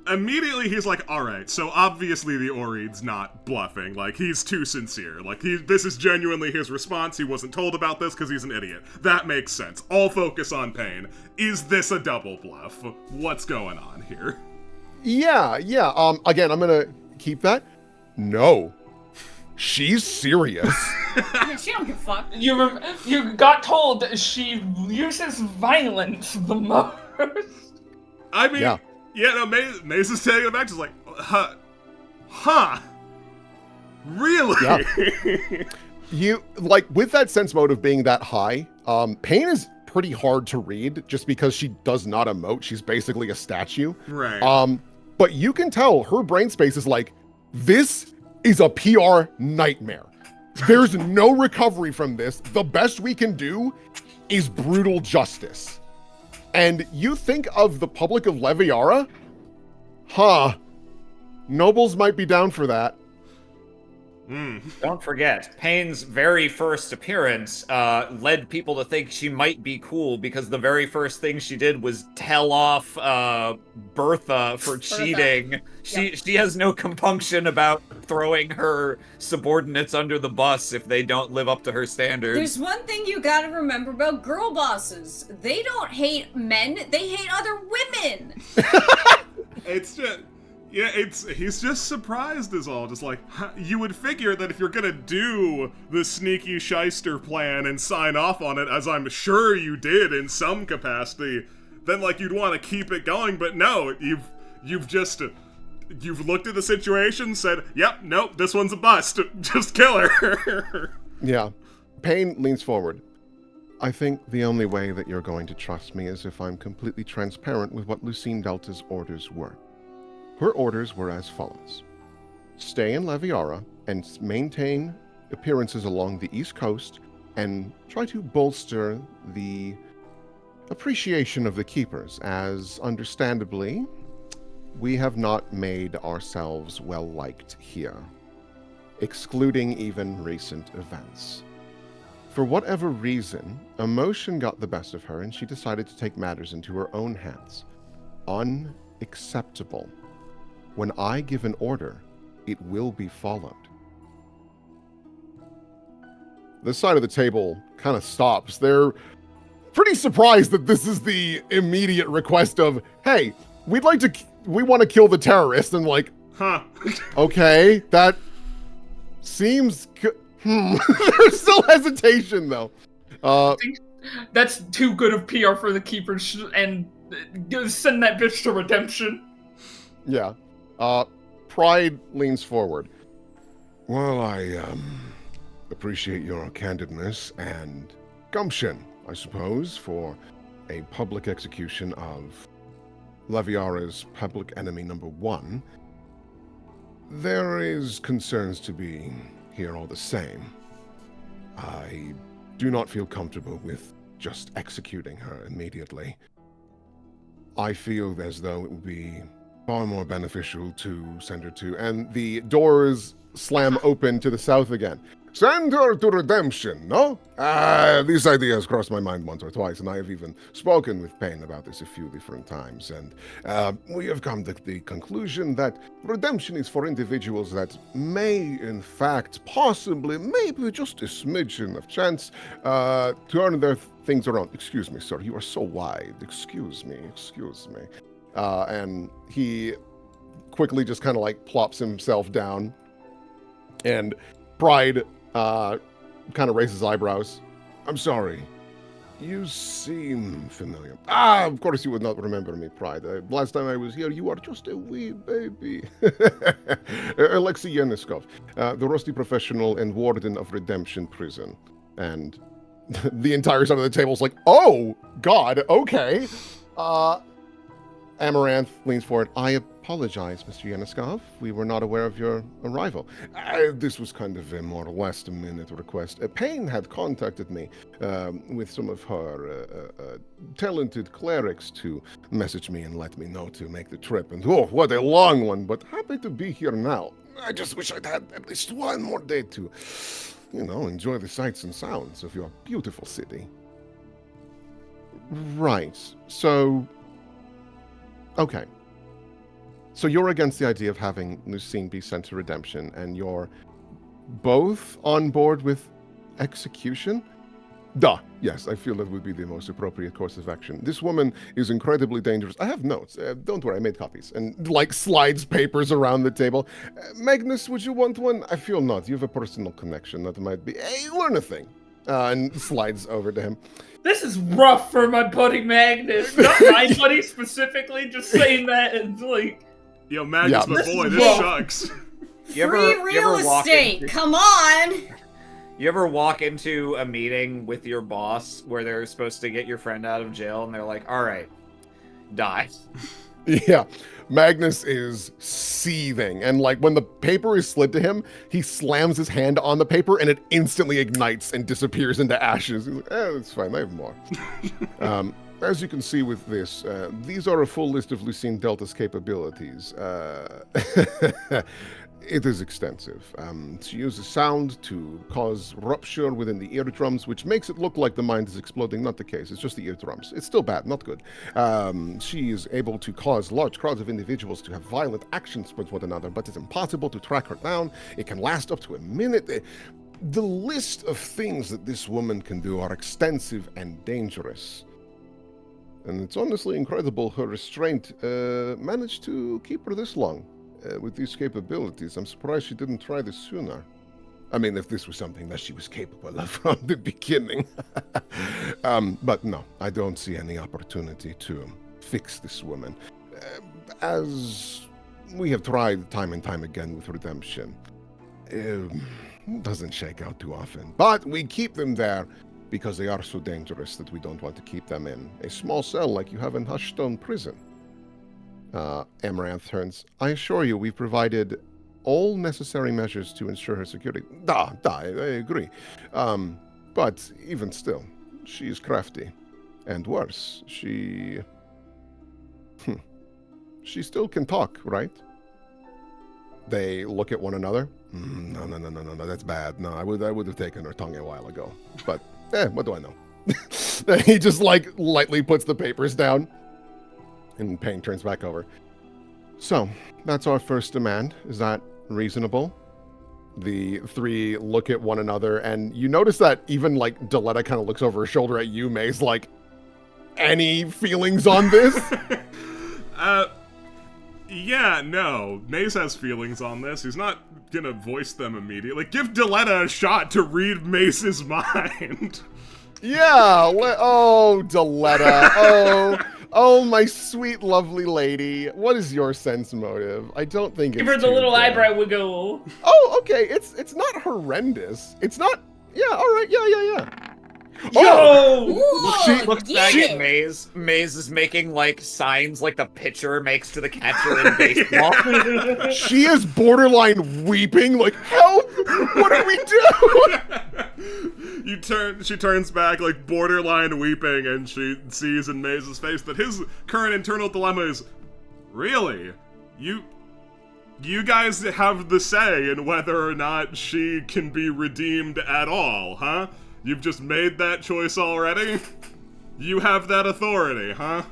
immediately he's like, all right, so obviously the Oread's not bluffing. He's too sincere. This is genuinely his response. He wasn't told about this because he's an idiot. That makes sense. All focus on Payne. Is this a double bluff? What's going on here? Yeah. Again, I'm gonna keep that. No. She's serious. Yeah, she don't give a fuck. You got told she uses violence the most. I mean, yeah, no, Maze is taking it back. Just huh? Really? Yeah. You with that sense motive being that high, Payne is pretty hard to read just because she does not emote. She's basically a statue. Right. But you can tell her brain space is this is a PR nightmare. There's no recovery from this. The best we can do is brutal justice. And you think of the public of Leviara? Nobles might be down for that. Don't forget, Payne's very first appearance led people to think she might be cool because the very first thing she did was tell off Bertha for cheating. She has no compunction about throwing her subordinates under the bus if they don't live up to her standards. There's one thing you gotta remember about girl bosses. They don't hate men, they hate other women. It's just... Yeah, he's just surprised is all. Just like, you would figure that if you're gonna do the sneaky shyster plan and sign off on it, as I'm sure you did in some capacity, then like you'd want to keep it going, but no, you've looked at the situation, said, yep, nope, this one's a bust. Just kill her. Yeah. Payne leans forward. I think the only way that you're going to trust me is if I'm completely transparent with what Lucine Delta's orders were. Her orders were as follows. Stay in Leviara and maintain appearances along the East Coast and try to bolster the appreciation of the Keepers, as understandably, we have not made ourselves well-liked here, excluding even recent events. For whatever reason, emotion got the best of her and she decided to take matters into her own hands. Unacceptable. When I give an order, it will be followed. This side of the table kind of stops. They're pretty surprised that this is the immediate request of, hey, we want to kill the terrorist, and like, Huh. Okay, that seems there's still hesitation though. I think that's too good of PR for the Keepers, and send that bitch to redemption. Yeah. Pride leans forward. Well, I appreciate your candidness and gumption, I suppose, for a public execution of Leviara's public enemy number one. There is concerns to be here all the same. I do not feel comfortable with just executing her immediately. I feel as though it would be far more beneficial to send her to, and the doors slam open to the south again. Send her to redemption, no? This idea has crossed my mind once or twice, and I have even spoken with Payne about this a few different times, and we have come to the conclusion that redemption is for individuals that may, in fact, possibly, maybe just a smidgen of chance, turn their things around. Excuse me, sir, you are so wide. Excuse me. And he quickly just kind of like plops himself down, and Pride kind of raises eyebrows. I'm sorry. You seem familiar. Of course you would not remember me, Pride. Last time I was here, you were just a wee baby. Alexei Yeniskov, the rusty professional and warden of Redemption Prison. And the entire side of the table's like, oh, God, okay. Amaranth leans forward. I apologize, Mr. Yeniskov. We were not aware of your arrival. This was kind of a more last-minute request. Payne had contacted me with some of her talented clerics to message me and let me know to make the trip. And oh, what a long one, but happy to be here now. I just wish I'd had at least one more day to, enjoy the sights and sounds of your beautiful city. Right. So... Okay. So you're against the idea of having Lucine be sent to redemption, and you're both on board with execution? Duh. Yes, I feel that would be the most appropriate course of action. This woman is incredibly dangerous. I have notes. Don't worry, I made copies. And, slides papers around the table. Magnus, would you want one? I feel not. You have a personal connection that might be... Hey, learn a thing. And slides over to him. This is rough for my buddy Magnus. Not my buddy specifically, just saying that and like... Yo, Magnus, my boy, this sucks. Free real estate, come on! You ever walk into a meeting with your boss where they're supposed to get your friend out of jail and they're like, all right, die. Yeah, Magnus is seething, and when the paper is slid to him, he slams his hand on the paper and it instantly ignites and disappears into ashes. He's like, it's fine, I have more. As you can see with this, these are a full list of Lucine Delta's capabilities. It is extensive. She uses sound to cause rupture within the eardrums, which makes it look like the mind is exploding. Not the case. It's just the eardrums. It's still bad, not good. She is able to cause large crowds of individuals to have violent actions towards one another, but it's impossible to track her down. It can last up to a minute. The list of things that this woman can do are extensive and dangerous. And it's honestly incredible her restraint managed to keep her this long. with these capabilities. I'm surprised she didn't try this sooner. I mean, if this was something that she was capable of from the beginning. But no, I don't see any opportunity to fix this woman. As we have tried time and time again with redemption, it doesn't shake out too often. But we keep them there because they are so dangerous that we don't want to keep them in a small cell like you have in Hushstone Prison. Amaranth turns. I assure you, we've provided all necessary measures to ensure her security. I agree. But even still, she is crafty. And worse, she still can talk, right? They look at one another. No, that's bad. No, I would have taken her tongue a while ago. But, what do I know? He just, like, lightly puts the papers down. And Payne turns back over. So, that's our first demand. Is that reasonable? The three look at one another, and you notice that even, like, Daletta kind of looks over her shoulder at you, Maze, like, any feelings on this? Yeah, no. Maze has feelings on this. He's not gonna voice them immediately. Give Daletta a shot to read Maze's mind. Yeah, oh, Daletta, oh, my sweet, lovely lady. What is your sense motive? I don't think it's Give her the too little good. eyebrow wiggle. Oh, okay, it's not horrendous. It's not, yeah, all right, yeah. Yo! She looks back she- at Maze. Maze is making, like, signs like the pitcher makes to the catcher in baseball. She is borderline weeping, like, help! What do we do? She turns back, like, borderline weeping, and she sees in Maze's face that his current internal dilemma is, really? You guys have the say in whether or not she can be redeemed at all, huh? You've just made that choice already? You have that authority, huh?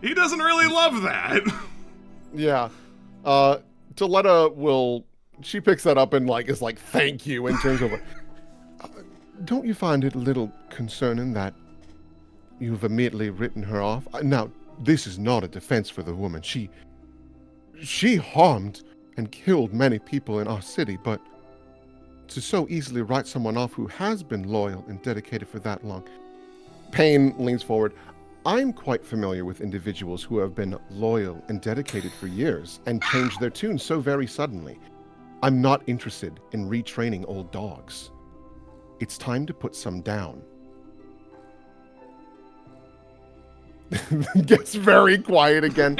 He doesn't really love that. Yeah. Daletta she picks that up and, like, is like, thank you, and turns over. Don't you find it a little concerning that you've immediately written her off? Now, this is not a defense for the woman. She harmed and killed many people in our city, but to so easily write someone off who has been loyal and dedicated for that long. Payne leans forward. I'm quite familiar with individuals who have been loyal and dedicated for years and changed their tune so very suddenly. I'm not interested in retraining old dogs. It's time to put some down. Gets very quiet again.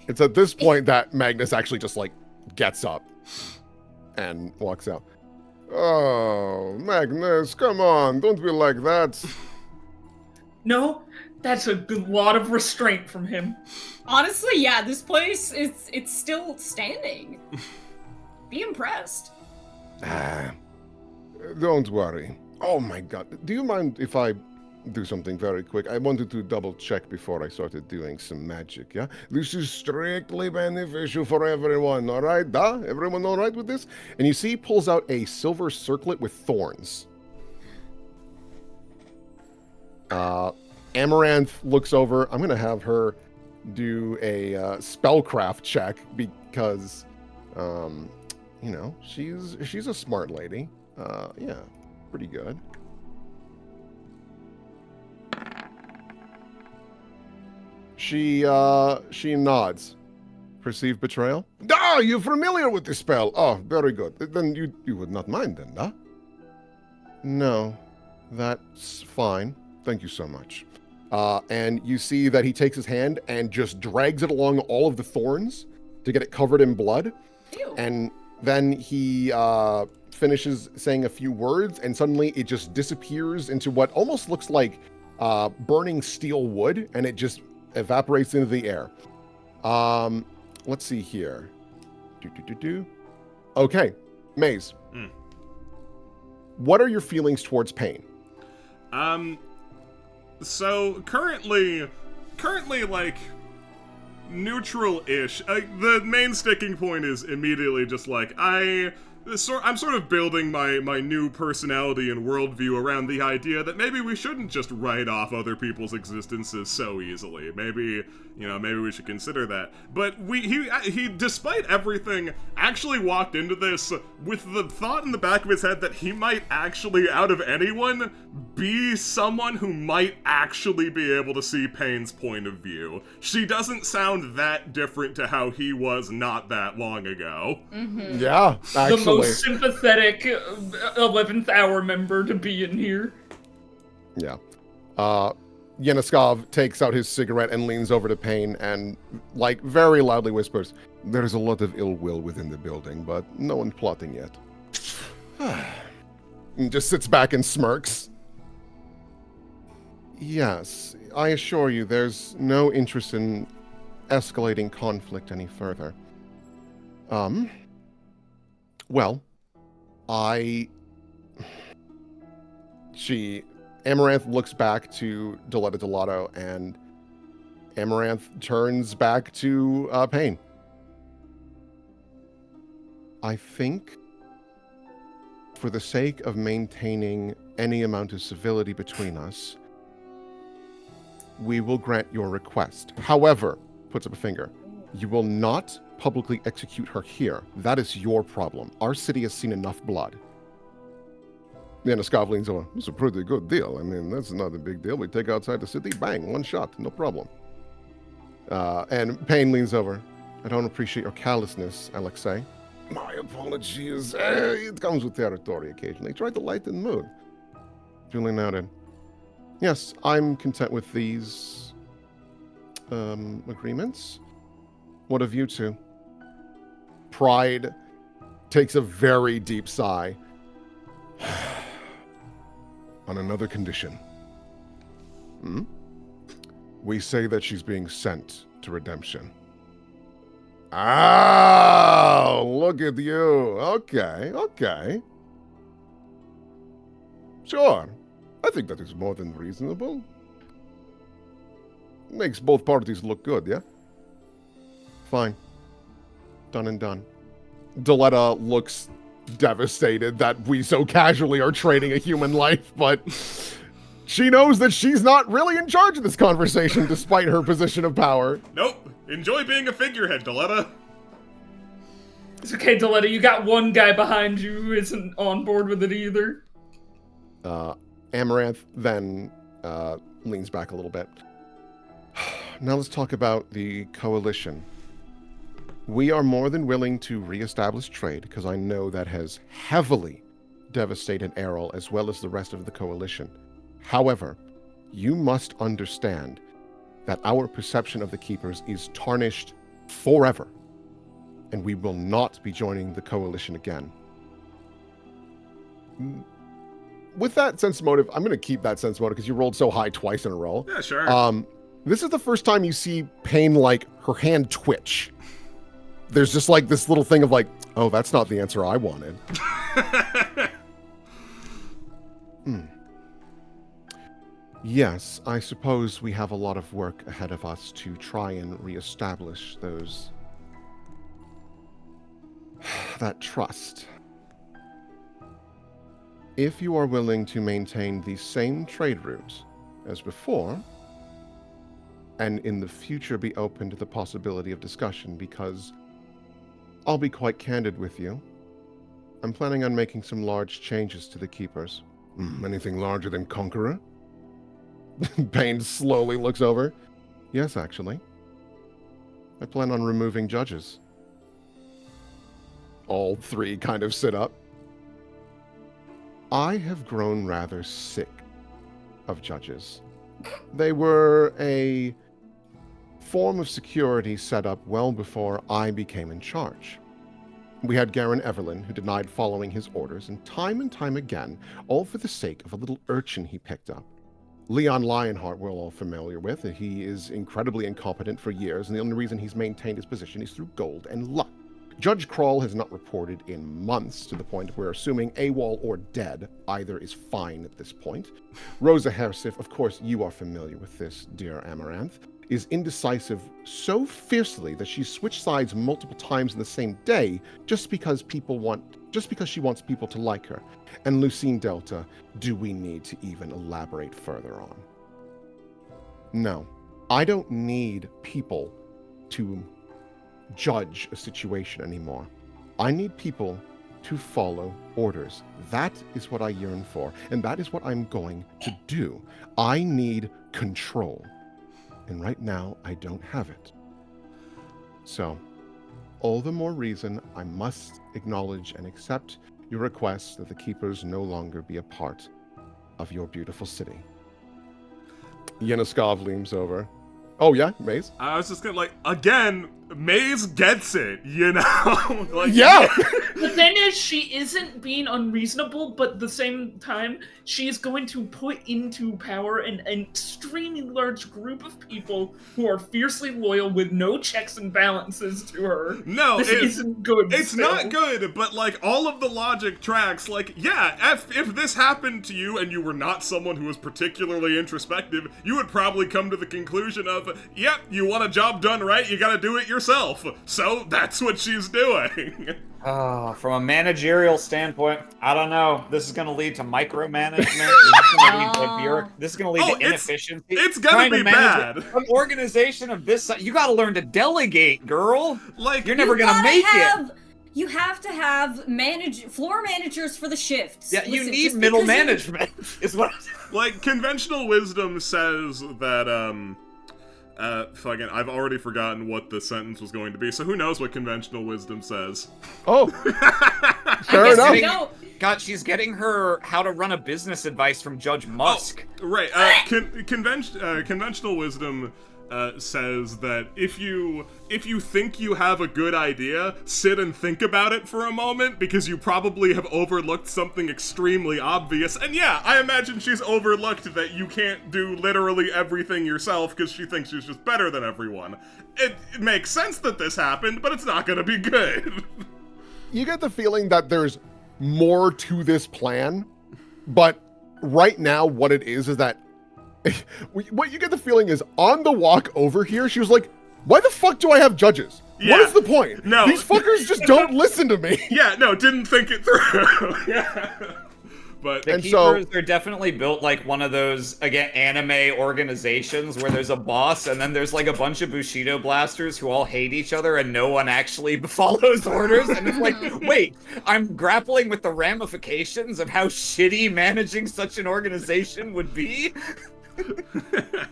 It's at this point that Magnus actually just, like, gets up and walks out. Oh, Magnus, come on, don't be like that. No, that's a good lot of restraint from him. Honestly, yeah, this place it's still standing. Be impressed. Don't worry. Oh my god. Do you mind if I do something very quick? I wanted to double check before I started doing some magic, yeah? This is strictly beneficial for everyone, alright? Everyone alright with this? And you see he pulls out a silver circlet with thorns. Amaranth looks over. I'm going to have her do a spellcraft check because, you know, she's a smart lady. Yeah, pretty good. She nods. Perceive betrayal? Ah, you're familiar with this spell. Oh, very good. Then you would not mind then, huh? No, that's fine. Thank you so much. And you see that he takes his hand and just drags it along all of the thorns to get it covered in blood. Ew. And then he finishes saying a few words, and suddenly it just disappears into what almost looks like burning steel wood, and it just evaporates into the air. Let's see here. Okay, Maze. What are your feelings towards Payne? So currently, like, neutral-ish. The main sticking point is immediately just like, I'm sort of building my new personality and worldview around the idea that maybe we shouldn't just write off other people's existences so easily. Maybe we should consider that. But he, despite everything, actually walked into this with the thought in the back of his head that he might actually, out of anyone, be someone who might actually be able to see Payne's point of view. She doesn't sound that different to how he was not that long ago. Mm-hmm. Yeah, actually. The most sympathetic 11th hour member to be in here. Yeah. Yeniskov takes out his cigarette and leans over to Payne and, like, very loudly whispers, There is a lot of ill will within the building, but no one plotting yet. and just sits back and smirks. Yes, I assure you, there's no interest in escalating conflict any further. Well, Amaranth looks back to Deletta Delato, and Amaranth turns back to Payne. I think, for the sake of maintaining any amount of civility between us, we will grant your request. However, puts up a finger, you will not publicly execute her here. That is your problem. Our city has seen enough blood. Yeniskov leans over. It's a pretty good deal. I mean, that's not a big deal. We take outside the city, bang, one shot, no problem. And Payne leans over. I don't appreciate your callousness, Alexei. My apologies. It comes with territory occasionally. Try to lighten the mood. Duly noted. Yes, I'm content with these agreements. What of you two? Pride takes a very deep sigh. On another condition. Hmm? We say that she's being sent to redemption. Oh, look at you. Okay. Sure. I think that is more than reasonable. Makes both parties look good, yeah? Fine. Done and done. Deletta looks devastated that we so casually are trading a human life, but she knows that she's not really in charge of this conversation despite her position of power. Nope. Enjoy being a figurehead, Deletta. It's okay, Deletta, you got one guy behind you who isn't on board with it either. Amaranth then leans back a little bit. Now let's talk about the coalition. We are more than willing to reestablish trade, because I know that has heavily devastated Errol as well as the rest of the coalition. However, you must understand that our perception of the Keepers is tarnished forever, and we will not be joining the coalition again. With that sense motive, I'm going to keep that sense motive because you rolled so high twice in a row. Yeah, sure. This is the first time you see Payne, like, her hand twitch. There's just, like, this little thing of, like, oh, that's not the answer I wanted. Yes, I suppose we have a lot of work ahead of us to try and reestablish that trust. If you are willing to maintain the same trade route as before, and in the future be open to the possibility of discussion, because I'll be quite candid with you, I'm planning on making some large changes to the Keepers. Anything larger than Conqueror? Payne slowly looks over. Yes, actually. I plan on removing judges. All three kind of sit up. I have grown rather sick of judges. They were a form of security set up well before I became in charge. We had Garen Everlyn, who denied following his orders, and time again, all for the sake of a little urchin he picked up. Leon Lionheart we're all familiar with. He is incredibly incompetent for years, and the only reason he's maintained his position is through gold and luck. Judge Kroll has not reported in months, to the point where assuming AWOL or dead, either is fine at this point. Rosa Hersif, of course you are familiar with this, dear Amaranth, is indecisive so fiercely that she's switched sides multiple times in the same day just just because she wants people to like her. And Lucine Delta, do we need to even elaborate further on? No, I don't need people to judge a situation anymore. I need people to follow orders. That is what I yearn for, and that is what I'm going to do. I need control, and right now I don't have it. So, all the more reason I must acknowledge and accept your request that the Keepers no longer be a part of your beautiful city. Yeniskov leans over. Oh yeah, Maze? I was just gonna, like, again, Maze gets it, you know? Like, Yeah! The thing is, she isn't being unreasonable, but at the same time, she is going to put into power an extremely large group of people who are fiercely loyal with no checks and balances to her. No, this isn't good. It's still. not good, but, like, all of the logic tracks, like, yeah, if this happened to you and you were not someone who was particularly introspective, you would probably come to the conclusion of, yep, you want a job done right, you gotta do it yourself. So that's what she's doing. From a managerial standpoint, I don't know. This is going to lead to micromanagement. This is going to lead to inefficiency. It's going to be bad. An organization of this size, you got to learn to delegate, girl. Like, you're never going to make it. You have to have floor managers for the shifts. Yeah, you need middle management. Is what. Like, conventional wisdom says that fucking, I've already forgotten what the sentence was going to be, so who knows what conventional wisdom says. Oh! Fair enough. God, she's getting her how to run a business advice from Judge Musk. Oh, right, conventional wisdom says that if you think you have a good idea, sit and think about it for a moment, because you probably have overlooked something extremely obvious. And yeah, I imagine she's overlooked that you can't do literally everything yourself because she thinks she's just better than everyone. It makes sense that this happened, but it's not gonna be good. You get the feeling that there's more to this plan, but right now what it is that what you get the feeling is on the walk over here, she was like, why the fuck do I have judges? Yeah. What is the point? No. These fuckers just don't listen to me. Yeah, no, didn't think it through. Yeah. But the Keepers are definitely built like one of those, again, anime organizations where there's a boss and then there's like a bunch of Bushido blasters who all hate each other and no one actually follows orders. And it's like, wait, I'm grappling with the ramifications of how shitty managing such an organization would be.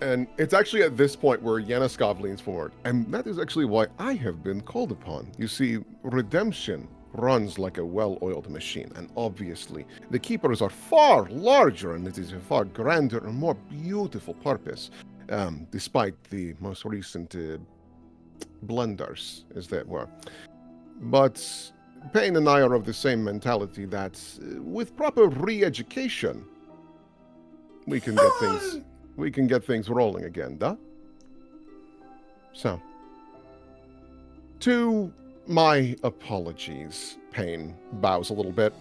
And it's actually at this point where Yeniskov leans forward. And that is actually why I have been called upon. You see, redemption runs like a well-oiled machine, and obviously the Keepers are far larger and it is a far grander and more beautiful purpose, despite the most recent blunders, as that were. But Payne and I are of the same mentality that with proper re-education, we can get things rolling again, duh? So, to my apologies, Payne bows a little bit.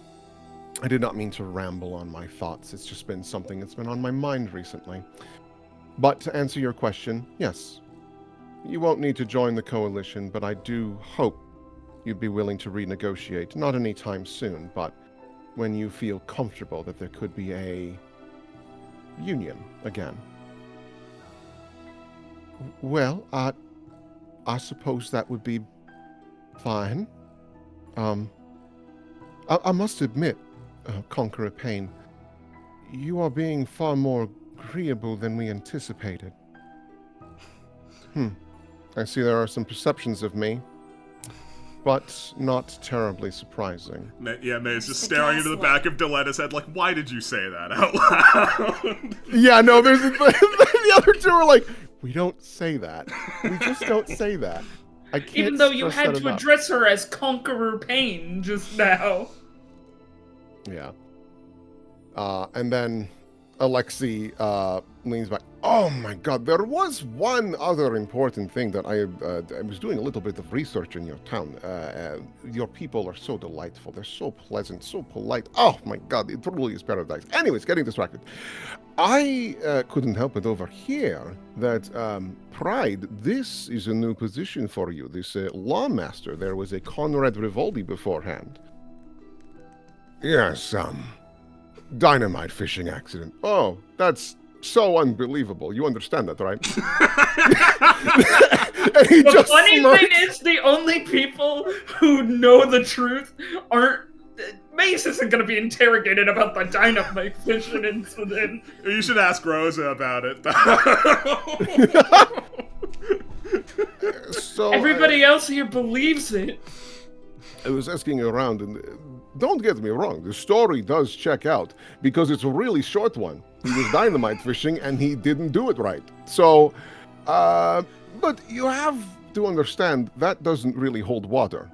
I did not mean to ramble on my thoughts. It's just been something that's been on my mind recently. But to answer your question, yes. You won't need to join the coalition, but I do hope you'd be willing to renegotiate. Not anytime soon, but when you feel comfortable that there could be a union again. Well, I suppose that would be fine. I must admit, Conqueror Payne, you are being far more agreeable than we anticipated. I see there are some perceptions of me, but not terribly surprising. Yeah, May's just staring into the back of Diletta's head like, why did you say that out loud? Yeah, no, there's the other two are like, we don't say that. We just don't say that. I can't. Even though you had to address her as Conqueror Payne just now. Yeah. And then Alexei leans back. Oh my god, there was one other important thing that I was doing a little bit of research in your town. Your people are so delightful. They're so pleasant, so polite. Oh my god, it truly is paradise. Anyways, getting distracted. I couldn't help but overhear that, Pride, this is a new position for you. This lawmaster. There was a Conrad Rivaldi beforehand. Yes, dynamite fishing accident. Oh, that's so unbelievable. You understand that, right? And he The just funny smirks. thing is, the only people who know the truth aren't. Mace isn't going to be interrogated about the dynamite fishing incident. You should ask Rosa about it. So Everybody else here believes it. I was asking around, and don't get me wrong, the story does check out because it's a really short one. He was dynamite fishing and he didn't do it right. So, but you have to understand that doesn't really hold water,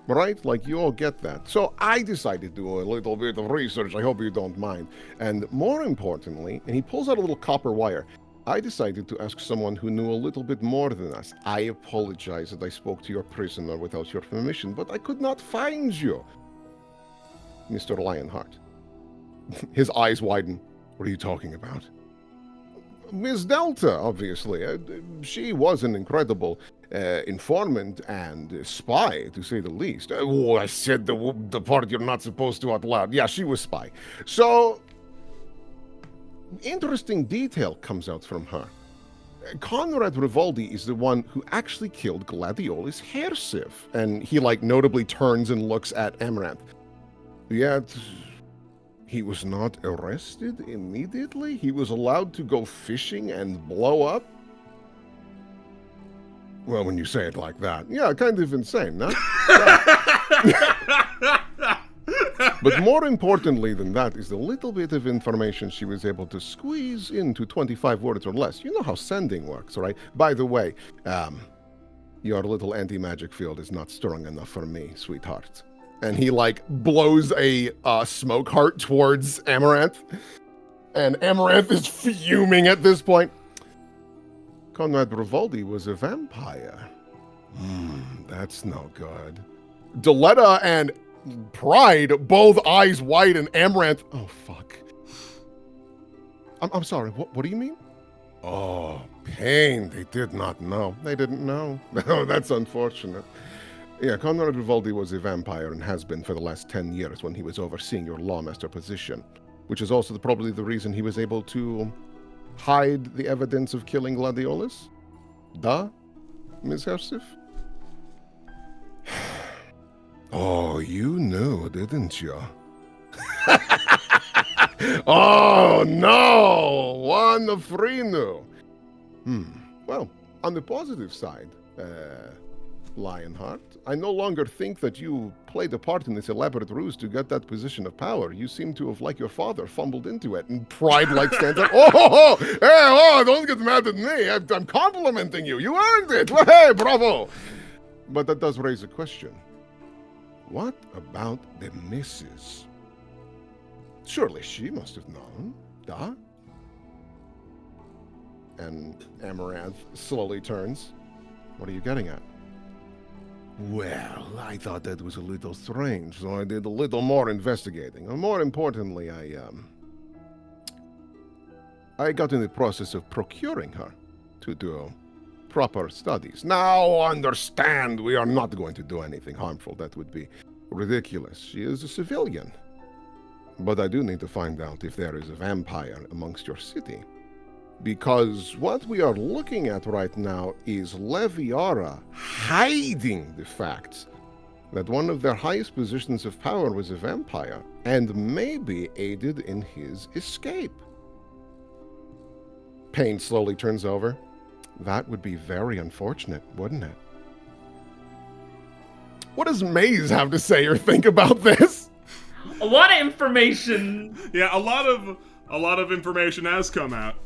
right? Like, you all get that. So I decided to do a little bit of research. I hope you don't mind. And more importantly, and he pulls out a little copper wire. I decided to ask someone who knew a little bit more than us. I apologize that I spoke to your prisoner without your permission, but I could not find you. Mr. Lionheart. His eyes widen. What are you talking about? Miss Delta, obviously. She was an incredible informant and spy, to say the least. Oh, I said the part you're not supposed to out loud. Yeah, she was spy. So, interesting detail comes out from her. Conrad Rivaldi is the one who actually killed Gladiolus Hersiv. And he, notably turns and looks at Amaranth. Yet, he was not arrested immediately? He was allowed to go fishing and blow up? Well, when you say it like that, yeah, kind of insane, no? But more importantly than that is the little bit of information she was able to squeeze into 25 words or less. You know how sending works, right? By the way, your little anti-magic field is not strong enough for me, sweetheart. And he, blows a smoke heart towards Amaranth. And Amaranth is fuming at this point. Conrad Rivaldi was a vampire. That's no good. Deletta and Pride, both eyes wide, and Amaranth. Oh, fuck. I'm sorry, what do you mean? Oh, Pain, they did not know. They didn't know. Oh, that's unfortunate. Yeah, Conrad Rivaldi was a vampire and has been for the last 10 years when he was overseeing your lawmaster position, which is also probably the reason he was able to hide the evidence of killing Gladiolus? Duh, Ms. Hersif? Oh, you knew, didn't you? Oh, no! One of three knew. Well, on the positive side, Lionheart, I no longer think that you played a part in this elaborate ruse to get that position of power. You seem to have, like your father, fumbled into it, and Pride stands up. Hey, don't get mad at me. I'm complimenting you. You earned it. Hey, bravo. But that does raise a question. What about the missus? Surely she must have known, duh? And Amaranth slowly turns. What are you getting at? Well, I thought that was a little strange, so I did a little more investigating. And more importantly, I got in the process of procuring her to do proper studies. Now, understand, we are not going to do anything harmful. That would be ridiculous. She is a civilian. But I do need to find out if there is a vampire amongst your city. Because what we are looking at right now is Leviara hiding the fact that one of their highest positions of power was a vampire, and maybe aided in his escape. Pain slowly turns over. That would be very unfortunate, wouldn't it? What does Maze have to say or think about this? A lot of information. Yeah, a lot of information has come out.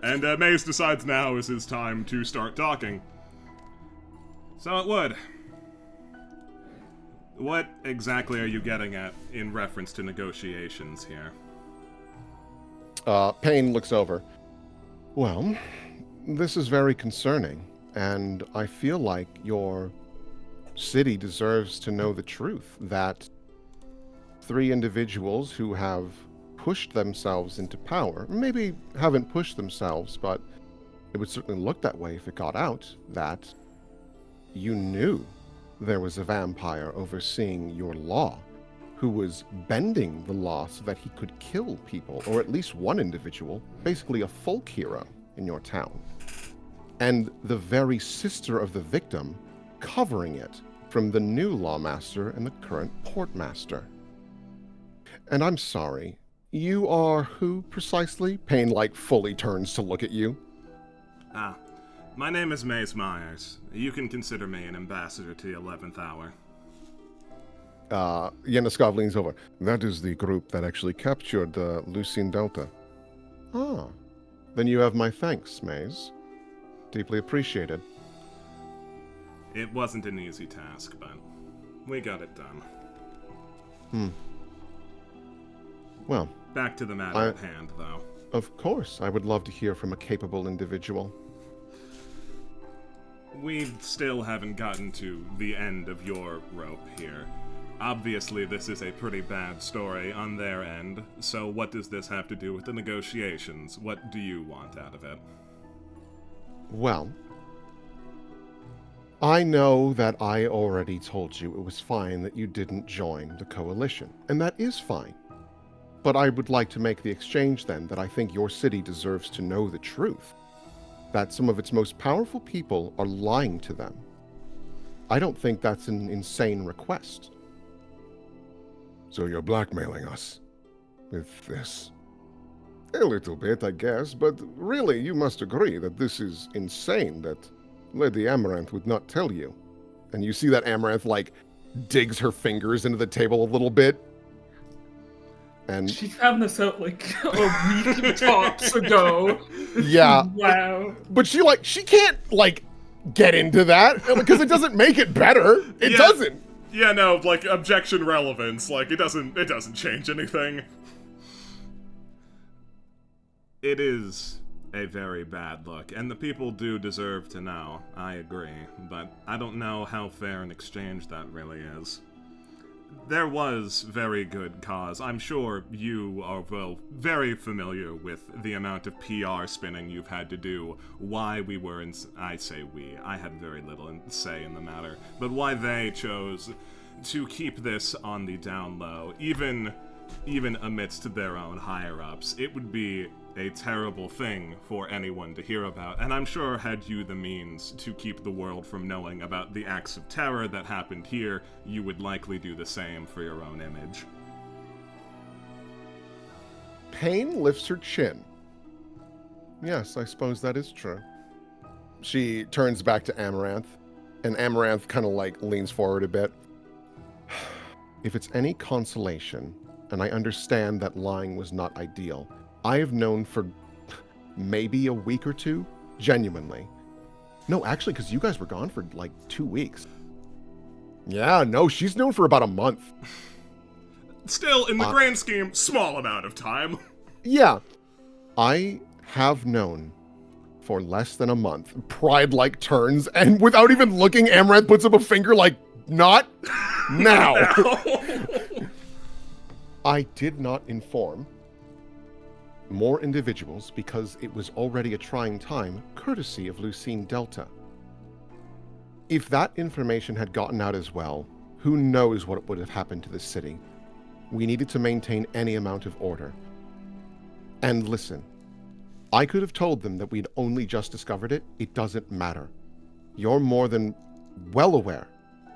And Maze decides now is his time to start talking. So it would. What exactly are you getting at in reference to negotiations here? Pain looks over. Well, this is very concerning, and I feel like your city deserves to know the truth, that 3 individuals who have pushed themselves into power, maybe haven't pushed themselves, but it would certainly look that way if it got out, that you knew there was a vampire overseeing your law who was bending the law so that he could kill people, or at least one individual, basically a folk hero in your town. And the very sister of the victim covering it from the new lawmaster and the current portmaster. And I'm sorry, you are who precisely? Payne, like, fully turns to look at you. My name is Maze Myers. You can consider me an ambassador to the 11th hour. Yeneskov leans over. That is the group that actually captured Lucine Delta. Ah, then you have my thanks, Maze. Deeply appreciated. It wasn't an easy task, but we got it done. Well, back to the matter at hand, though. Of course, I would love to hear from a capable individual. We still haven't gotten to the end of your rope here. Obviously, this is a pretty bad story on their end, so what does this have to do with the negotiations? What do you want out of it? Well, I know that I already told you it was fine that you didn't join the coalition, and that is fine. But I would like to make the exchange then that I think your city deserves to know the truth. That some of its most powerful people are lying to them. I don't think that's an insane request. So you're blackmailing us with this? A little bit, I guess, but really you must agree that this is insane that Lady Amaranth would not tell you. And you see that Amaranth, like, digs her fingers into the table a little bit. And She found this out like a week tops ago. yeah. Wow. But she can't, like, get into that because it doesn't make it better. It doesn't. Yeah, no, like, objection relevance, like, it doesn't change anything. It is a very bad look, and the people do deserve to know, I agree, but I don't know how fair an exchange that really is. There was very good cause. I'm sure you are, well, very familiar with the amount of PR spinning you've had to do, why we were in... I say we. I had very little say in the matter. But why they chose to keep this on the down low, even amidst their own higher-ups. It would be a terrible thing for anyone to hear about, and I'm sure had you the means to keep the world from knowing about the acts of terror that happened here, you would likely do the same for your own image. Payne lifts her chin. Yes, I suppose that is true. She turns back to Amaranth, and Amaranth kind of, like, leans forward a bit. If it's any consolation, and I understand that lying was not ideal, I have known for maybe a week or two, genuinely. No, actually, because you guys were gone for like 2 weeks. Yeah, no, she's known for about a month. Still, in the grand scheme, small amount of time. Yeah. I have known for less than a month. Pride, like, turns, and without even looking, Amaranth puts up a finger like, not now. I did not inform more individuals because it was already a trying time, courtesy of Lucine Delta. If that information had gotten out as well, who knows what would have happened to the city. We needed to maintain any amount of order. And listen, I could have told them that we'd only just discovered it. It doesn't matter. You're more than well aware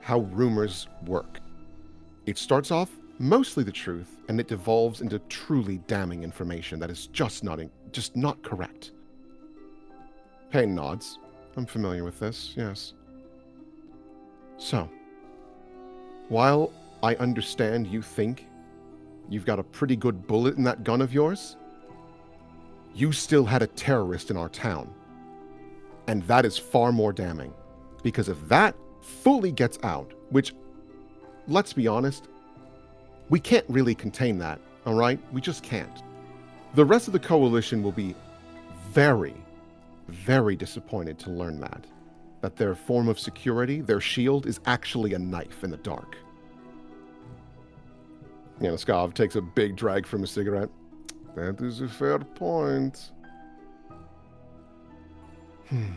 how rumors work. It starts off mostly the truth, and it devolves into truly damning information that is just not correct. Payne nods. I'm familiar with this, yes. So, while I understand you think you've got a pretty good bullet in that gun of yours, you still had a terrorist in our town. And that is far more damning. Because if that fully gets out, which, let's be honest, we can't really contain that, all right? We just can't. The rest of the coalition will be very, very disappointed to learn that their form of security, their shield, is actually a knife in the dark. Yeneskov takes a big drag from his cigarette. That is a fair point. And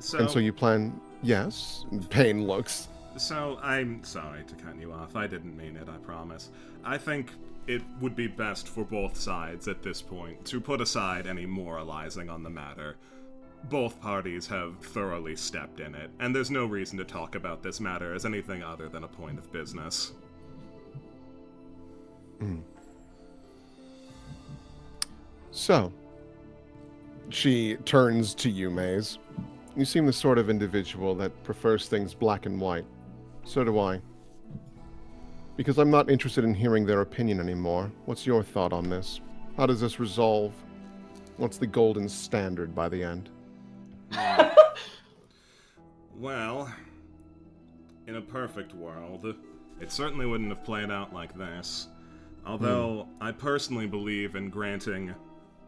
so you plan... Yes? Payne looks. So, I'm sorry to cut you off. I didn't mean it, I promise. I think it would be best for both sides at this point to put aside any moralizing on the matter. Both parties have thoroughly stepped in it, and there's no reason to talk about this matter as anything other than a point of business. So, she turns to you, Maze. You seem the sort of individual that prefers things black and white. So do I. Because I'm not interested in hearing their opinion anymore. What's your thought on this? How does this resolve? What's the golden standard by the end? Well, in a perfect world, it certainly wouldn't have played out like this. Although, I personally believe in granting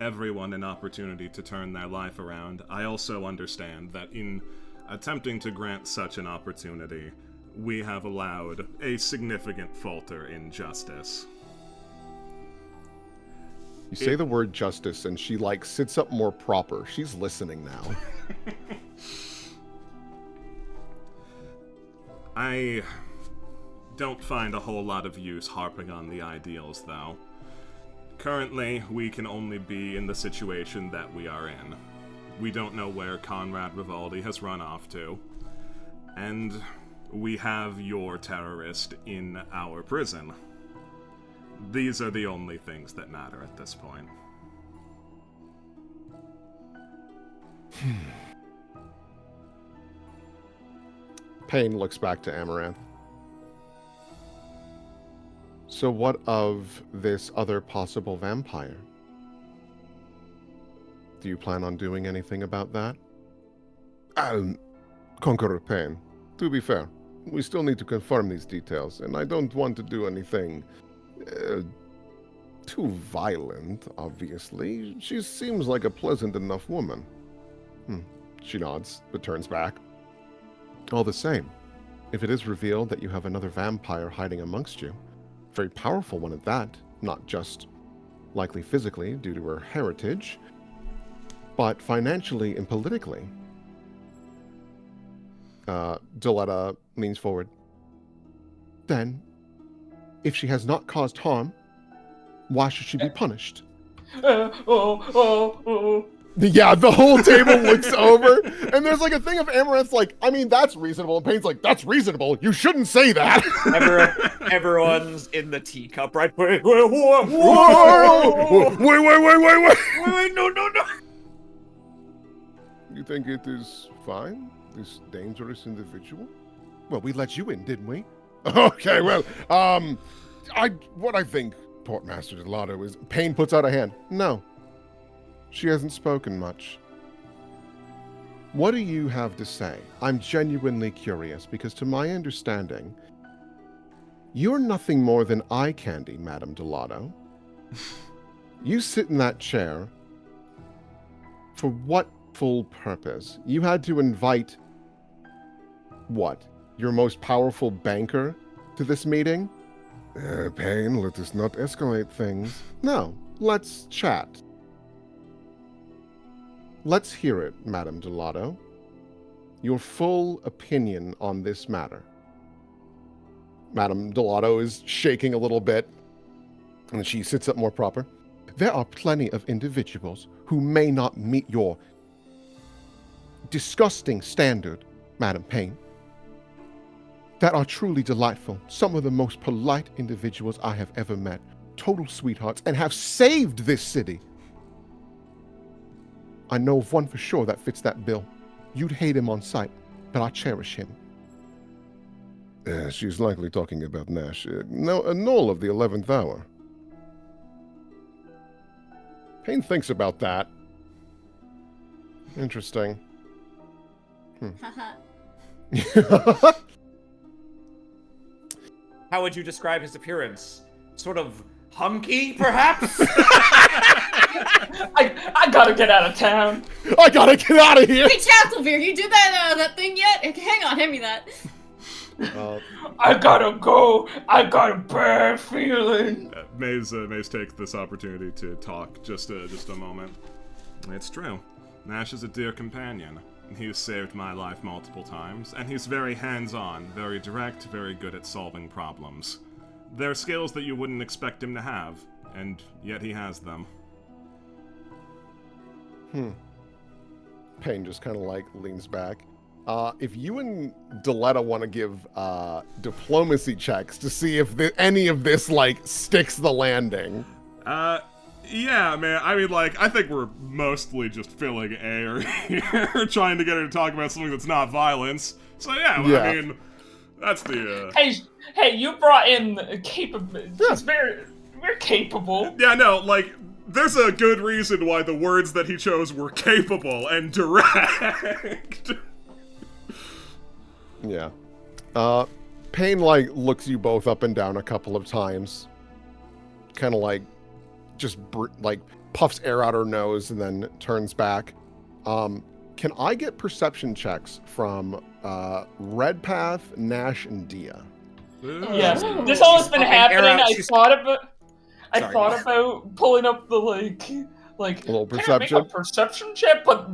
everyone an opportunity to turn their life around, I also understand that in attempting to grant such an opportunity, we have allowed a significant falter in justice. You say the word justice, and she, sits up more proper. She's listening now. I don't find a whole lot of use harping on the ideals, though. Currently, we can only be in the situation that we are in. We don't know where Conrad Rivaldi has run off to. And we have your terrorist in our prison. These are the only things that matter at this point. Payne looks back to Amaranth. So what of this other possible vampire? Do you plan on doing anything about that? Conqueror Payne, to be fair, we still need to confirm these details, and I don't want to do anything too violent, obviously. She seems like a pleasant enough woman. She nods, but turns back. All the same, if it is revealed that you have another vampire hiding amongst you, a very powerful one at that, not just likely physically due to her heritage, but financially and politically. Deletta leans forward. Then, if she has not caused harm, why should she be punished? Yeah, the whole table looks over, and there's a thing of Amaranth's that's reasonable, and Payne's that's reasonable. You shouldn't say that. Everyone's in the teacup, right? Wait, Wait. no. You think it is fine, this dangerous individual? Well, we let you in, didn't we? Okay, well, what I think, Portmaster Delotto, is... Payne puts out a hand. No. She hasn't spoken much. What do you have to say? I'm genuinely curious, because to my understanding, you're nothing more than eye candy, Madame Delotto. You sit in that chair for what full purpose? You had to invite, what, your most powerful banker to this meeting? Payne, let us not escalate things. No, let's chat. Let's hear it, Madame Delotto. Your full opinion on this matter. Madame Delotto is shaking a little bit, and she sits up more proper. There are plenty of individuals who may not meet your disgusting standard, Madame Payne, that are truly delightful. Some of the most polite individuals I have ever met, total sweethearts, and have saved this city. I know of one for sure that fits that bill. You'd hate him on sight, but I cherish him. She's likely talking about Nash. No, a Knoll of the 11th hour. Payne thinks about that. Interesting. How would you describe his appearance? Sort of hunky, perhaps? I gotta get out of town. I gotta get out of here. Hey, Chastelbeer, you did that thing yet? Hang on, hand me that. I gotta go. I got a bad feeling. Maze takes this opportunity to talk just a moment. It's true. Nash is a dear companion. He's saved my life multiple times, and he's very hands-on, very direct, very good at solving problems. They're skills that you wouldn't expect him to have, and yet he has them. Payne just kind of like leans back. If you and Deletta want to give diplomacy checks to see if any of this like sticks the landing. Yeah, man. I mean, like, I think we're mostly just filling air here, trying to get her to talk about something that's not violence. So yeah. I mean, that's the. Hey, you brought in capable. He's very capable. Yeah, no, like, there's a good reason why the words that he chose were capable and direct. Yeah. Payne like looks you both up and down a couple of times, kind of like just like puffs air out her nose and then turns back. Can I get perception checks from Redpath, Nash, and Dia? Yes, this all has been happening. I Sorry. thought about pulling up the like A little can I perception? make a perception check, but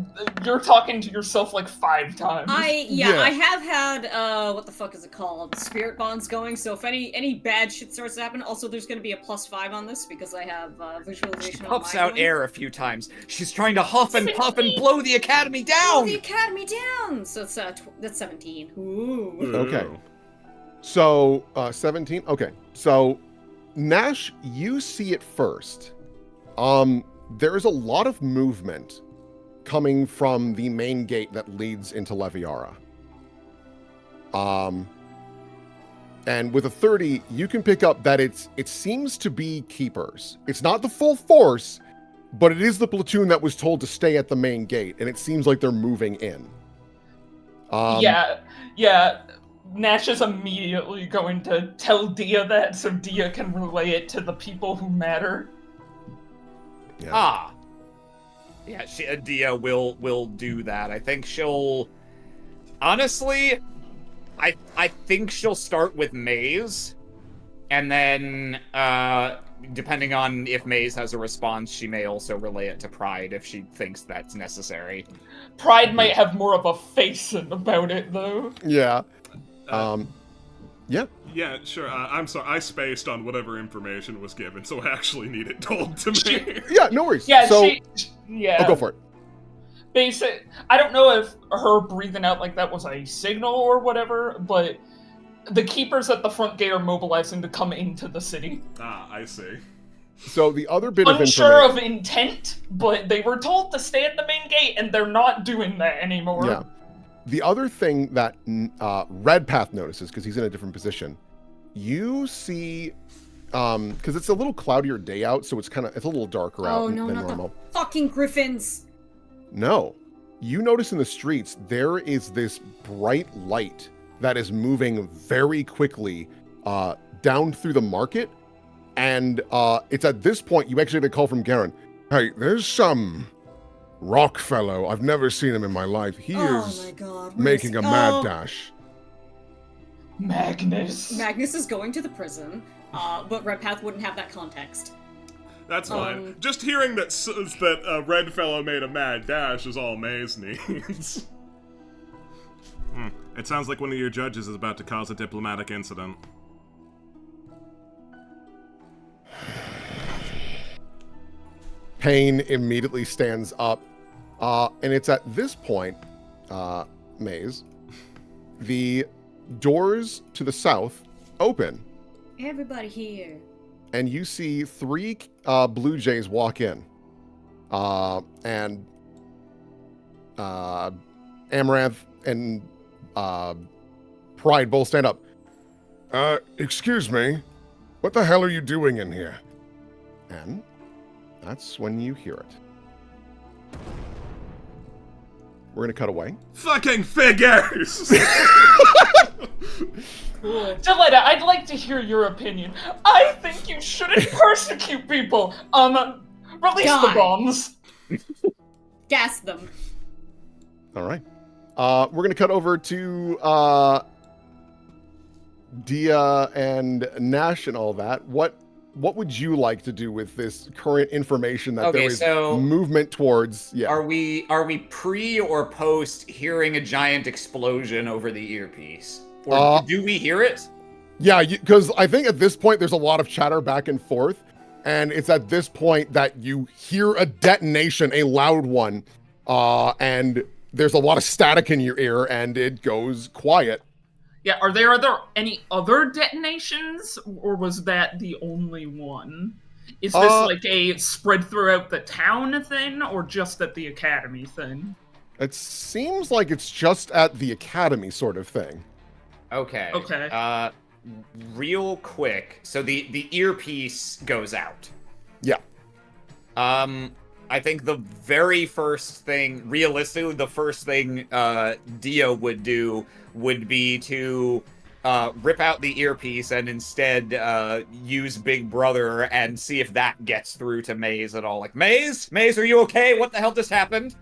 you're talking to yourself like 5 times. Yeah. I have had what the fuck is it called? Spirit bonds going. So if any bad shit starts to happen, also there's gonna be a +5 on this because I have visualization. She on puffs my out one. air a few times. She's trying to huff and puff and blow the academy Blow down. the academy down. So it's that's 17. Ooh. Okay. So 17. Okay. So Nash, you see it first. There's a lot of movement coming from the main gate that leads into Leviara. And with a 30, you can pick up that it seems to be keepers. It's not the full force, but it is the platoon that was told to stay at the main gate, and it seems like they're moving in. Yeah. Nash is immediately going to tell Dia that so Dia can relay it to the people who matter. Yeah. Yeah, Dia will do that. I think she'll... Honestly, I think she'll start with Maze, and then, depending on if Maze has a response, she may also relay it to Pride if she thinks that's necessary. Pride might have more of a face about it, though. Yeah. Yeah. Yeah, sure. I'm sorry. I spaced on whatever information was given, so I actually need it told to me. Yeah, no worries. Yeah, So, yeah. I'll go for it. I don't know if her breathing out like that was a signal or whatever, but the keepers at the front gate are mobilizing to come into the city. I see. So the other bit of Unsure information... of intent, but they were told to stay at the main gate, and they're not doing that anymore. Yeah. The other thing that Redpath notices, because he's in a different position, you see, because it's a little cloudier day out, so it's a little darker out Oh no, than not normal. the fucking griffins. No. You notice in the streets, there is this bright light that is moving very quickly down through the market. And it's at this point, you actually get a call from Garen. Hey, there's some rock fellow. I've never seen him in my life. He Oh is my god. making a mad dash. Magnus. Magnus is going to the prison, but Redpath wouldn't have that context. That's fine. Just hearing that Red Fellow made a mad dash is all Maze needs. It sounds like one of your judges is about to cause a diplomatic incident. Payne immediately stands up. And it's at this point, Maze, the doors to the south open. Everybody here. And you see 3 Blue Jays walk in. And Amaranth and Pride both stand up. Excuse me. What the hell are you doing in here? And that's when you hear it. We're going to cut away. Fucking figures! Deletta, I'd like to hear your opinion. I think you shouldn't persecute people. Release the Die. bombs. Gas them. All right. We're going to cut over to Dia and Nash and all that. What what would you like to do with this current information that Okay, there is so movement towards? Yeah. Are we pre or post hearing a giant explosion over the earpiece? Or do we hear it? Yeah, because I think at this point there's a lot of chatter back and forth, and it's at this point that you hear a detonation, a loud one, and there's a lot of static in your ear, and it goes quiet. Yeah, are there any other detonations, or was that the only one? Is this like a spread throughout the town thing, or just at the academy thing? It seems like it's just at the academy sort of thing. Okay. Okay. Real quick. So the earpiece goes out. Yeah. I think the very first thing, realistically, the first thing Dio would do would be to rip out the earpiece and instead use Big Brother and see if that gets through to Maze at all. Like, Maze, are you okay? What the hell just happened?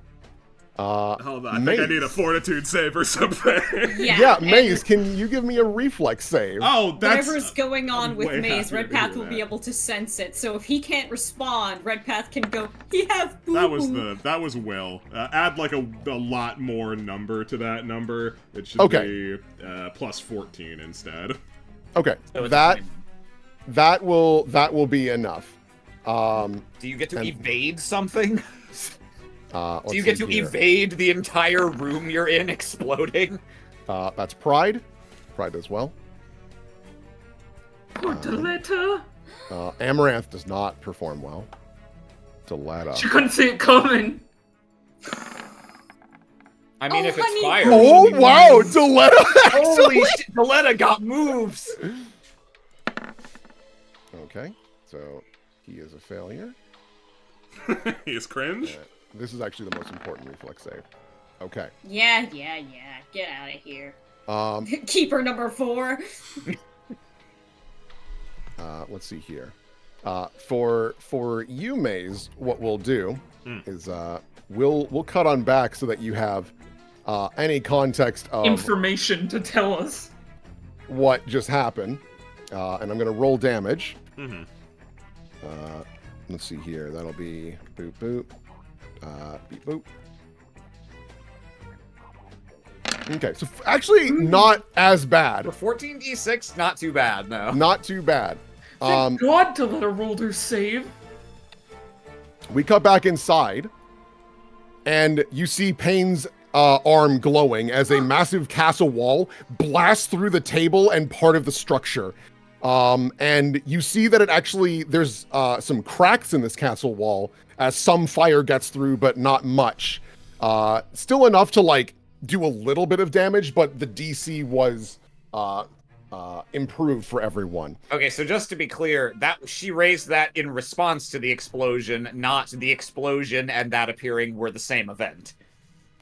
Hold on, I think I need a fortitude save or something. Yeah, Maze, can you give me a reflex save? Oh, that's... Whatever's going on with way Maze, happy Red to Path hear will be that. able to sense it. So if he can't respond, Red Path can go, he have boo. That was Will. Add like a lot more number to that number. It should be plus 14 instead. Okay, So that will be enough. Do you get to evade something? Do you let's get see to here. evade the entire room you're in exploding? That's Pride. Pride as well. Poor Deletta. Amaranth does not perform well. Deletta. She couldn't see it coming. I mean, if honey. it's fire. Oh wow, Deletta! Holy shit, Deletta got moves! Okay, so he is a failure. He is cringe. This is actually the most important reflex save. Okay. Yeah. Get out of here. Keeper number 4. Let's see here. For you, Maze, what we'll do is we'll cut on back so that you have any context of Information to tell us. what just happened. And I'm gonna roll damage. Mm-hmm. Let's see here. That'll be boop boop. Beep boop. Okay, so actually not as bad. For 14d6, not too bad, no. Not too bad. Thank God Deletta rolled her save. We cut back inside, and you see Payne's arm glowing as a massive castle wall blasts through the table and part of the structure. And you see that it actually, there's some cracks in this castle wall as some fire gets through, but not much. Still enough to like do a little bit of damage, but the DC was improved for everyone. Okay, so just to be clear, that she raised that in response to the explosion, not the explosion and that appearing were the same event.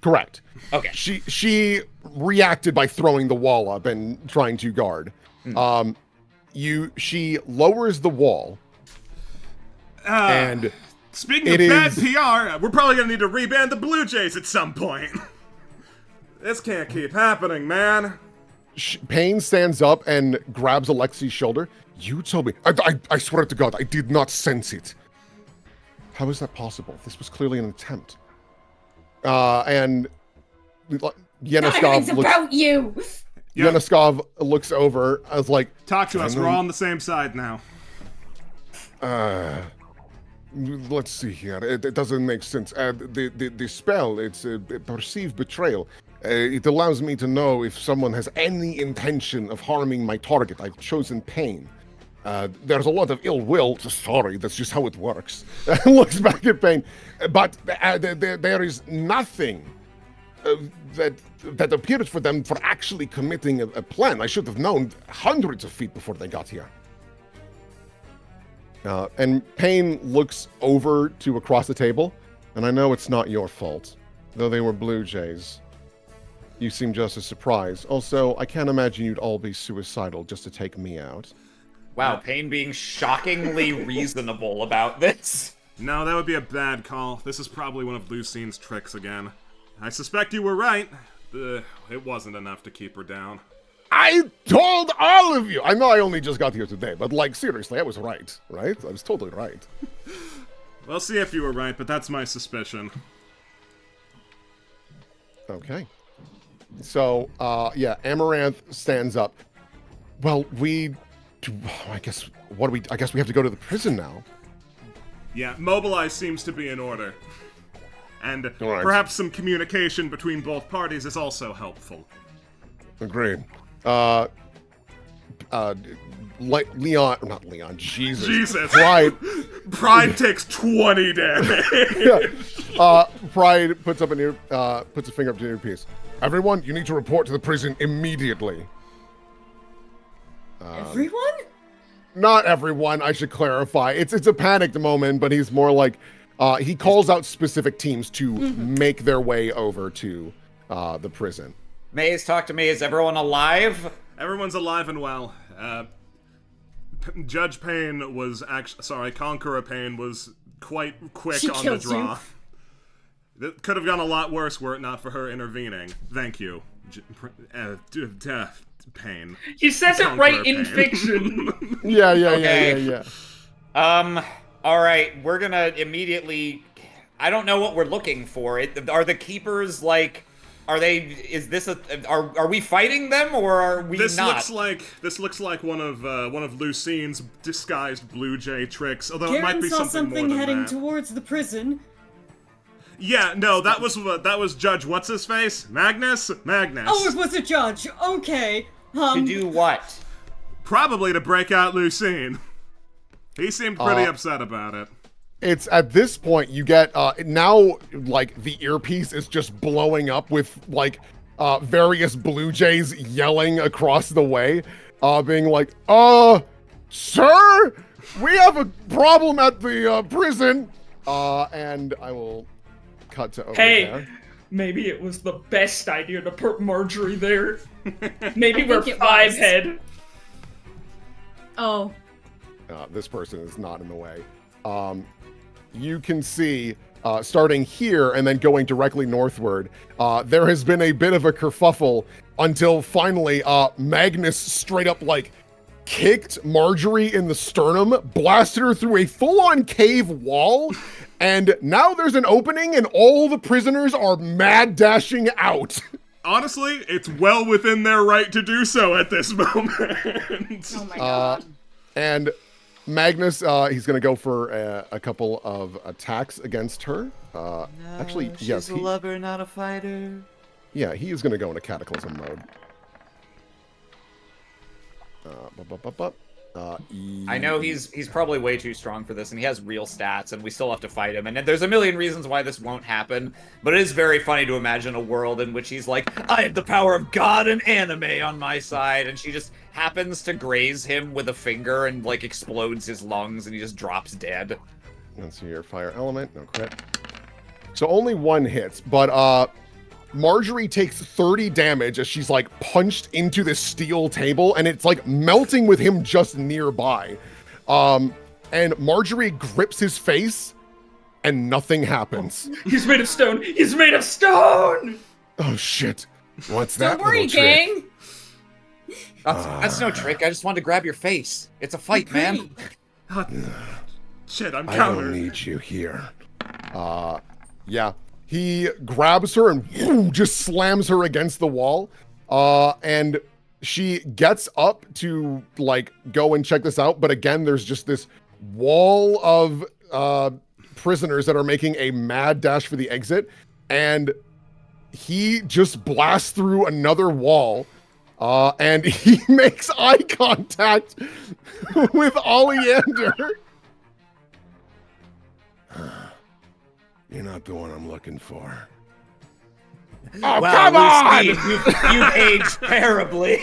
Correct. Okay. She reacted by throwing the wall up and trying to guard. She lowers the wall, and Speaking of bad PR, we're probably gonna need to rebrand the Blue Jays at some point. This can't keep happening, man. Payne stands up and grabs Alexi's shoulder. You told me. I swear to God, I did not sense it. How is that possible? This was clearly an attempt. And Diamond's about you! Yenoskov looks over as like, Talk to us. We're all on the same side now. Let's see here. It doesn't make sense. The spell, it's a perceived betrayal. It allows me to know if someone has any intention of harming my target. I've chosen Pain. There's a lot of ill will. Sorry, that's just how it works. Looks back at Pain. But there is nothing that appears for them for actually committing a plan. I should have known hundreds of feet before they got here. And Payne looks over to across the table, and I know it's not your fault. Though they were Blue Jays, you seem just as surprised. Also, I can't imagine you'd all be suicidal just to take me out. Wow, Payne being shockingly reasonable about this. No, that would be a bad call. This is probably one of Lucine's tricks again. I suspect you were right. It wasn't enough to keep her down. I told all of you. I know I only just got here today, but like seriously, I was right? I was totally right. We'll see if you were right, but that's my suspicion. Okay. So, yeah, Amaranth stands up. Well, I guess we have to go to the prison now. Yeah, mobilize seems to be in order. And All right. perhaps some communication between both parties is also helpful. Agreed. Not Leon, Jesus. Jesus. Pride takes 20 damage. Pride puts a finger up to the earpiece. Everyone, you need to report to the prison immediately. Everyone? Not everyone, I should clarify. It's a panicked moment, but he's more like he calls out specific teams to make their way over to the prison. Maze, talk to me. Is everyone alive? Everyone's alive and well. Judge Payne was Conqueror Payne was quite quick She on the killed draw. It could have gone a lot worse were it not for her intervening. Thank you, Payne. He says it right in Payne. fiction. Yeah. All right, we're gonna immediately. I don't know what we're looking for. Are the keepers like? Are they? Is this a? Are we fighting them or are we This not? looks like one of Lucine's disguised Blue Jay tricks. Although it Garen might be saw something more something than heading that. towards the prison. Yeah, no, that was Judge what's his face? Magnus. Oh, it was a judge. Okay. To do what? Probably to break out Lucine. He seemed pretty upset about it. It's at this point you get now like the earpiece is just blowing up with like various Blue Jays yelling across the way, being like, sir, we have a problem at the prison. And I will cut to over there. Maybe it was the best idea to put Marjorie there. Maybe I we're think it five was. head. Oh. This person is not in the way. You can see, starting here and then going directly northward, there has been a bit of a kerfuffle until finally Magnus straight up like kicked Marjorie in the sternum, blasted her through a full-on cave wall, and now there's an opening and all the prisoners are mad dashing out. Honestly, it's well within their right to do so at this moment. Oh my god. And Magnus, he's going to go for a couple of attacks against her. Actually, yes. She's a lover, not a fighter. Yeah, he is going to go into Cataclysm mode. I know he's probably way too strong for this, and he has real stats, and we still have to fight him. And there's a million reasons why this won't happen, but it is very funny to imagine a world in which he's like, I have the power of God and anime on my side, and she just happens to graze him with a finger and like explodes his lungs, and he just drops dead. Let's see your fire element, no crit. So only one hits, but Marjorie takes 30 damage as she's like punched into this steel table, and it's like melting with him just nearby. And Marjorie grips his face, and nothing happens. He's made of stone. He's made of stone. Oh shit! What's that? Don't worry, little trick? gang. That's no trick. I just wanted to grab your face. It's a fight, man. Shit, I'm I countered. don't need you here. Yeah. He grabs her and whoo, just slams her against the wall. And she gets up to like go and check this out. But again, there's just this wall of prisoners that are making a mad dash for the exit. And he just blasts through another wall. And he makes eye contact with Oleander. You're not the one I'm looking for. Oh, Wow, come on! Lucine, you've aged terribly.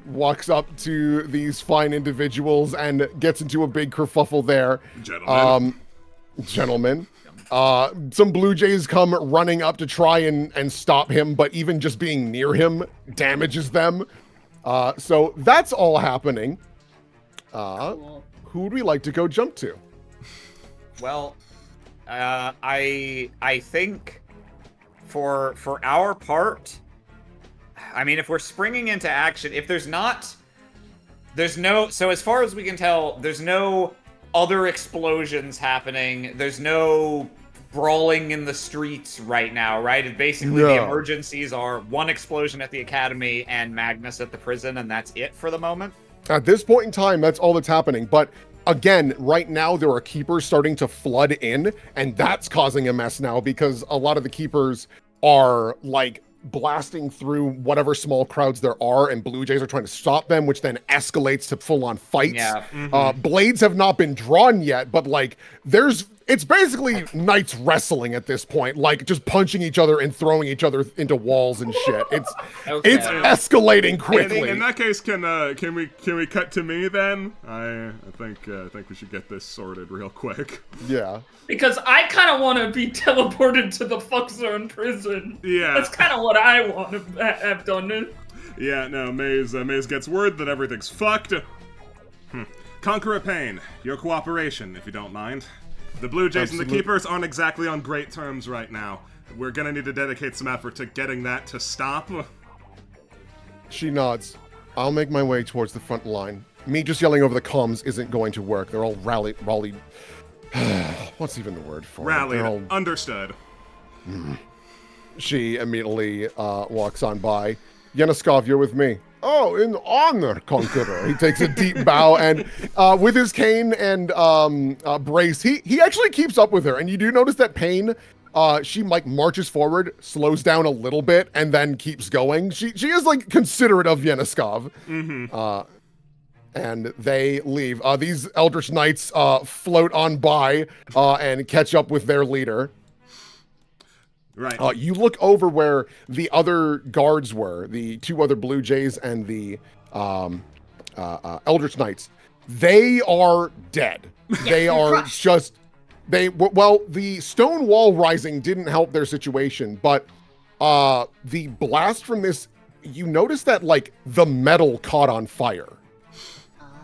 Walks up to these fine individuals and gets into a big kerfuffle there. Gentlemen. Some Blue Jays come running up to try and stop him, but even just being near him damages them. So that's all happening. Cool. Who would we like to go jump to? Well, I think for our part, I mean, if we're springing into action, if there's no, so as far as we can tell, there's no other explosions happening. There's no brawling in the streets right now, right? It basically, the emergencies are one explosion at the academy and Magnus at the prison, and that's it for the moment. At this point in time, that's all that's happening. But again, right now, there are keepers starting to flood in, and that's causing a mess now because a lot of the keepers are like blasting through whatever small crowds there are, and Blue Jays are trying to stop them, which then escalates to full-on fights. Yeah. Blades have not been drawn yet, but like it's basically knights wrestling at this point, like just punching each other and throwing each other into walls and shit. It's escalating quickly. In that case, can we cut to me then? I think we should get this sorted real quick. Yeah. Because I kind of want to be teleported to the fuck zone prison. Yeah. That's kind of what I want to have done. Yeah, no, Maze gets word that everything's fucked. Conqueror Payne, your cooperation, if you don't mind. The Blue Jays and the Keepers aren't exactly on great terms right now. We're gonna need to dedicate some effort to getting that to stop. She nods. I'll make my way towards the front line. Me just yelling over the comms isn't going to work. They're all rallied. What's even the word for it? Rallied. Understood. She immediately walks on by. Yenoskov, you're with me. Oh, in honor, Conqueror. He takes a deep bow, and with his cane and brace, he actually keeps up with her. And you do notice that Payne, she like marches forward, slows down a little bit, and then keeps going. She is like considerate of Yenoskov. And they leave. These Eldritch Knights float on by and catch up with their leader. Right. You look over where the other guards were, the two other Blue Jays and the Eldritch Knights. They are dead. They are just, the stone wall rising didn't help their situation, but the blast from this, you notice that like the metal caught on fire.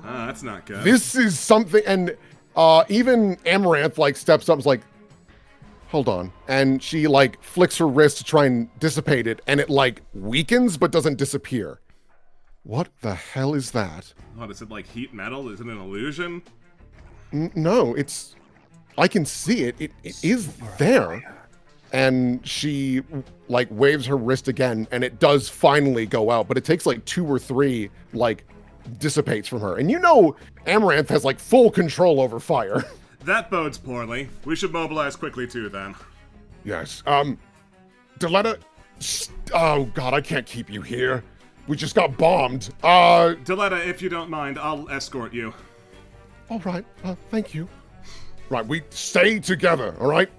That's not good. This is something, and even Amaranth like steps up and is like, hold on. And she like flicks her wrist to try and dissipate it, and it like weakens but doesn't disappear. What the hell is that? What, is it like heat metal? Is it an illusion? No, I can see it. It is there. And she like waves her wrist again, and it does finally go out, but it takes like 2 or 3 like dissipates from her. And you know Amaranth has like full control over fire. That bodes poorly. We should mobilize quickly too, then. Yes. Deletta. Oh God, I can't keep you here. We just got bombed. Deletta, if you don't mind, I'll escort you. All right. Thank you. Right, we stay together. All right.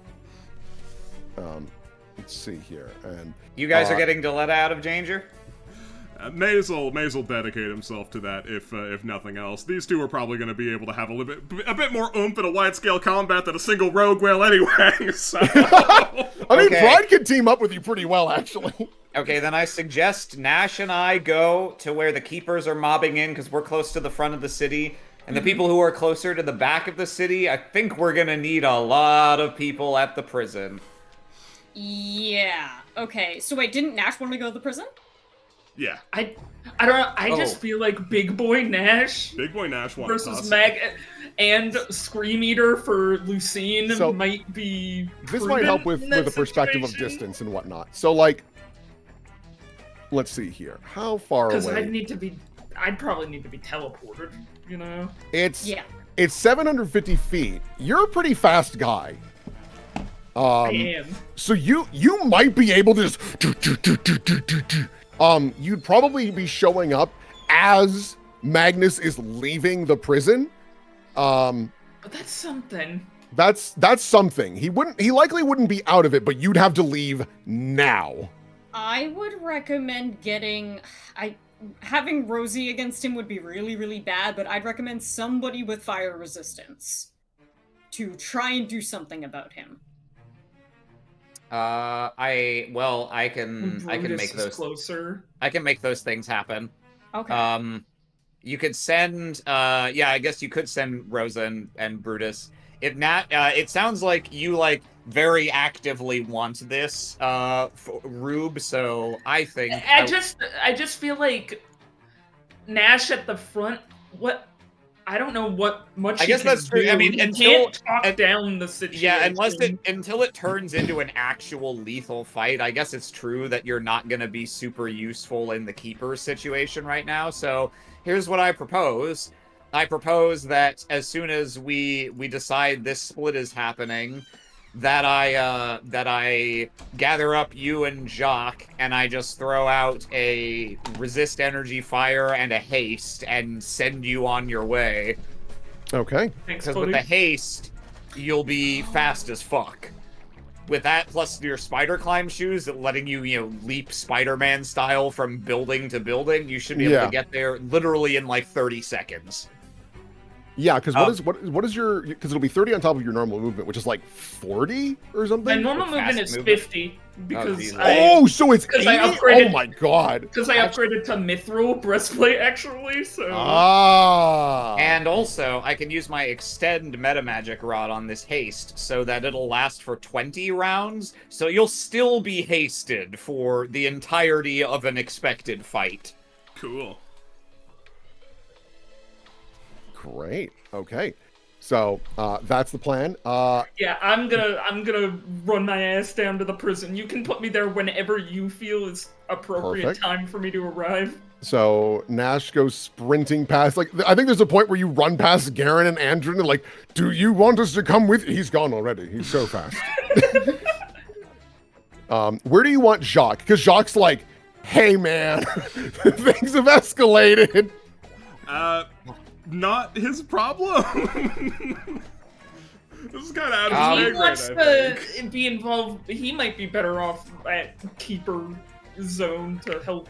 Let's see here. And You guys are getting Deletta out of danger? Maze will dedicate himself to that, if nothing else. These two are probably going to be able to have a bit more oomph in a wide-scale combat than a single rogue will anyway, so... I mean, Pride can team up with you pretty well, actually. Okay, then I suggest Nash and I go to where the Keepers are mobbing in, because we're close to the front of the city. And the people who are closer to the back of the city, I think we're going to need a lot of people at the prison. Yeah. Okay, so wait, didn't Nash want to go to the prison? Yeah. I don't know. I just feel like Big Boy Nash versus Mag and Scream Eater for Lucine might be. This might help with the perspective of distance and whatnot. So, like, let's see here. How far away? Because I'd probably need to be teleported. You know. It's 750 feet. You're a pretty fast guy. I am. So you might be able to just. You'd probably be showing up as Magnus is leaving the prison. But that's something. That's something. He likely wouldn't be out of it, but you'd have to leave now. I would recommend having Rosie against him would be really, really bad, but I'd recommend somebody with fire resistance to try and do something about him. I can make those closer. I can make those things happen. Okay. You could send I guess you could send Rosa and Brutus. It sounds like you like very actively want this, Rube. So I think I just feel like Nash at the front. What I don't know what much. I guess that's true. I mean, he until can't talk down the situation. yeah, until it turns into an actual lethal fight. I guess it's true that you're not going to be super useful in the Keeper situation right now. So here's what I propose. I propose that as soon as we decide this split is happening, that I gather up you and Jacques and I just throw out a resist energy fire and a haste and send you on your way. Okay. Thanks, Because buddy. with the haste, you'll be fast as fuck. With that, plus your spider climb shoes, letting you, leap Spider-Man style from building to building, you should be able Yeah. to get there literally in like 30 seconds. Yeah, because what is your, because it'll be 30 on top of your normal movement, which is like 40 or My something. normal Fast movement is movement? 50 because Jesus. Oh, so it's 'cause 80? I upgraded- Oh my god. because I upgraded to Mithril breastplate actually. So Ah. And also, I can use my extend metamagic rod on this haste so that it'll last for 20 rounds, so you'll still be hasted for the entirety of an expected fight. Cool. Great. Okay. So that's the plan. yeah, I'm gonna run my ass down to the prison. You can put me there whenever you feel is appropriate Perfect. time for me to arrive. So Nash goes sprinting past. Like, I think there's a point where you run past Garen and Andrin and like, do you want us to come with? He's gone already. He's so fast. Where do you want Jacques? Because Jacques' like, hey man, things have escalated. Not his problem. This is kind of out of He his pay wants grade, I think. to be involved. He might be better off at Keeper Zone to help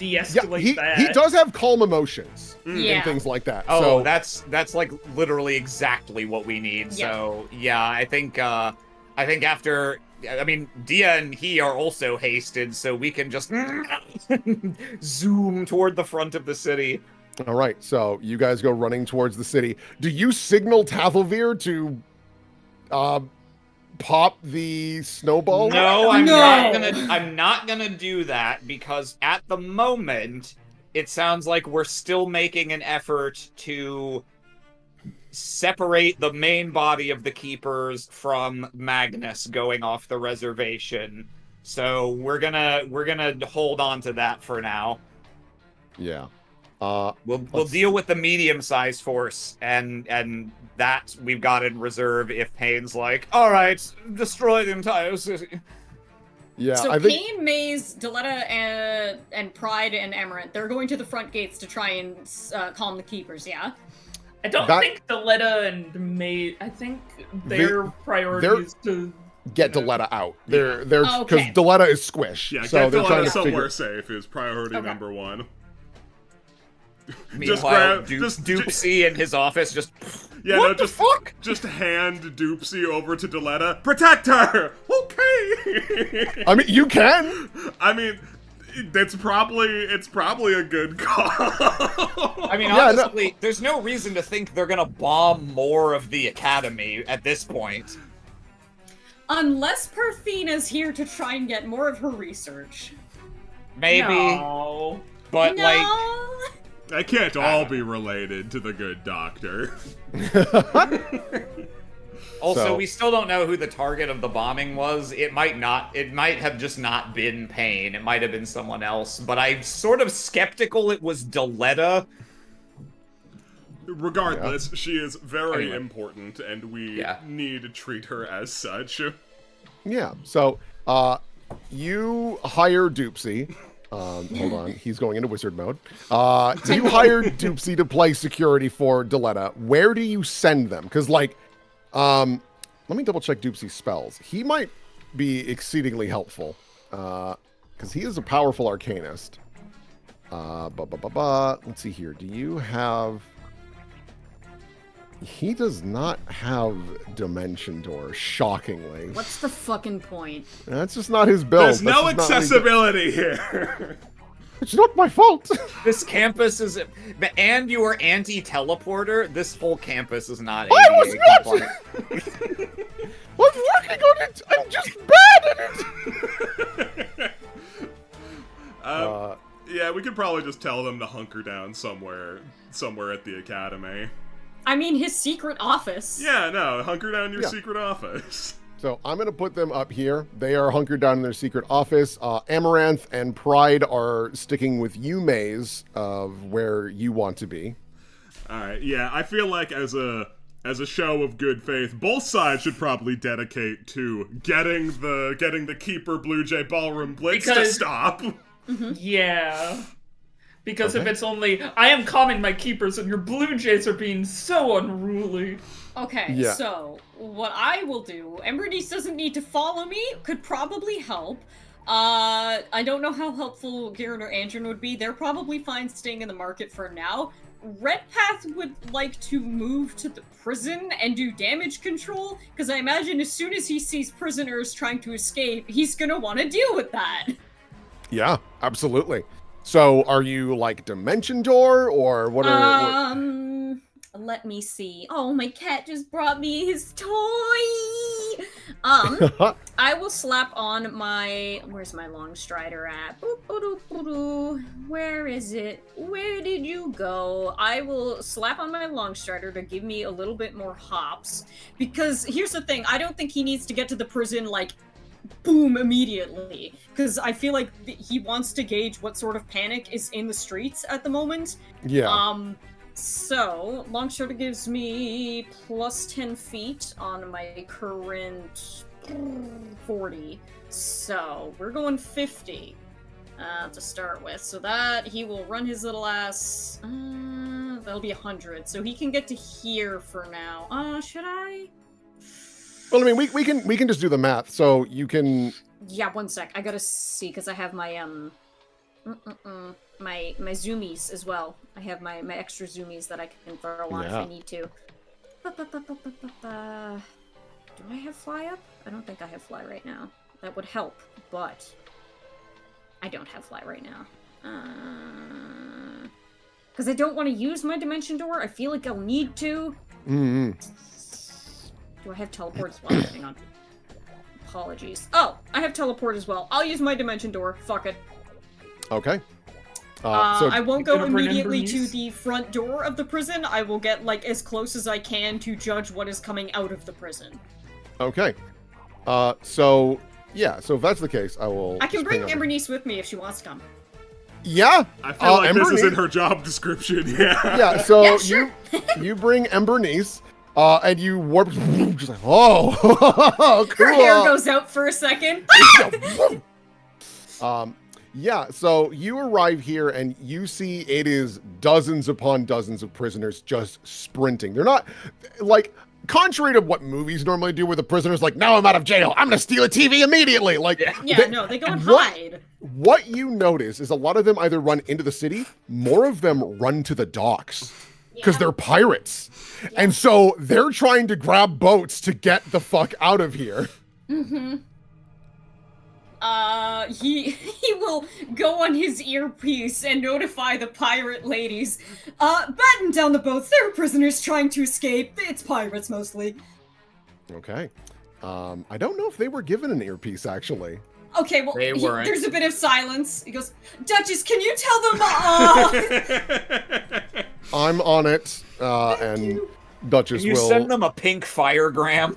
Yeah, de-escalate that. he does have calm emotions and Yeah. things like that. Oh, so that's like literally exactly what we need. Yeah. So yeah, I think after, I mean, Dia and he are also hasted, so we can just zoom toward the front of the city. all right, so you guys go running towards the city. Do you signal Tafelvir to pop the snowball? No, I'm No. not gonna do that because at the moment it sounds like we're still making an effort to separate the main body of the Keepers from Magnus going off the reservation. So we're gonna hold on to that for now. Yeah. We'll Let's- deal with the medium-sized force and that we've got in reserve if Payne's like, all right, destroy the entire city. Yeah, So I think Pain, Maze, Deletta, and Pride and Emerald, they're going to the front gates to try and calm the Keepers, yeah? I don't That- think Deletta and May. I think their priority they're- is to get Deletta out. They're because Okay. Deletta is squish. Yeah, so get they're trying Deletta to somewhere figure. safe is priority Okay. number one. Meanwhile, grab- just- Doopsy in his office just, Yeah, what no, the just fuck? just hand Doopsy over to Deletta. Protect her. Okay. I mean, you can. I mean, it's probably a good call. I mean, Yeah, no- honestly, there's no reason to think they're gonna bomb more of the academy at this point. Unless Parthena's here to try and get more of her research. Maybe, No. but no. like, That can't all be related to the good doctor. also, So- we still don't know who the target of the bombing was. It might have just not been Payne. It might have been someone else, but I'm sort of skeptical it was Deletta. Regardless, she is very Anyway. important, and we Yeah. need to treat her as such. Yeah. So you hire Doopsy. Hold on, he's going into wizard mode. You hired Doopsy to play security for Deletta. Where do you send them? Because like, let me double check Doopsy's spells. He might be exceedingly helpful because he is a powerful arcanist. Let's see here. Do you have? He does not have Dimension Door, shockingly. What's the fucking point? That's just not his build. There's That's no just not what he does. accessibility here. It's not my fault. This campus is, and you are anti-teleporter. This whole campus is not I was ADA not. compliant. I'm working on it. I'm just bad at it. Yeah, we could probably just tell them to hunker down somewhere at the academy. I mean, his secret office. Yeah, no, hunker down your Yeah. secret office. So I'm going to put them up here. They are hunkered down in their secret office. Amaranth and Pride are sticking with you, Maze, of where you want to be. All right, yeah, I feel like as a show of good faith, both sides should probably dedicate to getting the Keeper Blue Jay Ballroom Blitz to Because- stop. Yeah. Because if Okay. it's only, I am calming my keepers and your Blue Jays are being so unruly. Okay, Yeah. so what I will do, Embernice doesn't need to follow me, could probably help. I don't know how helpful Garen or Andrin would be. They're probably fine staying in the market for now. Redpath would like to move to the prison and do damage control, because I imagine as soon as he sees prisoners trying to escape, he's gonna want to deal with that. Yeah, absolutely. So are you like Dimension Door or what are... Let me see. Oh, my cat just brought me his toy! I will slap on my... Where's my long strider at? Boop, boop, boop, boop. Where is it? Where did you go? I will slap on my long strider to give me a little bit more hops. Because here's the thing. I don't think he needs to get to the prison, like, boom, immediately. Because I feel like he wants to gauge what sort of panic is in the streets at the moment. Yeah. So, long strider gives me plus 10 feet on my current 40. So, we're going 50 to start with. So that, he will run his little ass, that'll be 100. So he can get to here for now. Should I? Well, I mean, we can just do the math. So you can... Yeah, one sec. I gotta see, because I have my, my zoomies as well. I have my extra zoomies that I can throw on if I need to. Do I have fly up? I don't think I have fly right now. That would help, but I don't have fly right now. Because I don't want to use my dimension door. I feel like I'll need to. Mm-hmm. Do I have teleport as well? Hang on. Apologies. Oh, I have teleport as well. I'll use my dimension door. Fuck it. Okay. So I won't go gonna bring immediately to Embernice? the front door of the prison. I will get, like, as close as I can to judge what is coming out of the prison. okay. So yeah. So if that's the case, I will. I can just bring ping over. Embernice with me if she wants to come. Yeah. I feel like this is Embernice- in her job description, yeah. Yeah. So Yeah, sure. you bring Embernice, and you warp. Just like, oh, cool. Her hair goes out for a second. Yeah, so you arrive here and you see it is dozens upon dozens of prisoners just sprinting. They're not, like, contrary to what movies normally do where the prisoner's like, now I'm out of jail, I'm gonna steal a TV immediately. Like, Yeah, no, they go and what- hide. What you notice is a lot of them either run into the city, more of them run to the docks. Because they're pirates. And so they're trying to grab boats to get the fuck out of here. Mm-hmm. He will go on his earpiece and notify the pirate ladies. Batten down the boats. There are prisoners trying to escape. It's pirates mostly. Okay. I don't know if they were given an earpiece, actually. Okay, well, They weren't. there's a bit of silence. He goes, Duchess, can you tell them? I'm on it, and Duchess You will... send them a pink firegram.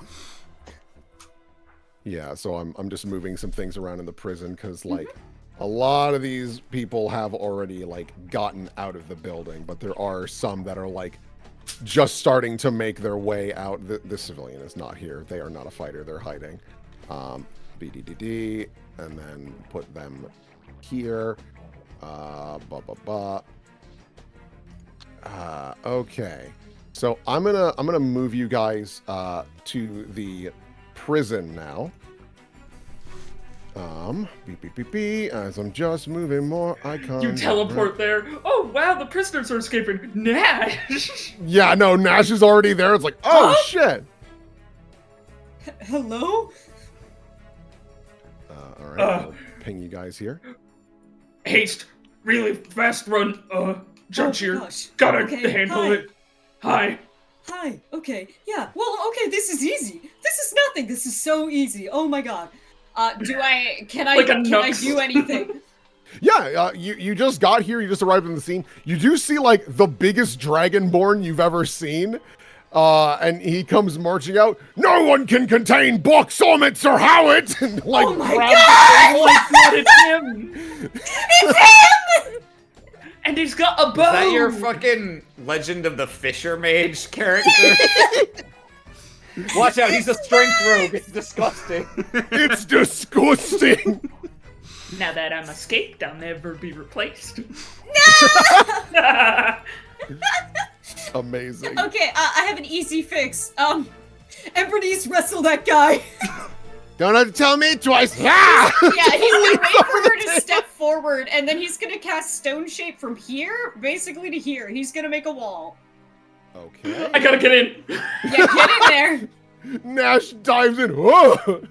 Yeah, so I'm just moving some things around in the prison, because, like, a lot of these people have already, like, gotten out of the building, but there are some that are, like, just starting to make their way out. The civilian is not here. They are not a fighter. They're hiding. BDDD, and then put them here. Okay. So I'm gonna move you guys to the prison now. Beep, as I'm just moving more icons. You teleport there. Oh wow, the prisoners are escaping. Nash. Yeah, no, Nash is already there. It's like, oh shit. Hello? All right, I'll ping you guys here. Haste. really fast run, Judge here. gosh. Gotta Okay, handle hi. it. Hi. Hi. Okay. Yeah. Well. Okay. This is easy. This is nothing. This is so easy. Oh my god. Can I Like a can I nux. do anything? Yeah, you just got here. You just arrived on the scene. You do see like the biggest dragonborn you've ever seen, and he comes marching out. No one can contain Boxomets or Howard. And like, Oh my grabs Oh my god, it's him! It's him! And he's got a bow! Is that your fucking Legend of the Fisher Mage character? Watch out, he's a strength rogue. It's disgusting. It's disgusting. Now that I'm escaped, I'll never be replaced. Amazing. Okay, I have an easy fix. Embernice, wrestle that guy. Don't have to tell me twice. Yeah. Yeah, he's gonna wait for her to step forward, and then he's gonna cast Stone Shape from here, basically to here. He's gonna make a wall. Okay. I gotta get in! Yeah, get in there. Nash dives in. Whoa.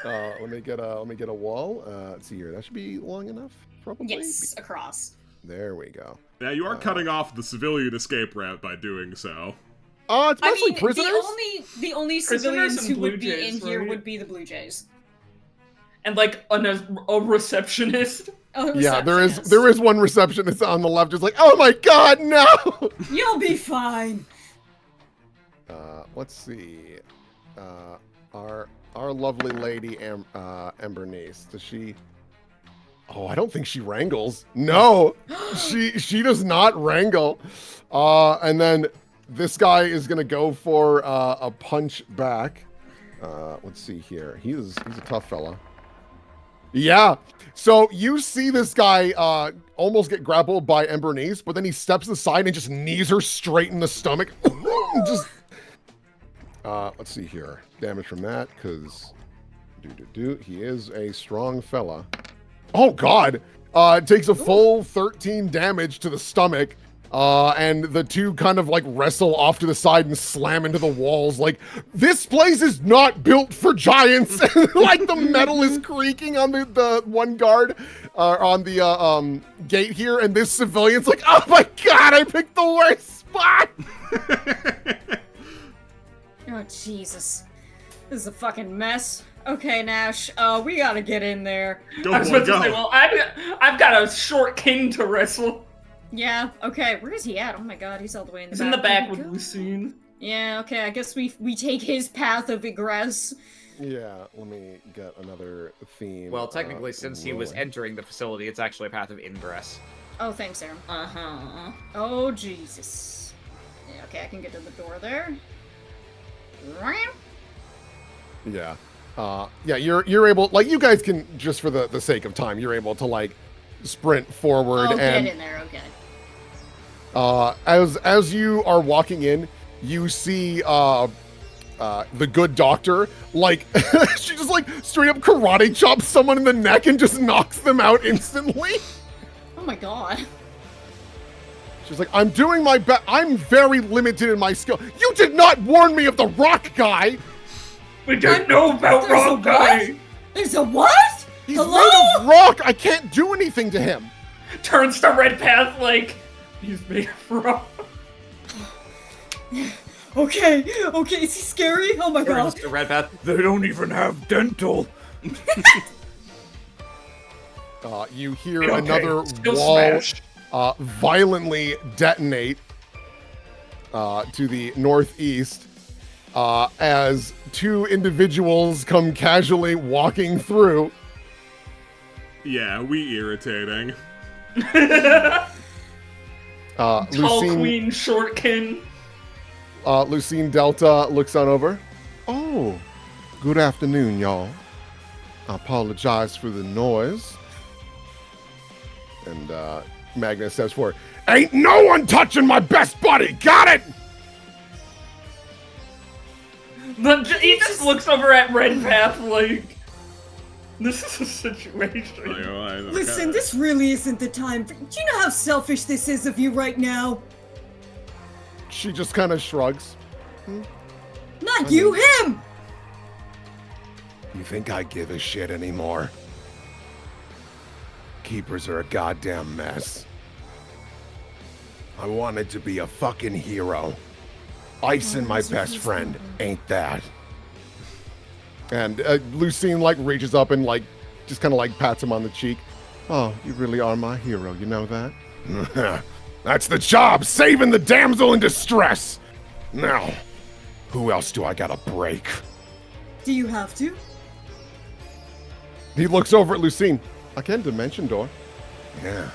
Let me get a wall. Let's see here. That should be long enough, probably. Yes, across. There we go. Now you are cutting off the civilian escape route by doing so. It's I mostly mean, prisoners. the only Prisoners civilians and who Blue would be Jays, in here right? would be the Blue Jays. And like a receptionist. Oh, Yeah, receptionist. there is one receptionist on the left, just like, oh my god, no. You'll be fine. Let's see. Our lovely lady Embernice, does she? Oh, I don't think she wrangles. No, she does not wrangle. And then this guy is gonna go for a punch back. Let's see here. He's a tough fella. Yeah. So you see this guy almost get grappled by Embernice, but then he steps aside and just knees her straight in the stomach. Just. Let's see here. Damage from that, because he is a strong fella. Oh god! Takes a full 13 damage to the stomach. And the two kind of like wrestle off to the side and slam into the walls. Like, this place is not built for giants. Like the metal is creaking on the one guard on the gate here, and this civilian's like, oh my god, I picked the worst spot. Oh, Jesus. This is a fucking mess. Okay, Nash, we gotta get in there. Go, I was boy, about to go. say, well, I've got a short king to wrestle. Yeah, okay, where is he at? Oh my god, he's all the way in the He's back. in the back Where'd with he go? Lucine. Yeah, okay, I guess we take his path of egress. Yeah, let me get another theme. Well, technically, since he was rolling. entering the facility, it's actually a path of ingress. Oh, thanks, Aaron. Uh-huh. Oh, Jesus. Yeah, okay, I can get to the door there. Yeah. Yeah, you're able, like, you guys can, just for the sake of time, you're able to, like, sprint forward Oh, and get in there, okay. as you are walking in, you see the good doctor, like, she just, like, straight up karate chops someone in the neck and just knocks them out instantly. Oh my god. She's like, I'm doing my best. I'm very limited in my skill. You did not warn me of the rock guy. We don't know about There's a Rock Guy! what? There's a what? He's Hello? made of rock. I can't do anything to him. Turns to Red Path like, he's made of rock. Okay, okay, is he scary? Oh my god. Mr. Redpath, they don't even have dental. You hear Okay, another still wall smash. violently detonate to the northeast as two individuals come casually walking through. Yeah, we irritating. Tall Lucine, Queen Shortkin. Lucine Delta looks on over. Oh, good afternoon, y'all. I apologize for the noise. And Magnus steps forward. Ain't no one touching my best buddy. Got it? He just looks over at Red Path like, this is a situation. Listen, this really isn't the time. Do you know how selfish this is of you right now? She just kind of shrugs. Not you, him! You think I give a shit anymore? Keepers are a goddamn mess. I wanted to be a fucking hero. Icing my best friend ain't that. And Lucine like reaches up and like just kind of like pats him on the cheek. Oh, you really are my hero, you know that? That's the job, saving the damsel in distress. Now, who else do I gotta break? Do you have to? He looks over at Lucine. I can dimension door. Yeah,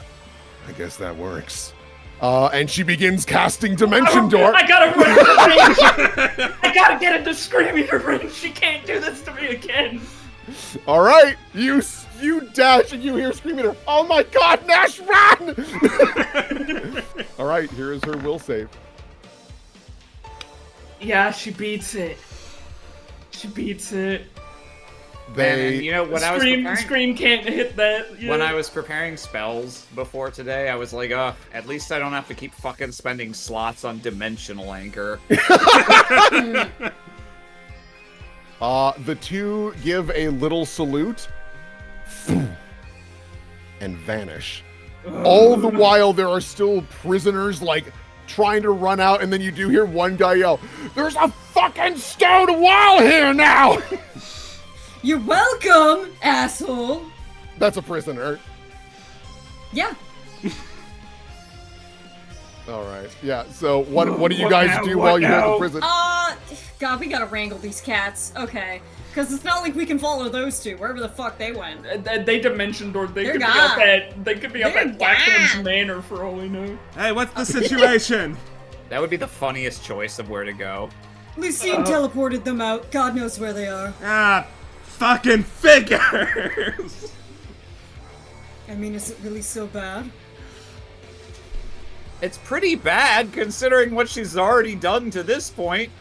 I guess that works. And she begins casting dimension door. I gotta run to the range. I gotta get into screaming range. She can't do this to me again. All right, you dash and you hear screaming her. Oh my God, Nash, run! All right, here is her will save. Yeah, she beats it. She beats it. And, you know, when I was preparing, Scream can't hit that. Yeah. when I was preparing spells before today, I was like, at least I don't have to keep fucking spending slots on Dimensional Anchor. The two give a little salute and vanish. All the while, there are still prisoners like trying to run out, and then you do hear one guy yell, "There's a fucking stone wall here now!" You're welcome, asshole. That's a prisoner. Yeah. All right. Yeah. So what do you guys do while you're at the prison? God, we gotta wrangle these cats. Okay. Because it's not like we can follow those two, wherever the fuck they went. They dimension door. They They're could be gone. up at. They could be up They're at Blackthorn's gone. Manor for all we know. Hey, what's the situation? That would be the funniest choice of where to go. Lucine teleported them out. God knows where they are. Ah, fucking figures! I mean, is it really so bad? It's pretty bad considering what she's already done to this point.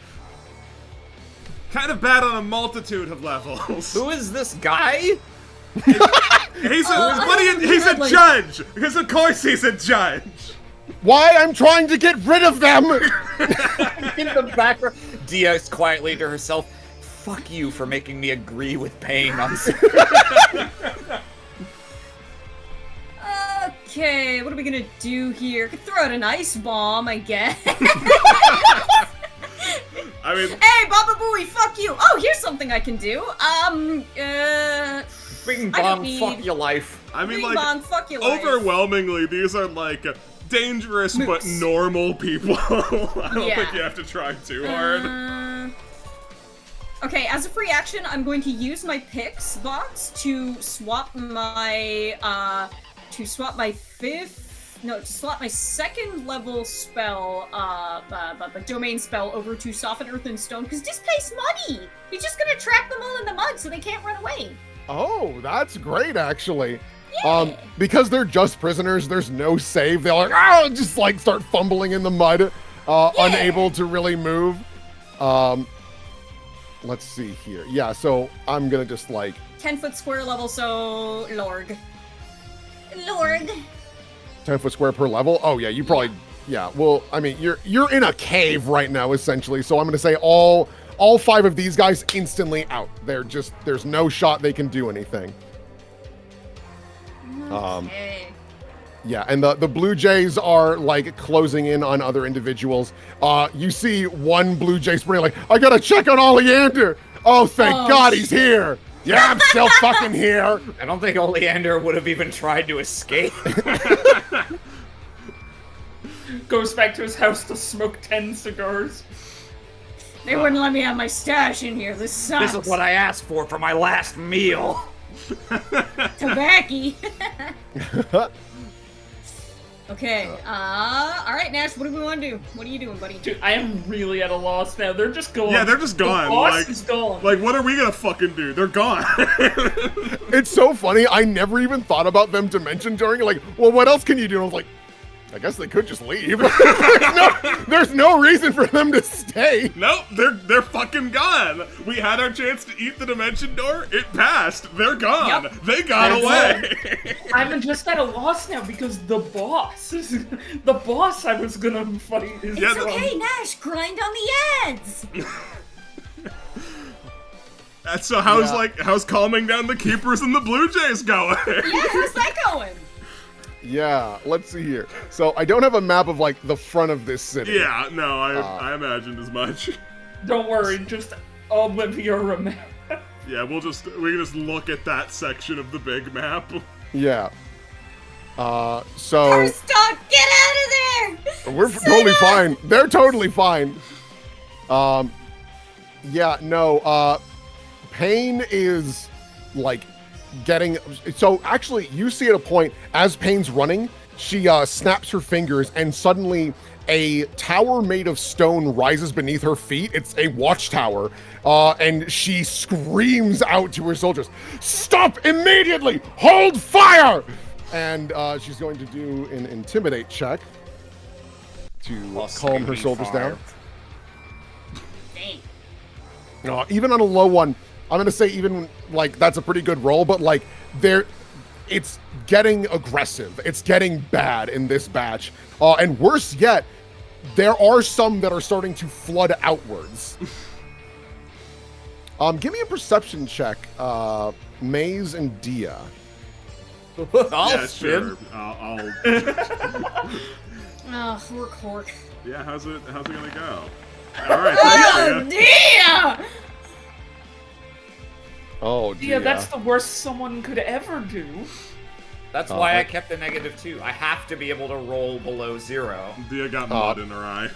Kind of bad on a multitude of levels. Who is this guy? He's a judge! Because of course he's a judge! Why? I'm trying to get rid of them! In the background, Dia is quietly to herself, fuck you for making me agree with pain on Okay, what are we gonna do here? Could throw out an ice bomb, I guess. I mean, Hey, Baba Booey, fuck you! Oh, here's something I can do. Bing I don't bong, need- fuck your life. I mean, Bing like, bong, fuck your life. overwhelmingly, these are like dangerous but Mooks. normal people. I don't Yeah. think you have to try too hard. Okay, as a free action, I'm going to use my picks box to swap my my second level spell, domain spell over to Soften Earth and Stone, because this place muddy! You're just gonna trap them all in the mud so they can't run away. Oh, that's great, actually. Yeah. Because they're just prisoners, there's no save. They'll like, just like start fumbling in the mud, unable to really move. Let's see here. Yeah, so I'm gonna just like 10-foot square level, so Lorg. Lorg. 10-foot square per level. Oh yeah, you probably well, I mean, you're in a cave right now essentially. So I'm gonna say all 5 of these guys instantly out. There's no shot they can do anything. Okay. Yeah, and the Blue Jays are like closing in on other individuals. You see one Blue Jay spring like, I gotta check on Oleander. Oh, thank God he's here. Yeah, I'm still fucking here. I don't think Oleander would have even tried to escape. Goes back to his house to smoke 10 cigars. They wouldn't let me have my stash in here. This sucks. This is what I asked for my last meal. Tobacco. Okay. All right, Nash. What do we want to do? What are you doing, buddy? Dude, I am really at a loss now. They're just gone. Yeah, they're just gone. The boss Like- is gone. Like, what are we gonna fucking do? They're gone. It's so funny. I never even thought about them dimension during. Like, well, what else can you do? And I was like, I guess they could just leave. there's no reason for them to stay. Nope, they're fucking gone. We had our chance to eat the dimension door. It passed. They're gone. Yep. They got away. I'm just at a loss now because the boss I was gonna fight is Yeah, It's okay, Nash. Grind on the ads. So how's calming down the Keepers and the Blue Jays going? Yeah, how's that going? Yeah, let's see here. So I don't have a map of like the front of this city. Yeah, no, I imagined as much. Don't worry, just Olivia remember. Yeah, we can just look at that section of the big map. Yeah. So Stop! Get out of there! we're totally fine. They're totally fine. Yeah, no, Pain is like getting, so actually you see at a point as Pain's running, she snaps her fingers and suddenly a tower made of stone rises beneath her feet. It's a watchtower, and she screams out to her soldiers, "Stop immediately! Hold fire!" And she's going to do an intimidate check to calm her soldiers down. Dang. Even on a low one, I'm gonna say even like that's a pretty good roll, but like it's getting aggressive. It's getting bad in this batch. And worse yet, there are some that are starting to flood outwards. Give me a perception check, Maze and Dia. I'll Sure. spin. I'll Hork. Yeah, how's it gonna go? Alright, Oh, thanks, Dia. dear! Oh, Yeah, Dia. that's the worst someone could ever do. That's why I kept the -2. I have to be able to roll below 0. Dia got mud in her eye.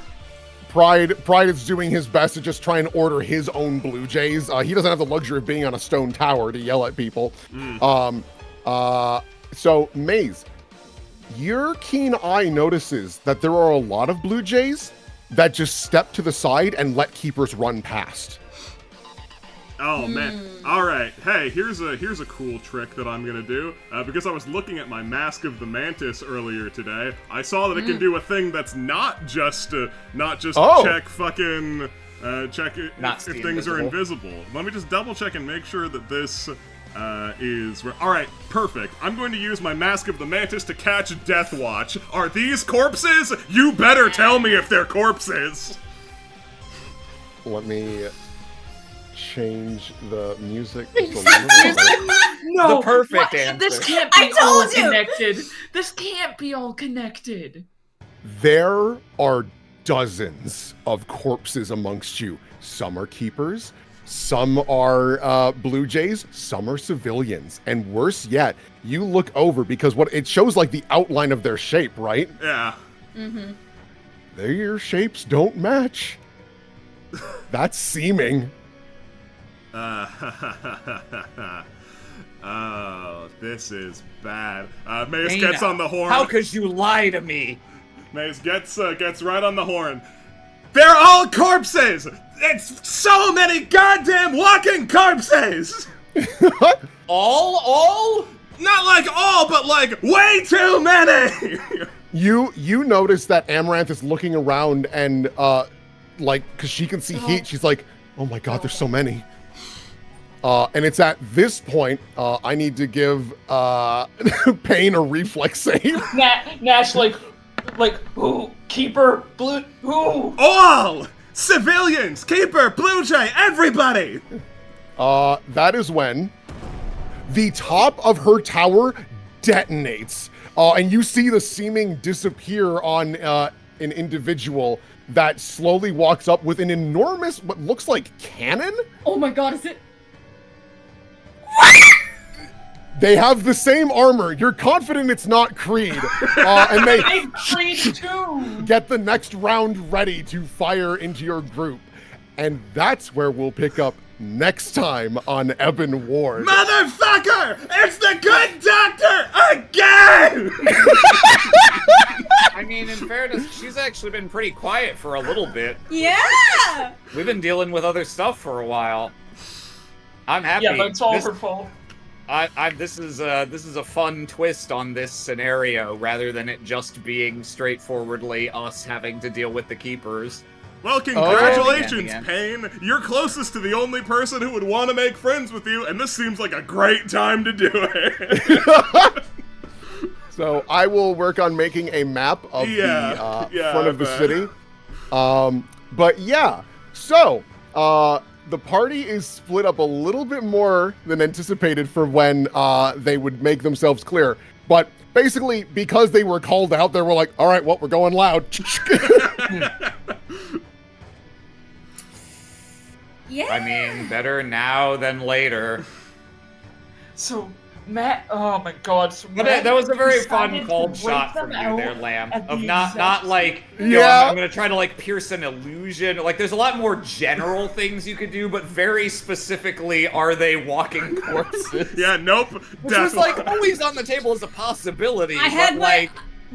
Pride is doing his best to just try and order his own Blue Jays. He doesn't have the luxury of being on a stone tower to yell at people. So Maze, your keen eye notices that there are a lot of Blue Jays that just step to the side and let Keepers run past. Oh man! All right, hey, here's a cool trick that I'm gonna do. Because I was looking at my Mask of the Mantis earlier today, I saw that it can do a thing that's not just check fucking check if things are invisible. Let me just double check and make sure that this is. All right, perfect. I'm going to use my Mask of the Mantis to catch Death Watch. Are these corpses? You better tell me if they're corpses. Let me change the music just a little bit. No, The perfect answer. This can't I be all told you! connected. This can't be all connected. There are dozens of corpses amongst you. Some are Keepers, some are Blue Jays, some are civilians. And worse yet, you look over because what it shows like the outline of their shape, right? Yeah. Their shapes don't match. That's seeming. Oh, this is bad. Mace Dana, gets on the horn. How could you lie to me? Mace gets right on the horn. They're all corpses! It's so many goddamn walking corpses! All? Not like all, but like way too many! You notice that Amaranth is looking around and like because she can see heat, she's like, oh my god, there's so many. And it's at this point I need to give Pain a reflex save. Nash, like, who? Keeper, Blue, who? All! Civilians! Keeper! Blue Jay! Everybody! That is when the top of her tower detonates. And you see the seeming disappear on an individual that slowly walks up with an enormous, what looks like cannon? Oh my god, is it? They have the same armor. You're confident it's not Creed. And they Creed too. get the next round ready to fire into your group. And that's where we'll pick up next time on Ebon Ward. Motherfucker! It's the good doctor again! I mean, in fairness, she's actually been pretty quiet for a little bit. Yeah! We've been dealing with other stuff for a while. I'm happy. Yeah, but it's all her fault. This is a fun twist on this scenario, rather than it just being straightforwardly us having to deal with the Keepers. Well, congratulations, Again. Pain. You're closest to the only person who would want to make friends with you, and this seems like a great time to do it. So I will work on making a map of the front of the city. But yeah, so the party is split up a little bit more than anticipated for when they would make themselves clear. But basically, because they were called out, they were like, all right, well, we're going loud. Yeah. I mean, better now than later. So Matt, oh my God! So But Matt that was a very decided fun cold to shot break from them you there, out Lamb. at Of the not exact like, you Yeah. know, I'm gonna try to like pierce an illusion. Like, there's a lot more general things you could do, but very specifically, are they walking corpses? Yeah, nope. Which was like always on the table as a possibility. I had but, my like,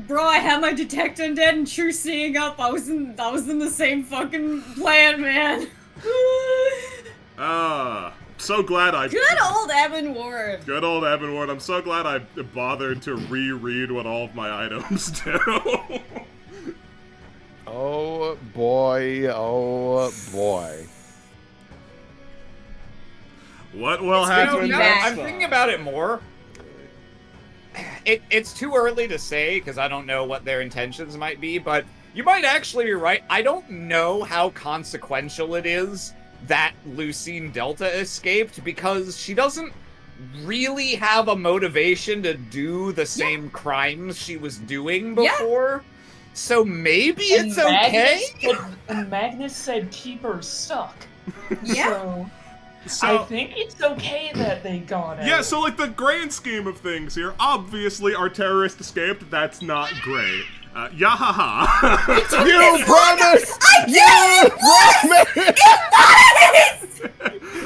bro. I had my detect undead and true seeing up. I was in the same fucking plan, man. So glad I... Good old Ebon Ward. Good old Ebon Ward. I'm so glad I bothered to reread what all of my items do. Oh boy, oh boy. What will you know, happen now next? I'm thinking about it more. It's too early to say because I don't know what their intentions might be, but you might actually be right. I don't know how consequential it is that Lucine Delta escaped because she doesn't really have a motivation to do the same crimes she was doing before. So maybe it's okay. And Magnus said keepers suck. Yeah. So, I think it's okay that they got out. yeah, so like the grand scheme of things here, obviously our terrorist escaped. That's not great. Yahaha. You promised! You promised!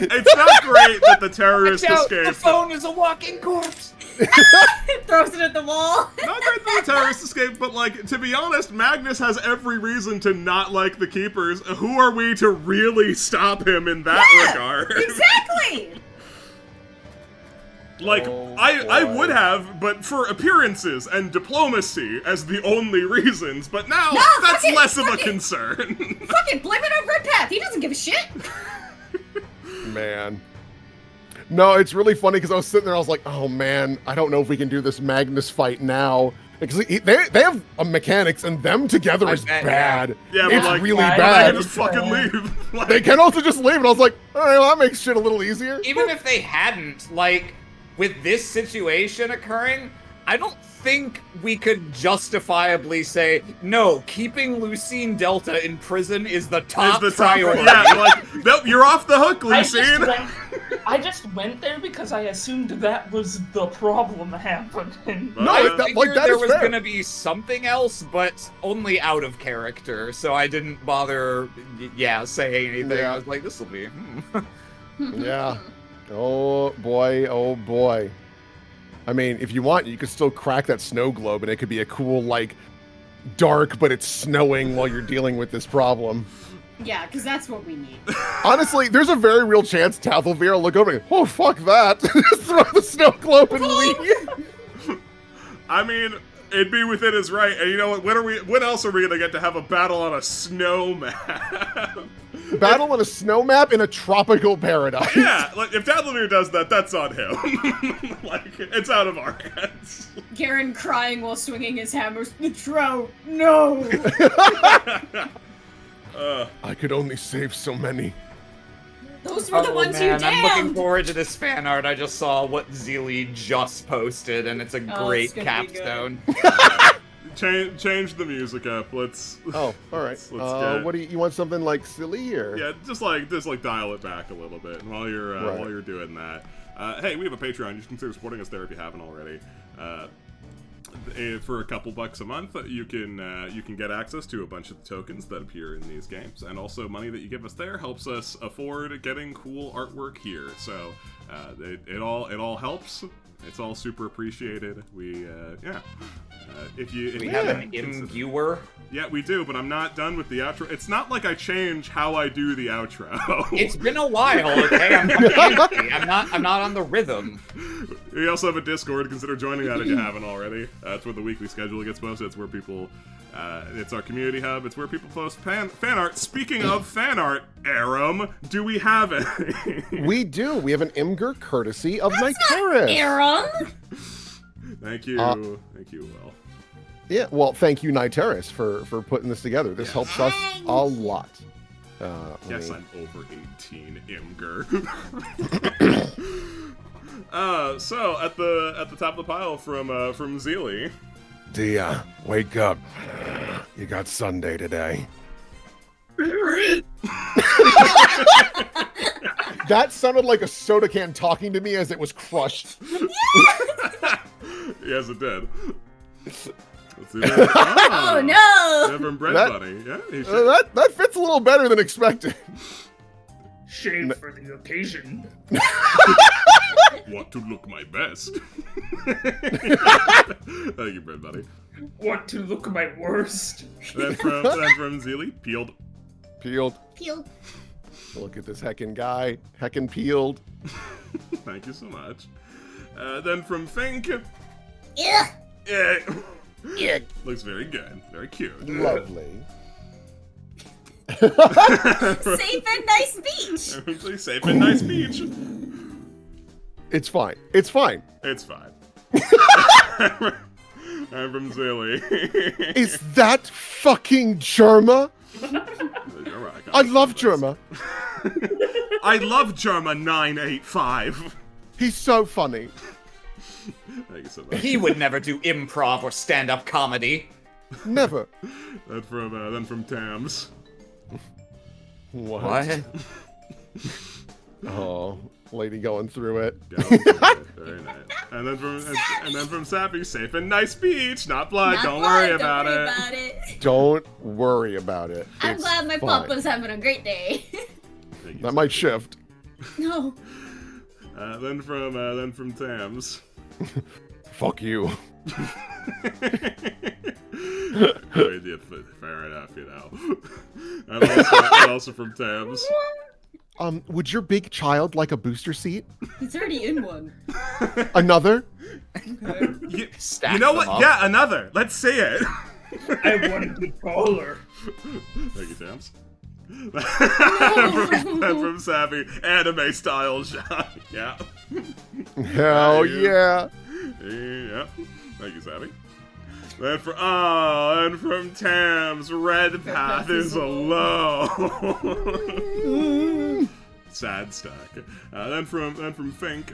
It's not great that the terrorist Watch out, escaped. the phone is a walking corpse. Throws it at the wall. Not great that the terrorist escaped, but like, to be honest, Magnus has every reason to not like the Keepers. Who are we to really stop him in that regard? Exactly. Like, Oh, I boy. would have, but for appearances and diplomacy as the only reasons, but now No, that's fuck it, less of a fuck it. concern. Fucking blame it on Red Path. He doesn't give a shit. Man. No, it's really funny because I was sitting there, I was like, oh man, I don't know if we can do this Magnus fight now. Because they have mechanics and them together I is bet, bad. Yeah, but It's like, really I they bad. can just fucking leave. Like, They can also just leave, and I was like, all right, well, that makes shit a little easier. Even if they hadn't, like, with this situation occurring, I don't think we could justifiably say, no, keeping Lucine Delta in prison is the top is the top priority. Yeah, like, nope, you're off the hook, Lucine. I just went there because I assumed that was the problem happening. No, I that- like, figured that there is was fair. gonna be something else, but only out of character, so I didn't bother, saying anything. Yeah. I was like, this will be, Yeah. Oh boy, oh boy. I mean, if you want, you could still crack that snow globe and it could be a cool, like, dark, but it's snowing while you're dealing with this problem. Yeah, because that's what we need. Honestly, there's a very real chance Tathelveer will look over and go, oh, fuck that. Just throw the snow globe and leave. I mean, it'd be within his right. And you know what? When else are we gonna get to have a battle on a snow map? Battle on a snow map in a tropical paradise. Yeah, like if Tathelveer does that, that's on him. Like it's out of our hands. Garen crying while swinging his hammer. The Tro, no. I could only save so many. Those were the ones you I'm looking damned. forward to this fan art. I just saw what Zeely just posted, and it's a Oh, great it's gonna be good. capstone. Change the music up. Let's. Oh, all right. Let's get- What do you want? Something like silly or? Yeah, just dial it back a little bit. And while you're doing that, hey, we have a Patreon. You should consider supporting us there if you haven't already. For a couple bucks a month, you can get access to a bunch of the tokens that appear in these games, and also money that you give us there helps us afford getting cool artwork here. So it all helps. It's all super appreciated. We if you have an consider- imbuer. Yeah, we do, but I'm not done with the outro. It's not like I change how I do the outro. It's been a while, okay? I'm fancy. I'm not on the rhythm. We also have a Discord. Consider joining that if you haven't already. It's where the weekly schedule gets posted. It's where people... it's our community hub. It's where people post fan art. Speaking of fan art, Aram, do we have any? We do. We have an Imgur courtesy of Niteris. Aaron. Thank you. Thank you, Will. Yeah, well, thank you, Niteris, for putting this together. This helps us a lot. Yes, I'm over 18, Imgur. So at the top of the pile from Zeely. Dia, wake up. You got Sunday today. That sounded like a soda can talking to me as it was crushed. Yes, it did. Let's see Oh no! Yeah, from Bread That- Bunny. Yeah, he should. That fits a little better than expected. Shave for the occasion. Want to look my best. Thank you, Bread Bunny. Want to look my worst. Then from Zeely, peeled. Peeled. Peeled. Look at this heckin' guy. Heckin' peeled. Thank you so much. Then from Fink. Yeah. Yeah. Yeah. Looks very good. Very cute. Lovely. Safe and nice beach. Everything safe and nice beach. It's fine. It's fine. It's fine. I'm from Zeely. Is that fucking Germa? I love Germa. I love Germa 985. He's so funny. Thank you so much. He would never do improv or stand-up comedy. Never. Then from Tams. What? Oh, lady going through it. Very nice. And then from Sappy, safe and nice beach, not blood. Not Don't blood, worry don't about worry it. about it. Don't worry about it. I'm It's glad my fine. papa's having a great day. Thank you That so might much. shift. No. Then from Tams. Fuck you. Yeah, fair enough, you know. And also from Tams. Would your big child like a booster seat? He's already in one. Another? Okay. You Stack know them what? up. Yeah, another. Let's see it. I wanted to call her. Thank you, Tams. from Savvy, anime style shot. Yeah. Hell yeah. Yeah. Thank you, Savvy. Then from Tams, red path is alone. Sad stack. Then from Fink.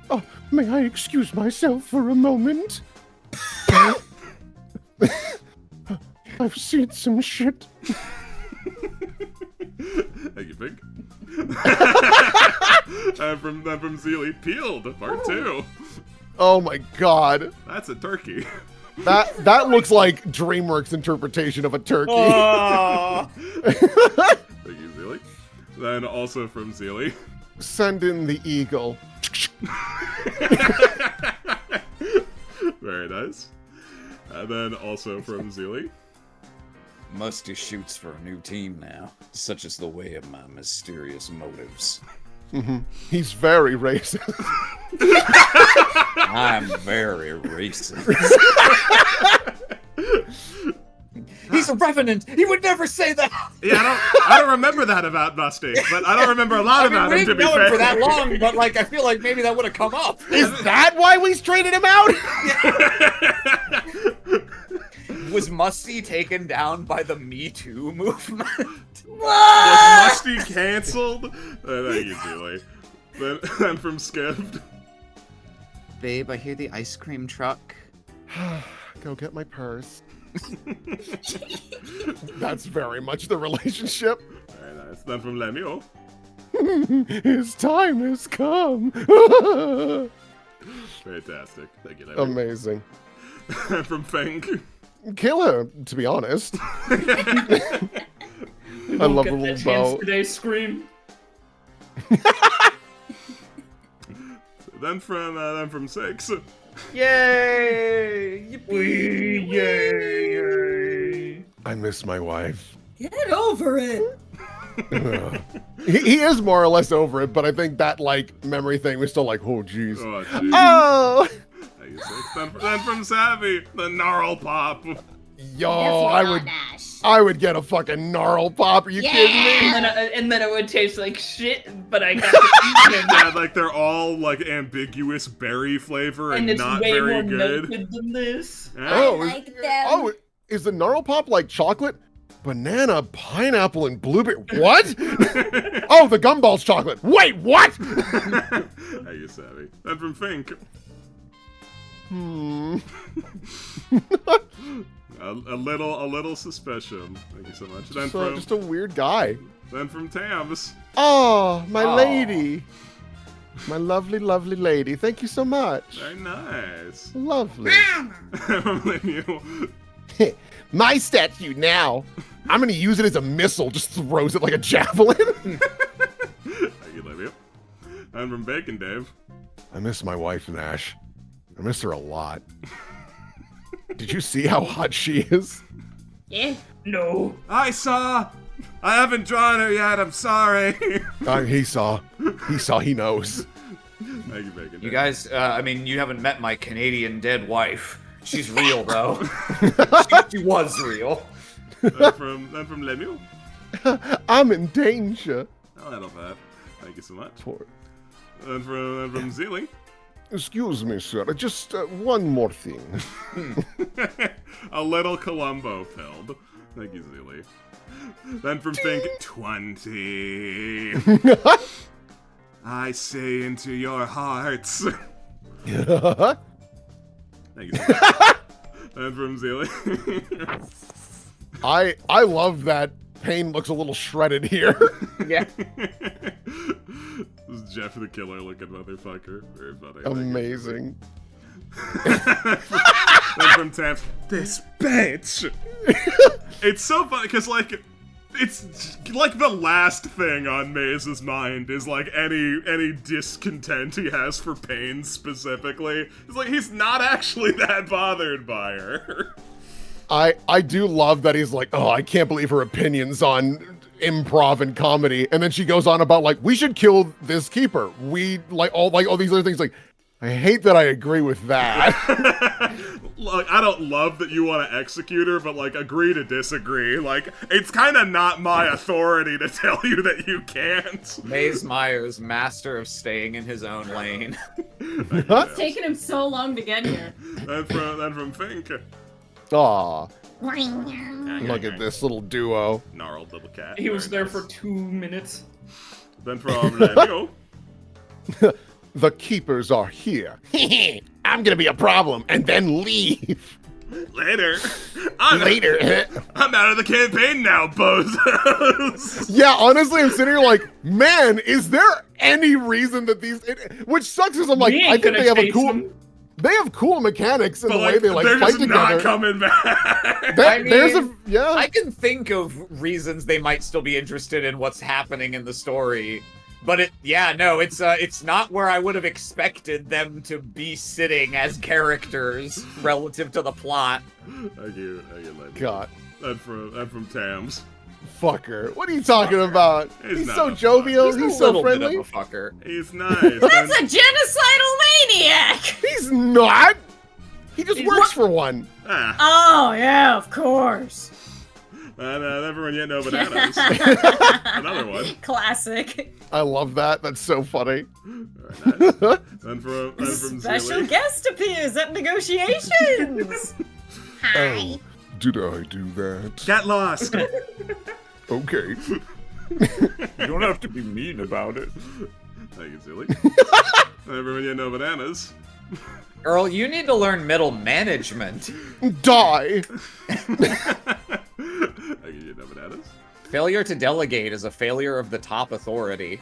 Oh, may I excuse myself for a moment? I've seen some shit. Thank you, Fink. And from Zeely, peeled, part 2. Oh my god. That's a turkey. That looks like DreamWorks' interpretation of a turkey. Oh. Thank you, Zeely. Then also from Zeely. Send in the eagle. Very nice. And then also from Zeely. Musty shoots for a new team now. Such is the way of my mysterious motives. He's very racist. I'm very racist. He's a revenant. He would never say that. Yeah, I don't remember that about Musty, but I don't remember a lot about we him, to didn't be know fair. him for that long, but like I feel like maybe that would have come up. Is that why we straightened him out? Was Musty taken down by the Me Too movement? Was Musty cancelled? Thank you, Zeely. Then from Skipped. Babe, I hear the ice cream truck. Go get my purse. That's very much the relationship. Very nice. Then from Lemuel. His time has come. Fantastic. Thank you, Lemuel. Amazing. And from Fink. Kill her, to be honest. I love the Get little that chance bow. today, Scream. Then from 6. Yay! Yippee! Yay! I miss my wife. Get over it. He is more or less over it, but I think that like memory thing was still like, oh jeez. Oh, jeez. Oh, Thank you, 6. Then from Savvy, the Gnarl Pop. yo, Definitely not Nash. I would get a fucking gnarl pop. Are you kidding me? And then it would taste like shit, but I got to eat it. Yeah, like they're all like ambiguous berry flavor and, And it's not way very more good. melted than this. Yeah. Oh, I is, like them. oh, is the gnarl pop like chocolate, banana, pineapple, and blueberry. What? Oh, the gumballs chocolate. Wait, what? Hey, you savvy. Then from Fink. A little suspicion. Thank you so much. Then So, just a weird guy. Then from Tams. Oh, my lady. My lovely, lovely lady. Thank you so much. Very nice. Lovely. From Lemuel. My statue now. I'm going to use it as a missile. Just throws it like a javelin. Thank you, Lemuel. And from Bacon Dave. I miss my wife, Nash. I miss her a lot. Did you see how hot she is? Yeah. No. I haven't drawn her yet, I'm sorry. He saw. He knows. Thank you, Bacon Dave. You guys, I mean, you haven't met my Canadian dead wife. She's real, though. she was real. Then from Lemuel. I'm in danger. Oh, that'll bad. Thank you so much. Poor. Then from Zealy. Excuse me, sir. Just one more thing. A little Columbo pilled. Thank you, Zealy. Then from Fink, 20. I say into your hearts. Thank you so much. Then from Zealy. I love that Pain looks a little shredded here. Yeah. This is Jeff the Killer looking motherfucker. Very funny. Amazing. Then from Tams, this bitch. It's so funny because like it's like the last thing on Maze's mind is like any discontent he has for Pain specifically. It's like he's not actually that bothered by her. I do love that he's like, oh, I can't believe her opinions on improv and comedy, and then she goes on about like we should kill this keeper. We like all these other things. Like, I hate that I agree with that. Look, I don't love that you want to execute her, but like agree to disagree. Like it's kind of not my authority to tell you that you can't. Maze Myers, master of staying in his own lane. It's taken him so long to get here. Then from Fink. Aw, look at this little duo. Gnarled little cat. He was Very there nice. for 2 minutes. Then from Leo. The keepers are here. I'm gonna be a problem and then leave. Later. Later. I'm out of the campaign now, bozos. Yeah, honestly, I'm sitting here like, man, is there any reason that which sucks is I'm like, We ain't I think gonna they have a chase cool. him. They have cool mechanics in But the way they like they're fight just not together. coming back. There's a yeah. I can think of reasons they might still be interested in what's happening in the story, but it's not where I would have expected them to be sitting as characters relative to the plot. Thank you, Lady. God, And from Tams. fucker. What are you talking about? He's He's not so a jovial. He's a He's so little bit friendly. of a fucker. He's nice. That's a genocidal maniac! He's not. He just He's works what? for one. Oh, yeah, of course. And everyone yet know bananas. Another one. Classic. I love that. That's so funny. Very nice. And from Special Zealy. guest appears at negotiations. Oh, did I do that? Get lost. Okay. You don't have to be mean about it. Thank you, Zealy. Everyone yet know bananas. Earl, you need to learn middle management. Die. Thank you, yet know bananas. Failure to delegate is a failure of the top authority.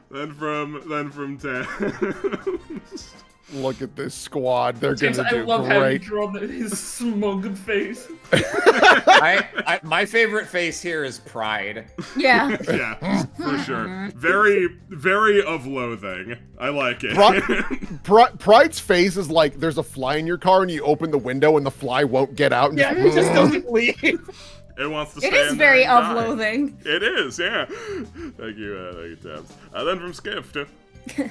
Then from Tams. Look at this squad. They're James, gonna I do love how you great. draw his smug face. My favorite face here is pride. Yeah. Yeah, for sure. Very, very of loathing. I like it. Pride's face is like there's a fly in your car and you open the window and the fly won't get out. And Yeah, just, it just doesn't leave. It wants to It stand is very there and of die. loathing. It is, yeah. Thank you, Tabs. Then from Skift.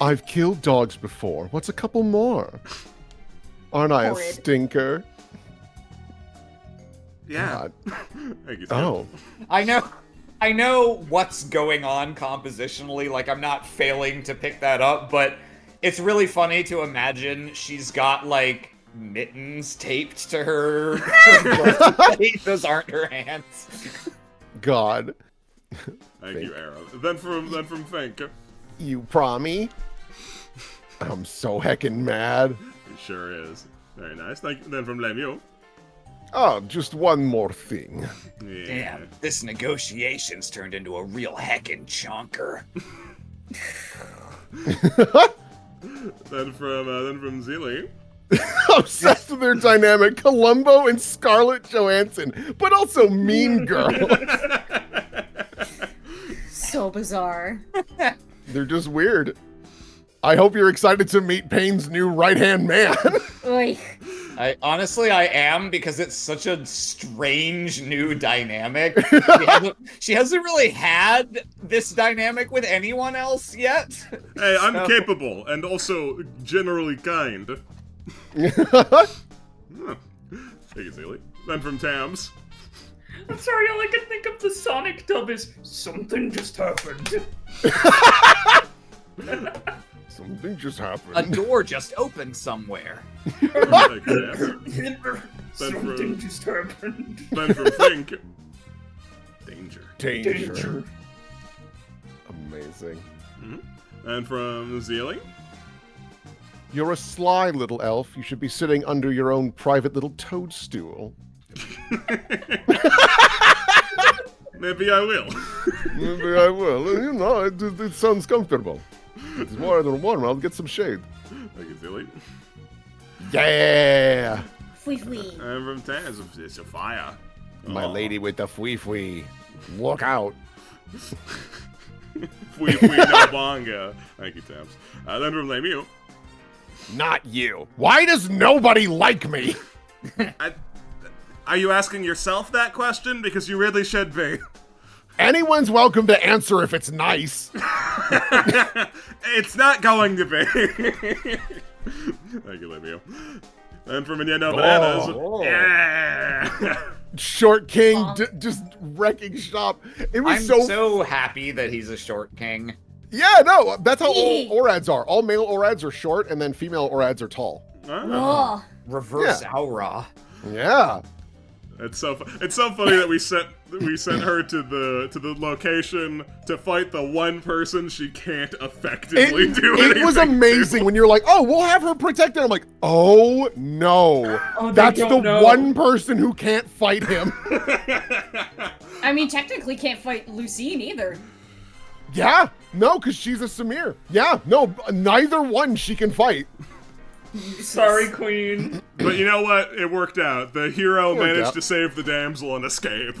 I've killed dogs before. What's a couple more? Aren't I a Horrid. stinker? Yeah. God. Thank you, Skift. Oh. I know what's going on compositionally, like I'm not failing to pick that up, but it's really funny to imagine she's got like mittens taped to her. Those aren't her hands. God. Thank you, Aaron. Then from Fink. You promise? I'm so heckin' mad. He sure is. Very nice. Thank you. Then from Lemuel. Oh, just one more thing. Yeah. Damn, this negotiation's turned into a real heckin' chonker. Then from Zeely. Obsessed with their dynamic, Columbo and Scarlett Johansson, but also Mean Girl. So bizarre. They're just weird. I hope you're excited to meet Payne's new right-hand man. Oy. I am, because it's such a strange new dynamic. She hasn't really had this dynamic with anyone else yet. Hey, I'm capable and also generally kind. Huh. Take it, Zeely. Then from Tams. I'm sorry, all I can think of the Sonic dub is something just happened. Something just happened. A door just opened somewhere. Thank you, Tams. Something just happened. Then from Fink. Danger. Danger. Amazing. And from Zeely. You're a sly little elf. You should be sitting under your own private little toadstool. Maybe I will. Maybe I will. You know, it sounds comfortable. It's more than warm. I'll get some shade. Thank you, Zeely. Yeah! Fwee. And from Tams, it's a fire. My lady with the fwee. Look out. Fwee no bonga. Thank you, Tams. Then from Lemieux. Not you. Why does nobody like me? Are you asking yourself that question? Because you really should be. Anyone's welcome to answer if it's nice. It's not going to be. Thank you, Lemieux. And from Nintendo Bananas. Oh. Yeah. Short King just wrecking shop. It was I'm so happy that he's a short king. Yeah, no, that's how all ORADs are. All male ORADs are short, and then female ORADs are tall. Oh. Reverse aura. Yeah. It's so funny that we sent her to the location to fight the one person she can't effectively do anything. It was amazing when you're like, oh, we'll have her protected. I'm like, oh no, that's the one person who can't fight him. I mean, technically can't fight Lucine either. Yeah, no, because she's a Samir. Yeah, no, neither one she can fight. Sorry, Queen. But you know what? It worked out. The hero managed to save the damsel and escape.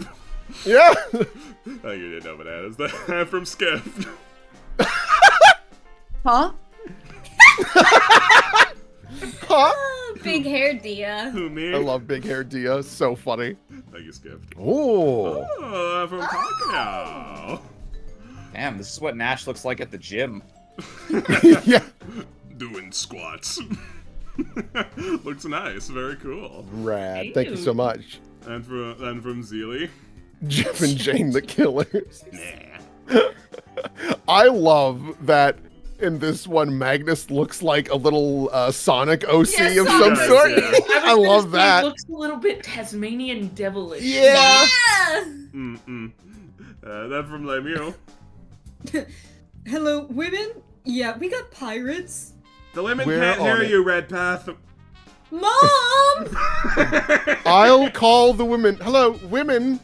Yeah. Oh, you didn't know bananas. That from Skip. Huh? Huh? Big hair Dia. Who, me? I love big hair Dia. So funny. Thank you, Skip. Oh. Oh, from Takao. Damn, this is what Nash looks like at the gym. Yeah. Doing squats. Looks nice. Very cool. Rad. Thank you so much. And from Zeely. Jeff and Jane the Killers. Nah. I love that in this one, Magnus looks like a little Sonic OC of some sort. I love that. He looks a little bit Tasmanian devilish. Yeah. Then from Lemieux. Hello, women? Yeah, we got pirates. The women We're can't on hear it. you, Redpath. Mom! I'll call the women. Hello, women.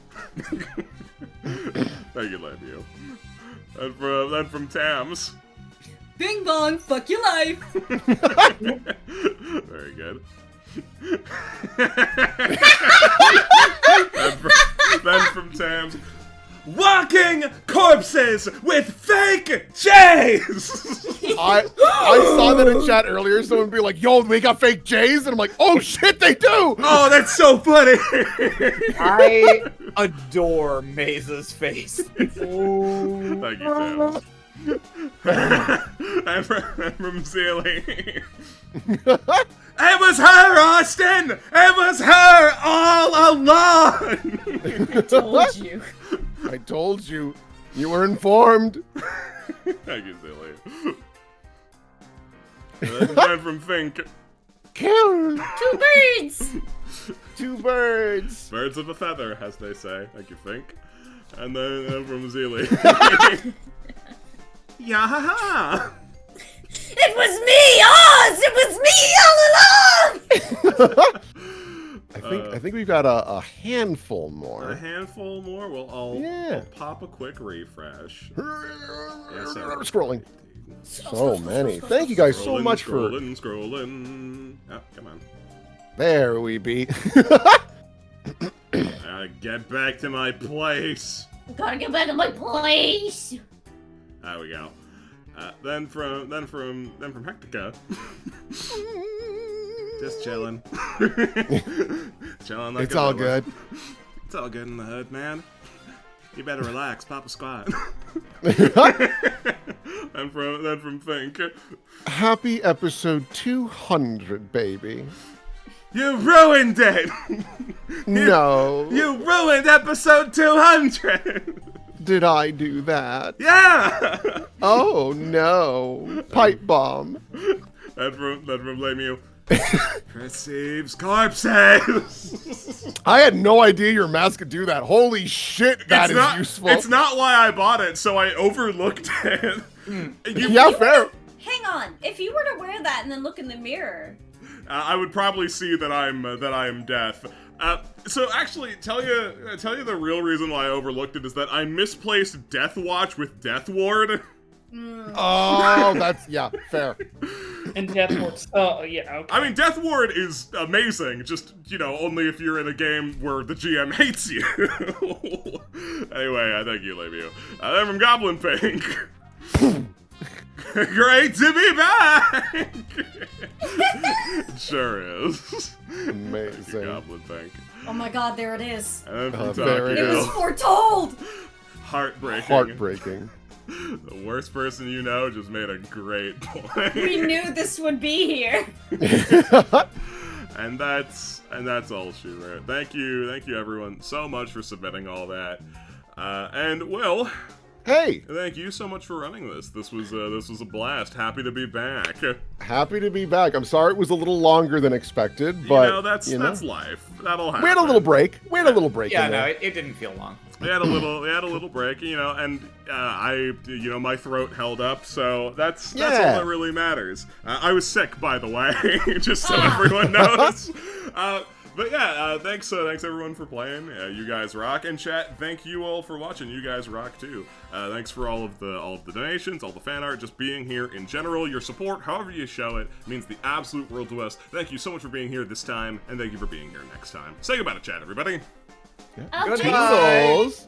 Thank you, Lemieux. And then from Tams. Bing bong, fuck your life. Very good. then from Tams. Walking corpses with fake J's! I saw that in chat earlier. Someone be like, yo, they got fake J's? And I'm like, oh shit, they do! Oh, that's so funny! I adore Maze's face. Thank you, Tams. I'm from Zeely. It was her, Austin! It was her all along! I told you. I told you. You were informed. Thank you, Zeely. Then from Fink. Kill! 2 birds! 2 birds! Birds of a feather, as they say, like you think. And then from Zeely. Yeah. It was me, Oz! It was me all along! I think we've got a handful more. A handful more? Well, I'll pop a quick refresh. Scrolling. So many. Thank you guys so much for... Scrolling. Oh, come on. There we be. Gotta get back to my place. Gotta get back to my place. There we go. Then from Hectica. Just chilling. Chilling like It's all ever. good. It's all good in the hood, man. You better relax, pop a squat. And from Think. Happy episode 200, baby. You ruined it! No. You ruined episode 200! Did I do that? Yeah! Oh no. Pipe bomb. And from Lemieux. Receives corpses! I had no idea your mask could do that. Holy shit, that is useful. It's not why I bought it, so I overlooked it. Yeah, fair. Hang on. If you were to wear that and then look in the mirror... I would probably see that I am deaf. So actually, tell you the real reason why I overlooked it is that I misplaced Death Watch with Death Ward. Oh, that's, yeah, fair. And Death Ward. Oh, yeah, okay. I mean, Death Ward is amazing, just, only if you're in a game where the GM hates you. Anyway, thank you, Lemieux. Then from Goblin Pink. Great to be back! It sure is. Amazing. Goblin Pink. Oh my god, there it is. And then from there it Tokyo. It was foretold! Heartbreaking. The worst person you know just made a great point. We knew this would be here. And that's all she wrote. Thank you everyone so much for submitting all that. And Will, Hey, thank you so much for running this. This was a blast. Happy to be back. happy to be back. I'm sorry it was a little longer than expected, but that's life. That'll happen. we had a little break. Yeah, in no, there. it didn't feel long. We had a little break, and my throat held up, so that's all Yeah. that really matters. I was sick, by the way, just so everyone knows. But yeah, thanks everyone for playing. You guys rock. And chat, thank you all for watching. You guys rock too. Thanks for all of the donations, all the fan art, just being here in general. Your support, however you show it, means the absolute world to us. Thank you so much for being here this time, and thank you for being here next time. Say goodbye to chat, everybody. Good Okay. puzzles.